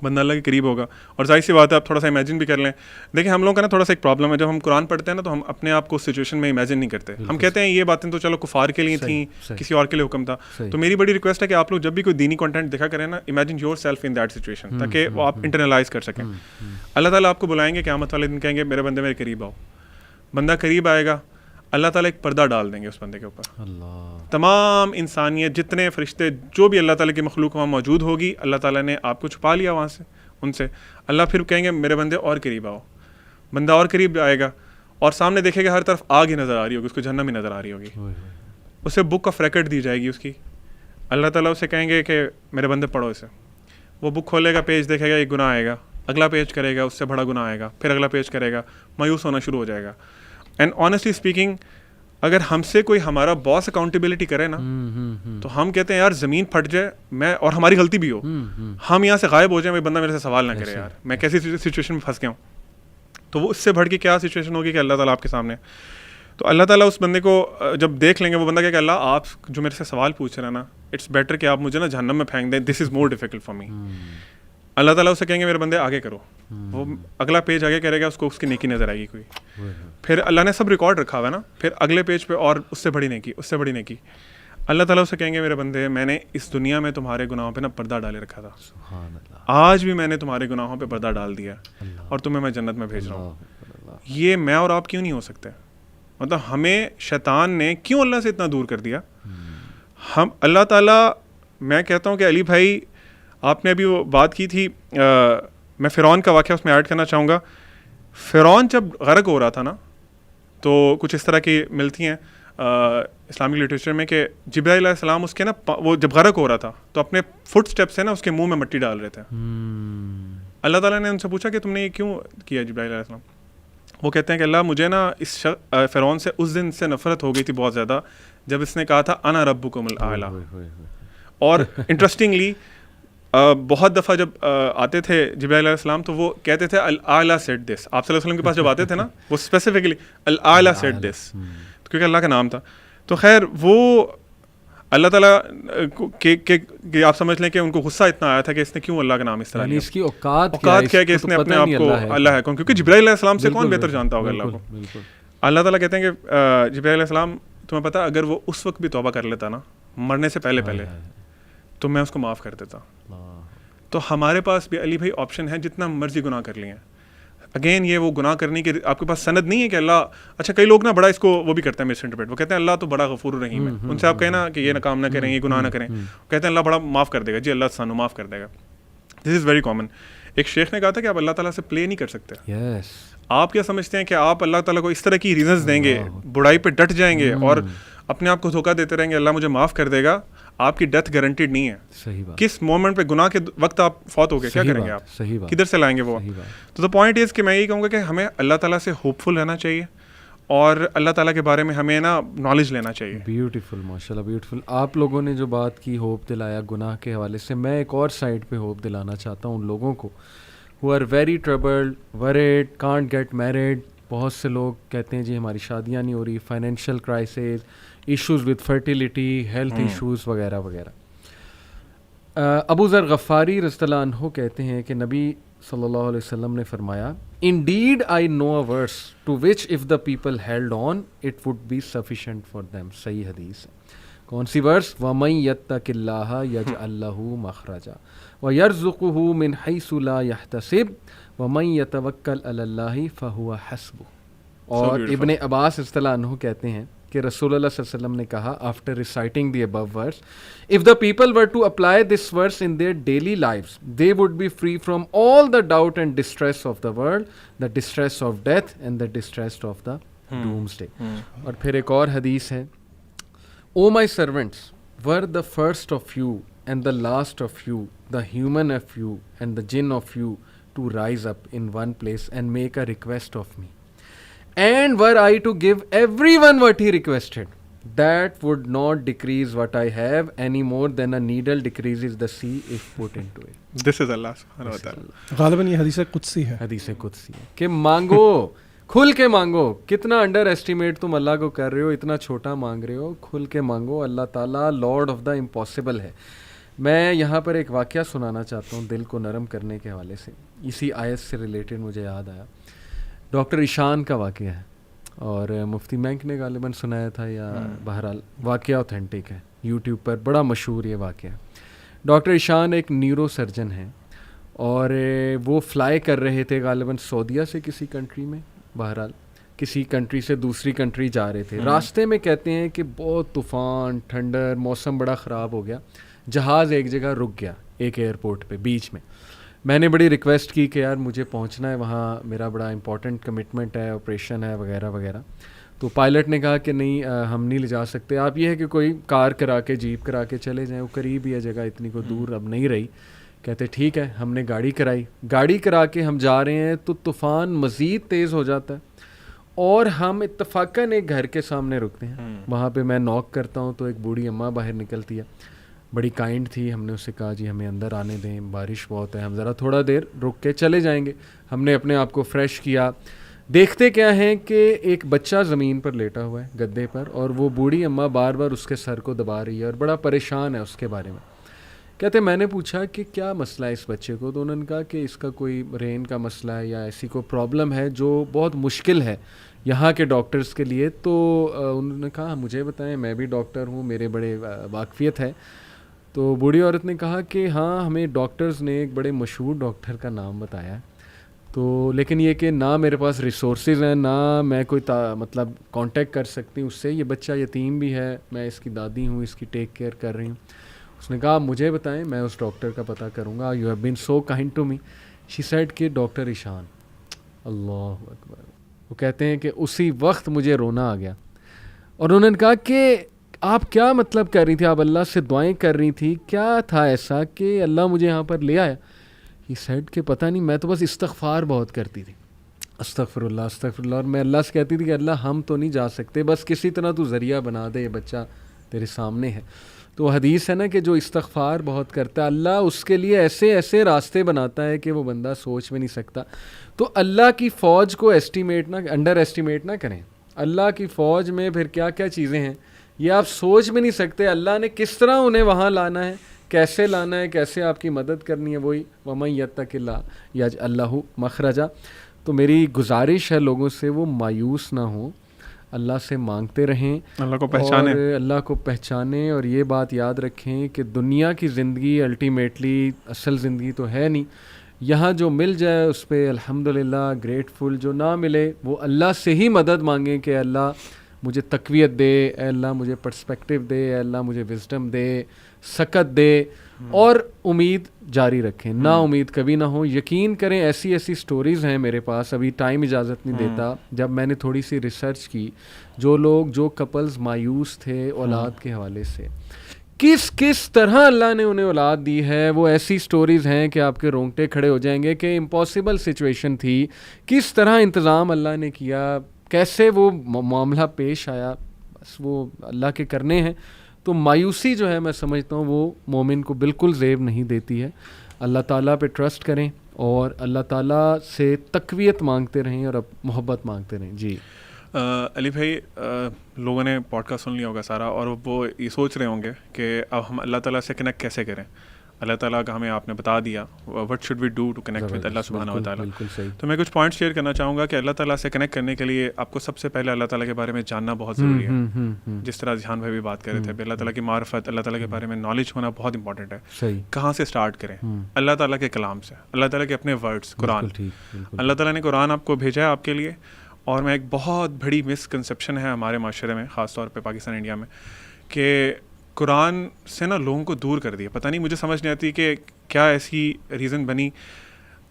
بندہ اللہ کے قریب ہوگا. اور ظاہر سی بات ہے, آپ تھوڑا سا امیجن بھی کر لیں. دیکھیں ہم لوگوں کا نا تھوڑا سا ایک پرابلم ہے, جب ہم قرآن پڑھتے ہیں نا تو ہم اپنے آپ کو اس سچویشن میں امیجن نہیں کرتے. ہم کہتے ہیں یہ باتیں تو چلو کفار کے لیے تھیں, کسی اور کے لیے حکم تھا. تو میری بڑی ریکویسٹ ہے کہ آپ لوگ جب بھی کوئی دینی کنٹینٹ دیکھا کریں نا, imagine your self in that situation, تاکہ وہ آپ انٹرنلائز کر سکیں. اللہ تعالیٰ آپ کو بلائیں گے قیامت والے دن, کہیں گے میرے بندے میرے قریب آؤ. بندہ قریب آئے گا, اللہ تعالیٰ ایک پردہ ڈال دیں گے اس بندے کے اوپر. اللہ, تمام انسانیت, جتنے فرشتے, جو بھی اللہ تعالیٰ کی مخلوق وہاں موجود ہوگی, اللہ تعالیٰ نے آپ کو چھپا لیا وہاں سے, ان سے. اللہ پھر کہیں گے میرے بندے اور قریب آؤ. بندہ اور قریب آئے گا اور سامنے دیکھے گا ہر طرف آگ ہی نظر آ رہی ہوگی, اس کو جہنم ہی نظر آ رہی ہوگی. اسے بک آف ریکارڈ دی جائے گی اس کی. اللہ تعالیٰ اسے کہیں گے کہ میرے بندے پڑھو اسے. وہ بک کھولے گا, پیج دیکھے گا, ایک گناہ آئے گا, اگلا پیج کرے گا, اس سے بڑا گناہ آئے گا, پھر اگلا پیج کرے گا, مایوس ہونا شروع ہو جائے گا. اینڈ آنیسٹلی اسپیکنگ, اگر ہم سے کوئی ہمارا باس اکاؤنٹیبلٹی کرے نا, تو ہم کہتے ہیں یار زمین پھٹ جائے, میں اور ہماری غلطی بھی ہو, ہم یہاں سے غائب ہو جائیں, بھائی بندہ میرے سے سوال نہ کرے, یار میں کیسی سچویشن میں پھنس گیا ہوں. تو وہ اس سے بڑھ کے کیا سچویشن ہوگی کہ اللہ تعالیٰ آپ کے سامنے. تو اللہ تعالیٰ اس بندے کو جب دیکھ لیں گے, وہ بندہ کہ اللہ آپ جو میرے سے سوال پوچھ رہے ہیں نا, اٹس بیٹر کہ آپ مجھے نا جہنم میں پھینک دیں, دس از مور ڈیفیکلٹ فار می. اللہ تعالیٰ اسے کہیں گے میرے بندے آگے کرو. وہ اگلا پیج آگے کرے گا, اس کو اس کی نیکی نظر آئے گی کوئی. پھر اللہ نے سب ریکارڈ رکھا ہوا ہے نا, پھر اگلے پیج پہ اور اس سے بڑی نیکی, اس سے بڑی نیکی. اللہ تعالیٰ اسے کہیں گے میرے بندے, میں نے اس دنیا میں تمہارے گناہوں پہ نا پردہ ڈالے رکھا تھا, آج بھی میں نے تمہارے گناہوں پہ پردہ ڈال دیا اور تمہیں میں جنت میں بھیج رہا ہوں. یہ میں اور آپ کیوں نہیں ہو سکتے؟ مطلب ہمیں شیطان نے کیوں اللہ سے اتنا دور کر دیا؟ ہم اللہ تعالیٰ, میں کہتا ہوں کہ علی بھائی آپ نے ابھی وہ بات کی تھی, میں فرعون کا واقعہ اس میں ایڈ کرنا چاہوں گا. فرعون جب غرق ہو رہا تھا نا, تو کچھ اس طرح کی ملتی ہیں اسلامک لٹریچر میں کہ جبرائیل علیہ السلام اس کے نا, وہ جب غرق ہو رہا تھا تو اپنے فٹ اسٹیپ سے نا اس کے منہ میں مٹی ڈال رہے تھے. اللہ تعالیٰ نے ان سے پوچھا کہ تم نے یہ کیوں کیا جبرائیل علیہ السلام؟ وہ کہتے ہیں کہ اللہ مجھے نا اس فرعون سے اس دن سے نفرت ہو گئی تھی بہت زیادہ, جب اس نے کہا تھا انا ربکم الاعلی. اور انٹرسٹنگلی بہت دفعہ جب آتے تھے جبرائیل علیہ السلام تو وہ کہتے تھے الاعلی سیڈ دس. آپ صلی اللہ علیہ وسلم کے پاس جب آتے تھے نا, وہ اسپیسیفکلی الاعلی سیڈ دس, کیونکہ اللہ کا نام تھا. تو خیر وہ اللہ تعالیٰ کہ آپ سمجھ لیں کہ ان کو غصہ اتنا آیا تھا کہ اس نے کیوں اللہ کا نام اس طرح لیا, اس کی اوقات کیا ہے کہ اس نے اپنے آپ کو اللہ ہے کون, کیونکہ جبرائیل علیہ السلام سے کون بہتر جانتا ہوگا اللہ کو. اللہ تعالیٰ کہتے ہیں کہ جبرائیل علیہ السلام, تمہیں پتہ اگر وہ اس وقت بھی توبہ کر لیتا نا, مرنے سے پہلے تو میں اس کو معاف کر دیتا. تو ہمارے پاس بھی علی بھائی آپشن ہے, جتنا مرضی گناہ کر لیں. اگین یہ وہ گناہ کرنے کے آپ کے پاس سند نہیں ہے کہ اللہ, اچھا کئی لوگ نا بڑا اس کو وہ بھی کرتے ہیں مس انٹرپریٹ, وہ کہتے ہیں اللہ تو بڑا غفور الرحیم ہے. ان سے آپ کہیں نا کہ یہ کام نہ کریں, یہ گناہ نہ کریں, کہتے ہیں اللہ بڑا معاف کر دے گا. جی اللہ سانو معاف کر دے گا. دس از ویری کامن. ایک شیخ نے کہا تھا کہ آپ اللہ تعالیٰ سے پلے نہیں کر سکتے. آپ کیا سمجھتے ہیں کہ آپ اللہ تعالیٰ کو اس طرح کی ریزنز دیں گے, برائی پہ ڈٹ جائیں گے اور اپنے آپ کو دھوکہ دیتے رہیں گے اللہ مجھے معاف کر دے گا؟ آپ کی ڈیتھ گارنٹیڈ نہیں ہے. صحیح بات. کس مومنٹ پہ گناہ کے وقت آپ فوت ہو گئے, کیا کریں گے آپ؟ صحیح بات. کدھر سے لائیں گے وہ؟ تو دا پوائنٹ از کہ میں یہی کہوں گا کہ ہمیں اللہ تعالیٰ سے ہوپ فل رہنا چاہیے اور اللہ تعالیٰ کے بارے میں ہمیں نا نالج لینا چاہیے. بیوٹیفل, ماشاء اللہ بیوٹیفل. آپ لوگوں نے جو بات کی ہوپ دلایا گناہ کے حوالے سے, میں ایک اور سائڈ پہ ہوپ دلانا چاہتا ہوں ان لوگوں کو who are very troubled, worried, can't get married. بہت سے لوگ کہتے ہیں جی ہماری شادیاں نہیں ہو رہی, financial crisis, issues with fertility, health issues وغیرہ وغیرہ. ابو ذر غفاری رضی اللہ عنہ کہتے ہیں کہ نبی صلی اللہ علیہ وسلم نے فرمایا, Indeed I know a verse to which if the people held on it would be sufficient for them. صحیح حدیث ہے. کون سی ورس؟ وَمَن يَتَّقِ اللَّهَ يَجْعَل لَّهُ مَخْرَجًا وَيَرْزُقْهُ مِنْ حَيْثُ لَا يَحْتَسِبُ وَمَن يَتَوَكَّلْ عَلَى اللَّهِ فَهُوَ حَسْبُهُ. اور ابن عباس رضی اللہ عنہ کہتے ہیں کہ رسول اللہ صلی اللہ علیہ وسلم نے کہا after reciting the above verse, if the people were to apply this verse in their daily lives, they would be free from all the doubt and distress of the world, the distress of death and the distress of the doomsday. اور پھر ایک اور حدیث ہے, O my servants, were the first of you and the last of you, the human of you and the jinn of you, to rise up in one place and make a request of me. And were I to give everyone what he requested, that would not decrease what I have any more than a needle decreases the sea if put into it. This is Allah subhanahu wa ta'ala. غالباً یہ حدیث قدسی ہے. حدیث قدسی ہے کہ مانگو, کھل کے مانگو. کتنا انڈر ایسٹیمیٹ تم اللہ کو کر رہے ہو, اتنا چھوٹا مانگ رہے ہو. کھل کے مانگو. اللہ تعالیٰ لارڈ آف دا امپاسبل ہے. میں یہاں پر ایک واقعہ سنانا چاہتا ہوں دل کو نرم کرنے کے حوالے سے. اسی آیت سے ریلیٹڈ مجھے یاد آیا. ڈاکٹر ایشان کا واقعہ ہے اور مفتی مینک نے غالباً سنایا تھا, یا بہرحال واقعہ اوتھینٹک ہے, یوٹیوب پر بڑا مشہور یہ واقعہ. ڈاکٹر ایشان ایک نیورو سرجن ہیں اور وہ فلائی کر رہے تھے غالباً سعودیہ سے کسی کنٹری میں, بہرحال کسی کنٹری سے دوسری کنٹری جا رہے تھے. راستے میں کہتے ہیں کہ بہت طوفان, ٹھنڈر, موسم بڑا خراب ہو گیا, جہاز ایک جگہ رک گیا ایک ایئرپورٹ پہ بیچ میں. میں نے بڑی ریکویسٹ کی کہ یار مجھے پہنچنا ہے وہاں, میرا بڑا امپورٹنٹ کمٹمنٹ ہے, آپریشن ہے وغیرہ وغیرہ. تو پائلٹ نے کہا کہ نہیں ہم نہیں لے جا سکتے, آپ یہ ہے کہ کوئی کار کرا کے, جیپ کرا کے چلے جائیں, وہ قریب ہی ہے جگہ, اتنی کوئی دور اب نہیں رہی. کہتے ٹھیک ہے. ہم نے گاڑی کرائی, گاڑی کرا کے ہم جا رہے ہیں تو طوفان مزید تیز ہو جاتا ہے اور ہم اتفاقاً ایک گھر کے سامنے رکتے ہیں. وہاں پہ میں نوک کرتا ہوں تو ایک بوڑھی اماں باہر نکلتی ہے, بڑی کائنڈ تھی. ہم نے اس سے کہا جی ہمیں اندر آنے دیں, بارش بہت ہے, ہم ذرا تھوڑا دیر رک کے چلے جائیں گے. ہم نے اپنے آپ کو فریش کیا. دیکھتے کیا ہیں کہ ایک بچہ زمین پر لیٹا ہوا ہے گدے پر, اور وہ بوڑھی اماں بار بار اس کے سر کو دبا رہی ہے اور بڑا پریشان ہے اس کے بارے میں. کہتے میں نے پوچھا کہ کیا مسئلہ ہے اس بچے کو, تو انہوں نے کہا کہ اس کا کوئی برین کا مسئلہ ہے یا ایسی کوئی پرابلم ہے جو بہت مشکل ہے یہاں کے ڈاکٹرز کے لیے. تو انہوں نے کہا مجھے بتائیں, میں بھی ڈاکٹر ہوں, میرے بڑے واقفیت ہے. تو بوڑھی عورت نے کہا کہ ہاں ہمیں ڈاکٹرز نے ایک بڑے مشہور ڈاکٹر کا نام بتایا ہے, تو لیکن یہ کہ نہ میرے پاس ریسورسز ہیں, نہ میں کوئی مطلب کانٹیکٹ کر سکتی ہوں اس سے. یہ بچہ یتیم بھی ہے, میں اس کی دادی ہوں, اس کی ٹیک کیئر کر رہی ہوں. اس نے کہا مجھے بتائیں, میں اس ڈاکٹر کا پتہ کروں گا. You have been so kind to me. She said کہ ڈاکٹر ایشان. اللہ اکبر. وہ کہتے ہیں کہ اسی وقت مجھے رونا آ گیا, اور انہوں نے کہا کہ آپ کیا مطلب کر رہی تھی, آپ اللہ سے دعائیں کر رہی تھی, کیا تھا ایسا کہ اللہ مجھے یہاں پر لے آیا؟ ہی سیڈ کہ پتہ نہیں, میں تو بس استغفار بہت کرتی تھی, استغفر اللہ استغفر اللہ, اور میں اللہ سے کہتی تھی کہ اللہ ہم تو نہیں جا سکتے, بس کسی طرح تو ذریعہ بنا دے, یہ بچہ تیرے سامنے ہے. تو حدیث ہے نا کہ جو استغفار بہت کرتا ہے اللہ اس کے لیے ایسے ایسے راستے بناتا ہے کہ وہ بندہ سوچ بھی نہیں سکتا. تو اللہ کی فوج کو انڈر ایسٹیمیٹ نہ کریں. اللہ کی فوج میں پھر کیا کیا چیزیں ہیں یہ آپ سوچ بھی نہیں سکتے. اللہ نے کس طرح انہیں وہاں لانا ہے, کیسے لانا ہے, کیسے آپ کی مدد کرنی ہے. وہی وَمَن یتق اللہ یجعل لہ مخرجا. تو میری گزارش ہے لوگوں سے وہ مایوس نہ ہوں, اللہ سے مانگتے رہیں, اللہ کو پہچانیں, اور اللہ کو پہچانیں. اور یہ بات یاد رکھیں کہ دنیا کی زندگی الٹیمیٹلی اصل زندگی تو ہے نہیں. یہاں جو مل جائے اس پہ الحمدللہ گریٹفل, جو نہ ملے وہ اللہ سے ہی مدد مانگیں کہ اللہ مجھے تقویت دے, اے اللہ مجھے پرسپیکٹیو دے, اے اللہ مجھے وزڈم دے, سکت دے, اور امید جاری رکھیں, نا امید کبھی نہ ہو. یقین کریں ایسی ایسی سٹوریز ہیں میرے پاس, ابھی ٹائم اجازت نہیں دیتا. جب میں نے تھوڑی سی ریسرچ کی, جو کپلز مایوس تھے اولاد کے حوالے سے, کس طرح اللہ نے انہیں اولاد دی ہے, وہ ایسی سٹوریز ہیں کہ آپ کے رونگٹے کھڑے ہو جائیں گے کہ امپاسبل سچویشن تھی, کس طرح انتظام اللہ نے کیا, کیسے وہ معاملہ پیش آیا. بس وہ اللہ کے کرنے ہیں. تو مایوسی جو ہے میں سمجھتا ہوں وہ مومن کو بالکل زیب نہیں دیتی ہے. اللہ تعالیٰ پہ ٹرسٹ کریں اور اللہ تعالیٰ سے تقویت مانگتے رہیں اور اب محبت مانگتے رہیں. جی علی بھائی, لوگوں نے پوڈ کاسٹ سن لیا ہوگا سارا, اور وہ یہ سوچ رہے ہوں گے کہ اب ہم اللہ تعالیٰ سے کنیکٹ کیسے کریں. اللہ تعالیٰ کا ہمیں آپ نے بتا دیا, what should we do to connect with اللہ سبحانہ و تعالیٰ. تو میں کچھ پوائنٹس شیئر کرنا چاہوں گا کہ اللہ تعالیٰ سے کنیکٹ کرنے کے لیے آپ کو سب سے پہلے اللہ تعالیٰ کے بارے میں جاننا بہت ضروری ہے. جس طرح ذہان بھائی بھی بات کر رہے تھے, اللہ تعالیٰ کی معرفت, اللہ تعالیٰ کے بارے میں نالج ہونا بہت امپورٹنٹ ہے. کہاں سے اسٹارٹ کریں؟ اللہ تعالیٰ کے کلام سے, اللہ تعالیٰ کے اپنے ورڈس, قرآن. اللہ تعالیٰ نے قرآن آپ کو بھیجا ہے آپ کے لیے. اور میں ایک بہت بڑی مسکنسیپشن ہے ہمارے معاشرے میں, خاص طور پہ پاکستان انڈیا میں, کہ قرآن سے نا لوگوں کو دور کر دیا. پتہ نہیں, مجھے سمجھ نہیں آتی کہ کیا ایسی ریزن بنی.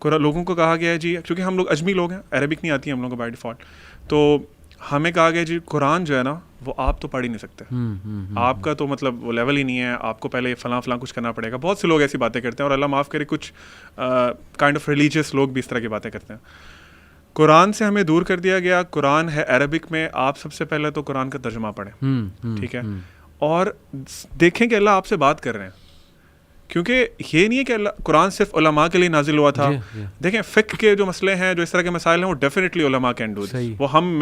لوگوں کو کہا گیا ہے جی, کیونکہ ہم لوگ اجمی لوگ ہیں, عربک نہیں آتی ہے ہم لوگوں کو بائی ڈیفالٹ, تو ہمیں کہا گیا جی قرآن جو ہے نا وہ آپ تو پڑھ ہی نہیں سکتے, آپ کا تو مطلب وہ لیول ہی نہیں ہے, آپ کو پہلے فلاں کچھ کرنا پڑے گا. بہت سے لوگ ایسی باتیں کرتے ہیں, اور اللہ معاف کرے کچھ کائنڈ آف ریلیجیس لوگ بھی اس طرح کی باتیں کرتے ہیں. قرآن سے ہمیں دور کر دیا گیا. قرآن ہے عربک میں, آپ سب سے پہلے تو قرآن کا ترجمہ پڑھیں, ٹھیک ہے, اور دیکھیں کہ اللہ آپ سے بات کر رہے ہیں. کیونکہ یہ نہیں ہے کہ اللہ قرآن صرف علماء کے لیے نازل ہوا تھا. دیکھیں فقہ کے جو مسئلے ہیں, جو اس طرح کے مسائل ہیں, وہ ڈیفینیٹلی علماء کین ڈو دس, وہ ہم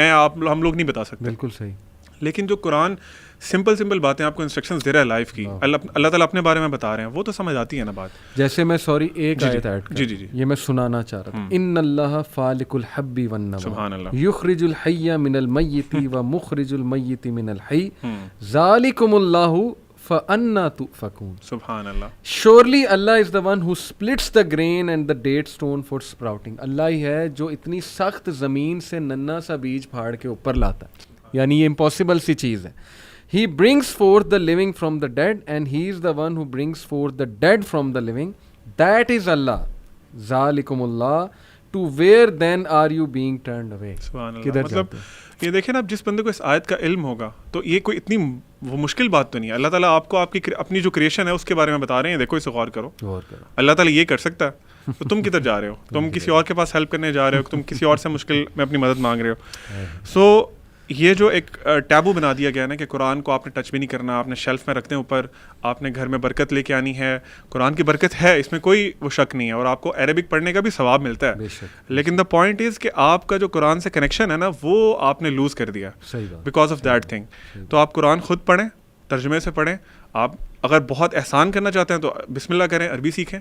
لوگ نہیں بتا سکتے. بالکل صحیح. لیکن جو قرآن سمپل باتیں آپ کو انسٹرکشنز دے رہا ہے لائف کی, اللہ تعالیٰ اپنے بارے میں بتا رہے ہیں, وہ تو سمجھ آتی ہے نا بات. جیسے میں ایک آیت ایڈ کر, جی یہ میں سنانا چاہ رہا تھا. ان اللہ فالق الحب والنوى, سبحان اللہ, یخرج الحی من المیت ومخرج المیت من الحی, ذالکم اللہ فَأَنَّا تُؤْفَكُونَ. سبحان اللہ. Surely Allah is the one who splits the grain and the date stone for sprouting. اللہ ہی ہے جو اتنی سخت زمین سے ننا سا بیج پھاڑ کے اوپر لاتا ہے, یعنی یہ امپاسبل سی چیز ہے. He brings forth the living from the dead and he is the one who brings forth the dead from the living. That is Allah. ذَلِكُمُ اللَّهُ. To where then are you being turned away. سبحان اللہ. کدھر مطلب جاتے ہیں؟ یہ دیکھیں نا, اب جس بندے کو اس آیت کا علم ہوگا تو یہ کوئی اتنی وہ مشکل بات تو نہیں ہے. اللہ تعالیٰ آپ کو آپ کی اپنی جو کریشن ہے اس کے بارے میں بتا رہے ہیں, دیکھو اسے غور کرو. اللہ تعالیٰ یہ کر سکتا ہے تو تم کدھر جا رہے ہو؟ تم کسی اور کے پاس ہیلپ کرنے جا رہے ہو, تم کسی اور سے مشکل میں اپنی مدد مانگ رہے ہو. سو یہ جو ایک ٹیبو بنا دیا گیا نا کہ قرآن کو آپ نے ٹچ بھی نہیں کرنا, آپ نے شیلف میں رکھتے ہیں اوپر, آپ نے گھر میں برکت لے کے آنی ہے. قرآن کی برکت ہے, اس میں کوئی وہ شک نہیں ہے, اور آپ کو عربک پڑھنے کا بھی ثواب ملتا ہے. لیکن دا پوائنٹ از کہ آپ کا جو قرآن سے کنیکشن ہے نا وہ آپ نے لوز کر دیا بیکاز آف دیٹ تھنگ. تو آپ قرآن خود پڑھیں, ترجمے سے پڑھیں. آپ اگر بہت احسان کرنا چاہتے ہیں تو بسم اللہ کریں, عربی سیکھیں.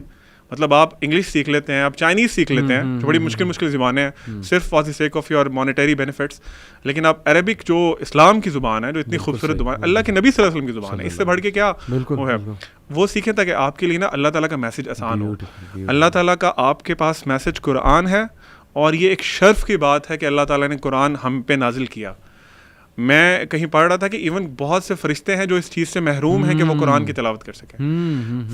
مطلب آپ انگلش سیکھ لیتے ہیں, آپ چائنیز سیکھ لیتے ہیں, جو بڑی مشکل زبانیں ہیں صرف for the sake of your monetary benefits. لیکن آپ عربک جو اسلام کی زبان ہے, جو اتنی خوبصورت زبان, اللہ کے نبی صلی اللہ علیہ وسلم کی زبان ہے, اس سے بڑھ کے کیا وہ ہے, وہ سیکھیں تاکہ آپ کے لیے نا اللہ تعالیٰ کا میسج آسان ہو. اللہ تعالیٰ کا آپ کے پاس میسج قرآن ہے, اور یہ ایک شرف کی بات ہے کہ اللہ تعالیٰ نے قرآن ہم پہ نازل کیا. میں کہیں پڑھ رہا تھا کہ ایون بہت سے فرشتے ہیں جو اس چیز سے محروم ہیں کہ وہ قرآن کی تلاوت کر سکیں.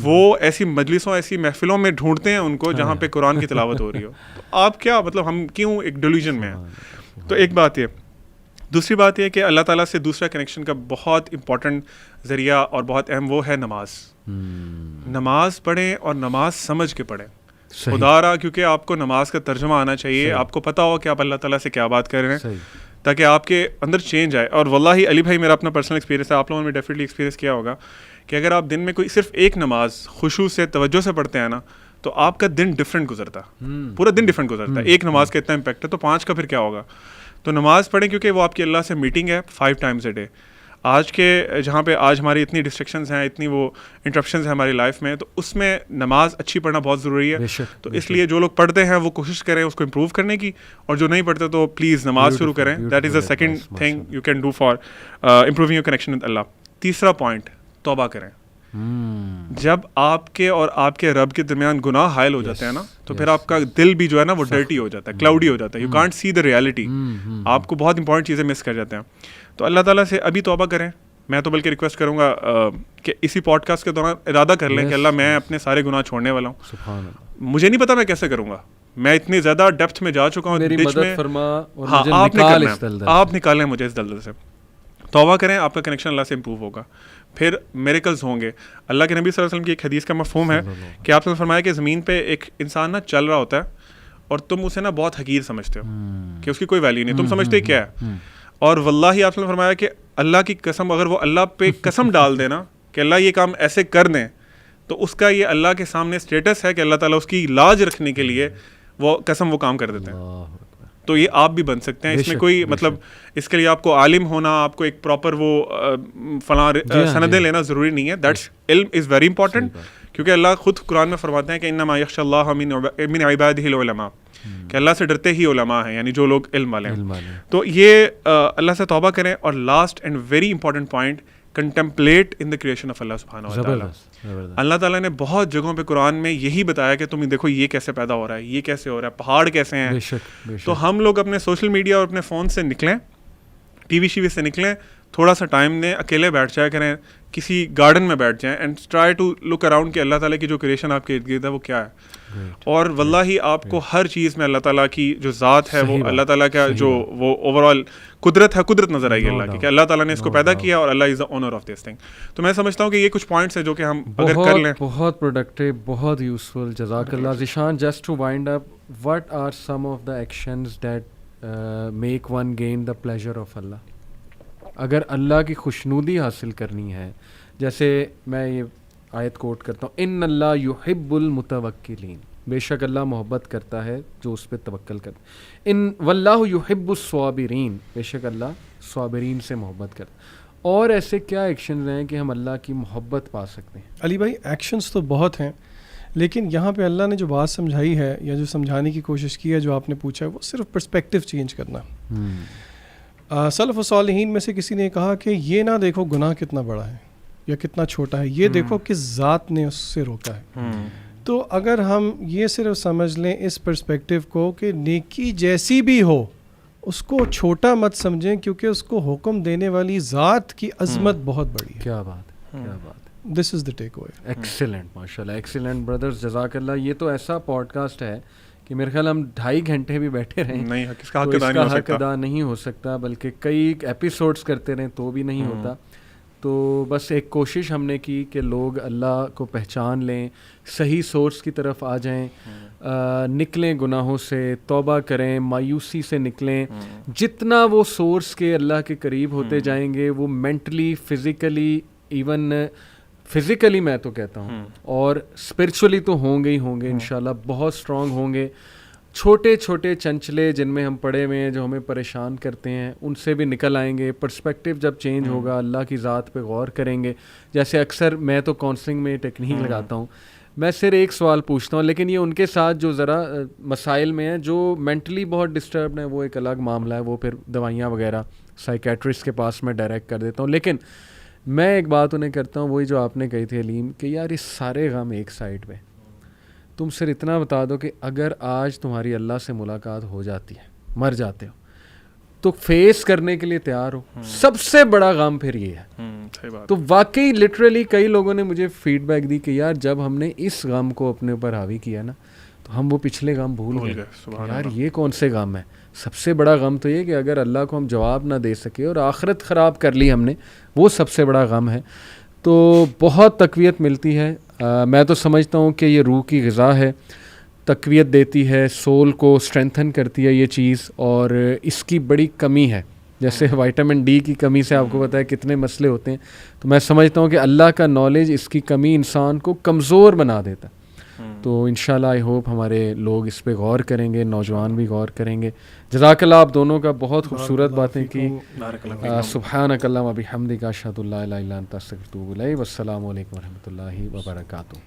وہ ایسی مجلسوں, ایسی محفلوں میں ڈھونڈتے ہیں ان کو جہاں پہ قرآن کی تلاوت ہو رہی ہو. تو آپ کیا مطلب ہم کیوں ایک ڈیلیوژن میں ہیں. تو ایک بات یہ. دوسری بات یہ کہ اللہ تعالیٰ سے دوسرا کنیکشن کا بہت امپورٹنٹ ذریعہ اور بہت اہم وہ ہے نماز. نماز پڑھیں اور نماز سمجھ کے پڑھیں. خدا رہا کیونکہ آپ کو نماز کا ترجمہ آنا چاہیے, آپ کو پتہ ہو کہ آپ اللہ تعالیٰ سے کیا بات کر رہے ہیں, تاکہ آپ کے اندر چینج آئے. اور واللہ علی بھائی میرا اپنا پرسنل ایکسپیرینس ہے, آپ لوگوں نے ڈیفینیٹلی ایکسپیرینس کیا ہوگا کہ اگر آپ دن میں کوئی صرف ایک نماز خشوع سے توجہ سے پڑھتے ہیں نا تو آپ کا دن ڈفرینٹ گزرتا ہے, پورا دن ڈفرینٹ گزرتا ہے. ایک نماز کا اتنا امپیکٹ ہے, تو 5 کا پھر کیا ہوگا. تو نماز پڑھیں کیونکہ وہ آپ کی اللہ سے میٹنگ ہے 5 times a day. آج کے جہاں پہ آج ہماری اتنی ڈسٹریکشنز ہیں, اتنی وہ انٹرپشنز ہیں ہماری لائف میں, تو اس میں نماز اچھی پڑھنا بہت ضروری ہے. تو اس لیے جو لوگ پڑھتے ہیں وہ کوشش کریں اس کو امپروو کرنے کی, اور جو نہیں پڑھتے تو پلیز نماز شروع کریں. That is the second thing you can do for improving your connection with اللہ. تیسرا پوائنٹ, توبہ کریں. جب آپ کے اور آپ کے رب کے درمیان گناہ حائل ہو جاتے ہیں نا تو پھر آپ کا دل بھی جو ہے نا وہ ڈرٹی ہو جاتا ہے, کلاؤڈی ہو جاتا ہے. You can't see the reality, آپ کو بہت امپورٹنٹ چیزیں مس کر جاتے ہیں. تو اللہ تعالیٰ سے ابھی توبہ کریں. میں تو بلکہ ریکویسٹ کروں گا کہ اسی پوڈ کاسٹ کے دوران ارادہ کر لیں کہ اللہ میں اپنے سارے گناہ چھوڑنے والا ہوں. مجھے نہیں پتا میں کیسے کروں گا, میں اتنی زیادہ ڈیپتھ میں جا چکا ہوں ڈچ میں. ہاں آپ نکالیں مجھے اس دلدل سے. توبہ کریں, آپ کا کنیکشن اللہ سے امپروو ہوگا, پھر میریکلز ہوں گے. اللہ کے نبی صلی اللہ علیہ وسلم کی ایک حدیث کا مفہوم ہے کہ آپ نے فرمایا کہ زمین پہ ایک انسان نا چل رہا ہوتا ہے اور تم اسے نا بہت حقیر سمجھتے ہو کہ اس کی کوئی ویلیو نہیں, تم سمجھتے کیا ہے. اور واللہ آپ نے فرمایا کہ اللہ کی قسم, اگر وہ اللہ پہ قسم ڈال دے نا کہ اللہ یہ کام ایسے کر دیں, تو اس کا یہ اللہ کے سامنے اسٹیٹس ہے کہ اللہ تعالیٰ اس کی لاج رکھنے کے لیے وہ قسم وہ کام کر دیتے ہیں. تو یہ آپ بھی بن سکتے ہیں. اس میں کوئی مطلب اس کے لیے آپ کو عالم ہونا, آپ کو ایک پراپر وہ فلاں سندیں لینا ضروری نہیں ہے. دیٹس علم از ویری امپورٹنٹ, کیونکہ اللہ خود قرآن میں فرماتے ہیں کہ انما یخشى اللہ من عباده العلماء, کہ اللہ سے ڈرتے ہی علماء ہیں, یعنی جو لوگ علم والے ہیں. تو یہ اللہ سے توبہ کریں. اور last and very important point, contemplate in the creation of اللہ سبحانہ و تعالیٰ. اللہ تعالیٰ نے بہت جگہوں پہ قرآن میں یہی بتایا کہ تم دیکھو یہ کیسے پیدا ہو رہا ہے, یہ کیسے ہو رہا ہے, پہاڑ کیسے ہیں. تو ہم لوگ اپنے سوشل میڈیا اور اپنے فون سے نکلیں, ٹی وی شیوی سے نکلیں, تھوڑا سا ٹائم دیں, اکیلے بیٹھ جایا کریں, کسی گارڈن میں بیٹھ جائیں and try to look around کہ اللہ تعالیٰ کی جو کریشن آپ کے ارد گرد ہے وہ کیا ہے. اور واللہ آپ کو ہر چیز میں اللہ تعالیٰ کی جو ذات ہے, وہ اللہ تعالیٰ کا جو وہ اوور آل قدرت ہے, قدرت نظر آئی اللہ کی, کہ اللہ تعالیٰ نے اس کو پیدا کیا اور اللہ is the owner of this thing. تو میں سمجھتا ہوں کہ یہ کچھ پوائنٹس ہیں جو کہ ہم اگر کر لیں. بہت پروڈکٹیو, بہت یوزفل. جزاک اللہ. Zeeshan, just to wind up, what are some of the actions that make one gain the pleasure of اللہ. اگر اللہ کی خوشنودی حاصل کرنی ہے, جیسے میں یہ آیت کوٹ کرتا ہوں, ان اللہ یحب المتوکلین, بے شک اللہ محبت کرتا ہے جو اس پہ توکل کرتا ہے. ان واللہ یحب الصابرین, بے شک اللہ صابرین سے محبت کرتا ہے. اور ایسے کیا ایکشنز ہیں کہ ہم اللہ کی محبت پا سکتے ہیں؟ علی بھائی ایکشنز تو بہت ہیں, لیکن یہاں پہ اللہ نے جو بات سمجھائی ہے یا جو سمجھانے کی کوشش کی ہے, جو آپ نے پوچھا ہے, وہ صرف پرسپیکٹیو چینج کرنا. سلف و صالحین میں سے کسی نے کہا کہ یہ نہ دیکھو گناہ کتنا بڑا ہے, یا کتنا چھوٹا ہے, یہ دیکھو کس ذات نے اس سے روکا ہے. تو اگر ہم یہ صرف سمجھ لیں اس پرسپیکٹیو کو کہ نیکی جیسی بھی ہو اس کو چھوٹا مت سمجھیں, کیونکہ اس کو حکم دینے والی ذات کی عظمت بہت بڑی ہے. کیا بات ہے, کیا بات ہے. دس is the take away. Excellent, ماشاء اللہ, ایکسیلنٹ برادرز, جزاک اللہ. یہ تو ایسا پوڈ کاسٹ ہے کہ میرے خیال ہم 2.5 گھنٹے بھی بیٹھے رہیں نہیں, اس کا حق ادا نہیں ہو سکتا, بلکہ کئی ایپیسوڈس کرتے رہیں تو بھی نہیں ہوتا. تو بس ایک کوشش ہم نے کی کہ لوگ اللہ کو پہچان لیں, صحیح سورس کی طرف آ جائیں, نکلیں گناہوں سے, توبہ کریں, مایوسی سے نکلیں. جتنا وہ سورس کے اللہ کے قریب ہوتے جائیں گے وہ مینٹلی, فزیکلی, ایون فزیکلی میں تو کہتا ہوں, اور اسپرچولی تو ہوں گے انشاءاللہ, بہت اسٹرانگ ہوں گے. چھوٹے چھوٹے چنچلے جن میں ہم پڑے ہوئے ہیں جو ہمیں پریشان کرتے ہیں ان سے بھی نکل آئیں گے. پرسپیکٹیو جب چینج ہوگا, اللہ کی ذات پہ غور کریں گے. جیسے اکثر میں تو کاؤنسلنگ میں ٹیکنیک لگاتا ہوں, میں صرف ایک سوال پوچھتا ہوں, لیکن یہ ان کے ساتھ جو ذرا مسائل میں ہیں, جو مینٹلی بہت ڈسٹربڈ ہیں, وہ ایک الگ معاملہ ہے, وہ پھر دوائیاں وغیرہ سائیکیٹرسٹ کے پاس میں ڈائریکٹ کر دیتا ہوں. لیکن میں ایک بات انہیں کرتا ہوں, وہی جو آپ نے کہی تھی علیم, کہ یار یہ سارے غم ایک سائڈ پہ, تم صرف اتنا بتا دو کہ اگر آج تمہاری اللہ سے ملاقات ہو جاتی ہے, مر جاتے ہو, تو فیس کرنے کے لیے تیار ہو. سب سے بڑا غم پھر یہ ہے. تو واقعی لٹرلی کئی لوگوں نے مجھے فیڈ بیک دی کہ یار جب ہم نے اس غم کو اپنے اوپر حاوی کیا نا, تو ہم وہ پچھلے غم بھول گئے. یار یہ کون سے غم ہیں؟ سب سے بڑا غم تو یہ کہ اگر اللہ کو ہم جواب نہ دے سکے اور آخرت خراب کر لی ہم نے, وہ سب سے بڑا غم ہے. تو بہت تقویت ملتی ہے. میں تو سمجھتا ہوں کہ یہ روح کی غذا ہے, تقویت دیتی ہے, سول کو اسٹرینتھن کرتی ہے یہ چیز, اور اس کی بڑی کمی ہے. جیسے وائٹامن ڈی کی کمی سے آپ کو پتہ ہے کتنے مسئلے ہوتے ہیں, تو میں سمجھتا ہوں کہ اللہ کا نالج, اس کی کمی انسان کو کمزور بنا دیتا. تو انشاءاللہ آئی ہوپ ہمارے لوگ اس پہ غور کریں گے, نوجوان بھی غور کریں گے. جزاک اللہ آپ دونوں کا, بہت خوبصورت باتیں کی. سبحانک اللہم و بحمدک, اشہد ان لا الہ الا انت, استغفرک و اتوب الیک. والسلام علیکم و رحمۃ اللہ وبرکاتہ.